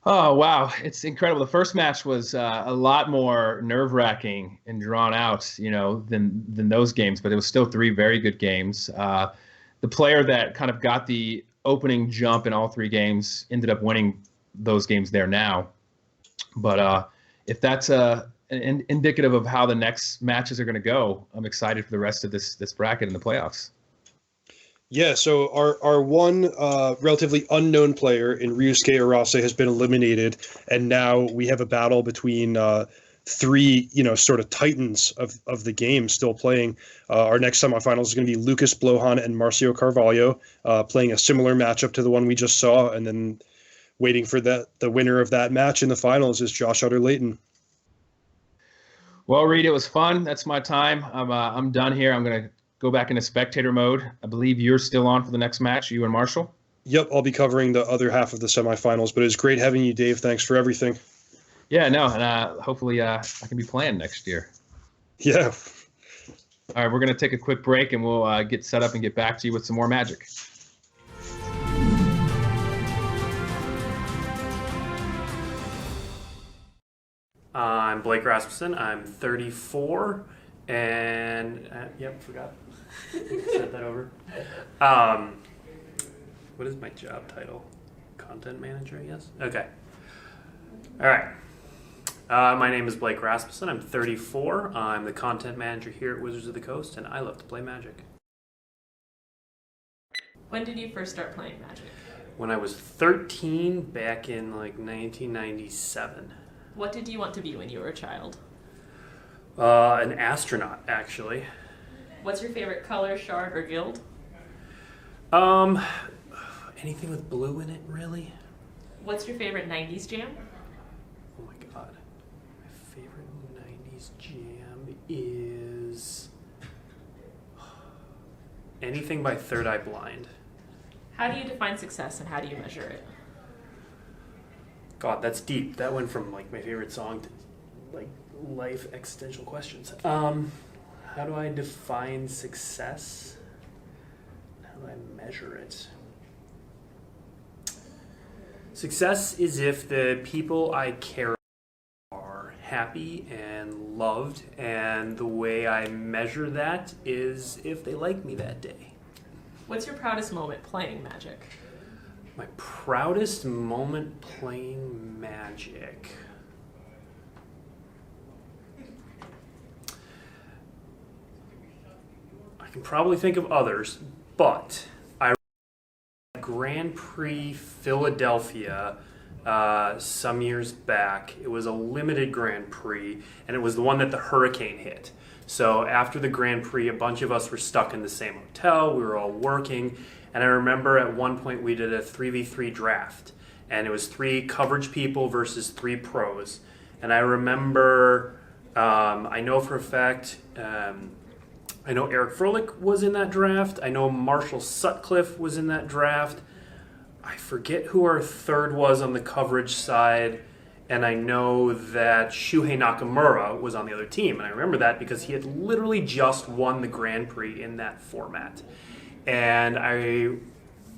Oh, wow. It's incredible. The first match was a lot more nerve-wracking and drawn out, than those games, but it was still 3 very good games. The player that kind of got the opening jump in all 3 games ended up winning those games there now. But if that's indicative of how the next matches are going to go, I'm excited for the rest of this bracket in the playoffs. Yeah, so our one relatively unknown player in Ryosuke Urase has been eliminated, and now we have a battle between 3, sort of titans of the game still playing. Our next semifinals is going to be Lucas Blohan and Marcio Carvalho, playing a similar matchup to the one we just saw, and then waiting for the winner of that match in the finals is Josh Utter-Leyton. Well, Reed, it was fun. That's my time. I'm done here. I'm going to go back into spectator mode. I believe you're still on for the next match, you and Marshall? Yep, I'll be covering the other half of the semifinals, but it's great having you, Dave. Thanks for everything. Yeah, no, and hopefully I can be playing next year. Yeah. All right, we're going to take a quick break, and we'll get set up and get back to you with some more Magic. I'm Blake Rasmussen. I'm 34, and forgot. Said that over. What is my job title? Content manager, I guess? Okay. All right. My name is Blake Rasmussen. I'm 34. I'm the content manager here at Wizards of the Coast, and I love to play Magic. When did you first start playing Magic? When I was 13, back in 1997. What did you want to be when you were a child? An astronaut, actually. What's your favorite color, shard, or guild? Anything with blue in it, really? What's your favorite 90s jam? Oh my god. My favorite 90s jam is anything by Third Eye Blind. How do you define success and how do you measure it? God, that's deep. That went from my favorite song to life existential questions. How do I define success? How do I measure it? Success is if the people I care about are happy and loved, and the way I measure that is if they like me that day. What's your proudest moment playing Magic? My proudest moment playing Magic. I can probably think of others, but I Grand Prix Philadelphia some years back. It was a limited Grand Prix, and it was the one that the hurricane hit. So after the Grand Prix, a bunch of us were stuck in the same hotel. We were all working. And I remember at one point we did a 3v3 draft, and it was 3 coverage people versus 3 pros. And I remember, I know for a fact, I know Eric Froelich was in that draft. I know Marshall Sutcliffe was in that draft. I forget who our third was on the coverage side. And I know that Shuhei Nakamura was on the other team. And I remember that because he had literally just won the Grand Prix in that format. And I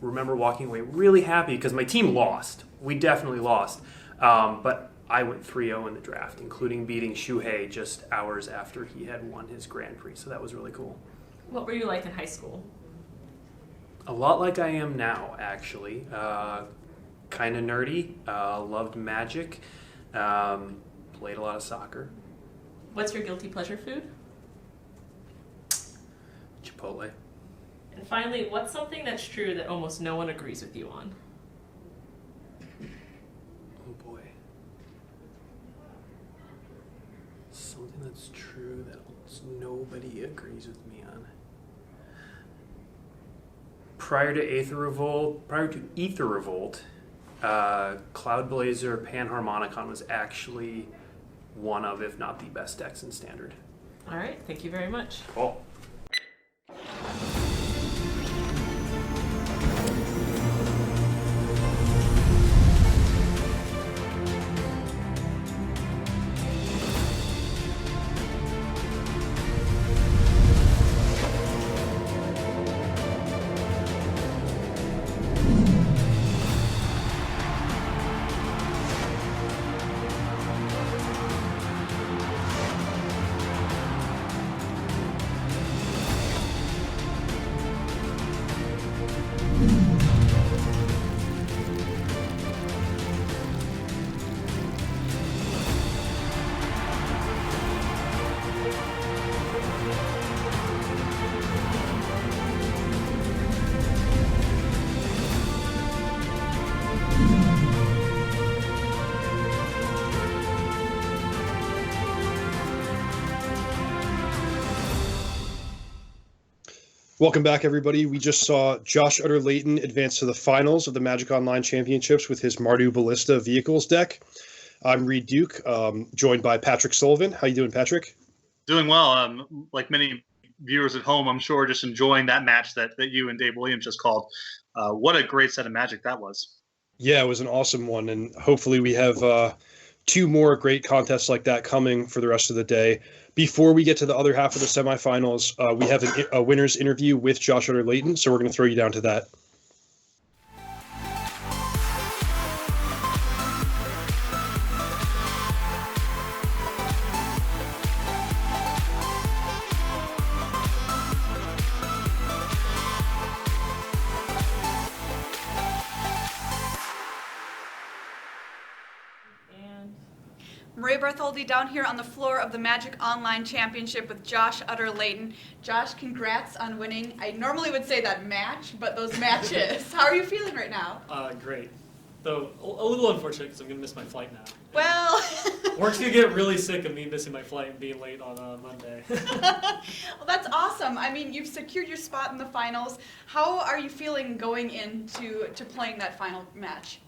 remember walking away really happy because my team lost. We definitely lost. But I went 3-0 in the draft, including beating Shuhei just hours after he had won his Grand Prix. So that was really cool. What were you like in high school? A lot like I am now, actually. Kind of nerdy. Loved Magic. Played a lot of soccer. What's your guilty pleasure food? Chipotle. And finally, what's something that's true that almost no one agrees with you on? Oh boy. Something that's true that almost nobody agrees with me on. Prior to Aether Revolt, Cloudblazer Panharmonicon was actually one of, if not the best decks in Standard. All right, thank you very much. Cool. Welcome back, everybody. We just saw Josh Utter-Leyton advance to the finals of the Magic Online Championships with his Mardu Ballista Vehicles deck. I'm Reed Duke, joined by Patrick Sullivan. How you doing, Patrick? Doing well. Like many viewers at home, I'm sure just enjoying that match that you and Dave Williams just called. What a great set of Magic that was. Yeah, it was an awesome one, and hopefully we have two more great contests like that coming for the rest of the day. Before we get to the other half of the semifinals, we have a winner's interview with Josh Utter-Leyton, so we're going to throw you down to that. Maria Bartholdi down here on the floor of the Magic Online Championship with Josh Utter-Leyton. Josh, congrats on winning. I normally would say that match, but those matches. How are you feeling right now? Great. Though a little unfortunate because I'm going to miss my flight now. Well... Work's going to get really sick of me missing my flight and being late on Monday. Well, that's awesome. I mean, you've secured your spot in the finals. How are you feeling going into playing that final match?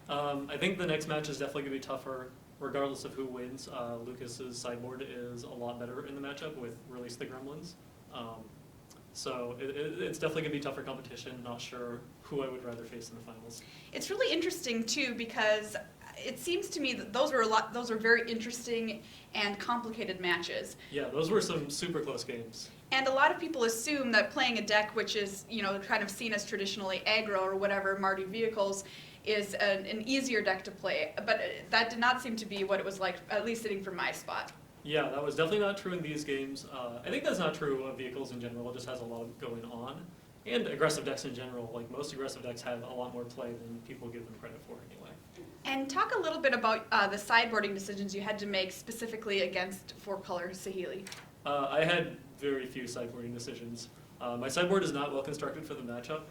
I think the next match is definitely going to be tougher. Regardless of who wins, Lucas's sideboard is a lot better in the matchup with Release the Gremlins. So it's definitely going to be tougher competition. Not sure who I would rather face in the finals. It's really interesting too because it seems to me that those were very interesting and complicated matches. Yeah, those were some super close games. And a lot of people assume that playing a deck which is, kind of seen as traditionally aggro or whatever, Mardu Vehicles, is an easier deck to play, but that did not seem to be what it was like, at least sitting for my spot. Yeah, that was definitely not true in these games. I think that's not true of Vehicles in general. It just has a lot going on. And aggressive decks in general. Like, most aggressive decks have a lot more play than people give them credit for anyway. And talk a little bit about the sideboarding decisions you had to make specifically against 4-color Saheeli. I had very few sideboarding decisions. My sideboard is not well constructed for the matchup,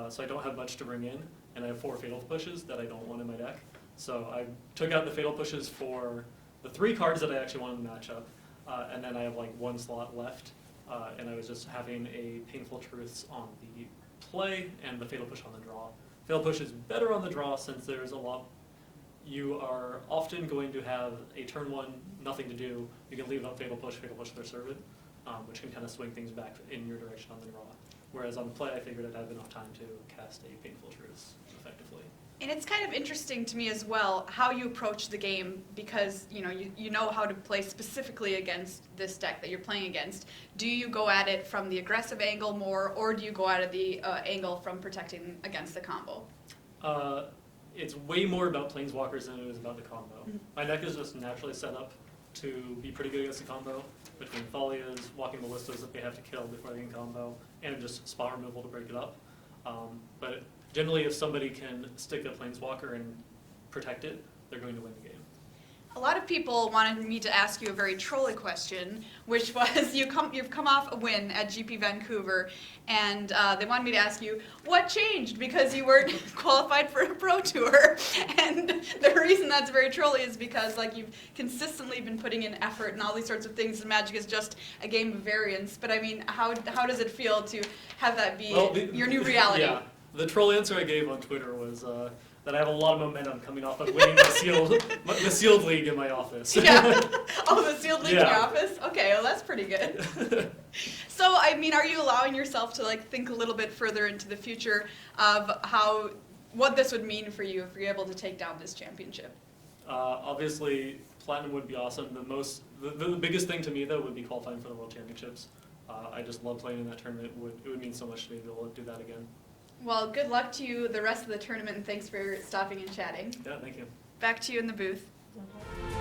so I don't have much to bring in. And I have 4 Fatal Pushes that I don't want in my deck. So I took out the Fatal Pushes for the 3 cards that I actually want in the matchup, and then I have like 1 slot left, and I was just having a Painful Truths on the play and the Fatal Push on the draw. Fatal Push is better on the draw since there's a lot. You are often going to have a turn 1, nothing to do. You can leave up Fatal Push their Servant, which can kind of swing things back in your direction on the draw. Whereas on the play, I figured I'd have enough time to cast a Painful Truths effectively. And it's kind of interesting to me as well how you approach the game because you know how to play specifically against this deck that you're playing against. Do you go at it from the aggressive angle more, or do you go at the angle from protecting against the combo? It's way more about Planeswalkers than it is about the combo. Mm-hmm. My deck is just naturally set up to be pretty good against the combo, between Thalias, Walking Ballistas that they have to kill before they can combo, and just spot removal to break it up. But generally, if somebody can stick a Planeswalker and protect it, they're going to win the game. A lot of people wanted me to ask you a very trolly question, which was you've come off a win at GP Vancouver, and they wanted me to ask you what changed because you weren't qualified for a pro tour. And the reason that's very trolly is because you've consistently been putting in effort and all these sorts of things. And Magic is just a game of variance. But I mean, how does it feel to have that be your new reality? Yeah. The troll answer I gave on Twitter was that I have a lot of momentum coming off of winning the sealed league in my office. Yeah. Oh, the sealed league in your Yeah. office? Okay, well that's pretty good. So, I mean, are you allowing yourself to like think a little bit further into the future of what this would mean for you if you're able to take down this championship? Obviously, platinum would be awesome. The biggest thing to me though would be qualifying for the World Championships. I just love playing in that tournament. It would mean so much to me to be able to do that again. Well, good luck to you the rest of the tournament, and thanks for stopping and chatting. Yeah, thank you. Back to you in the booth. Okay.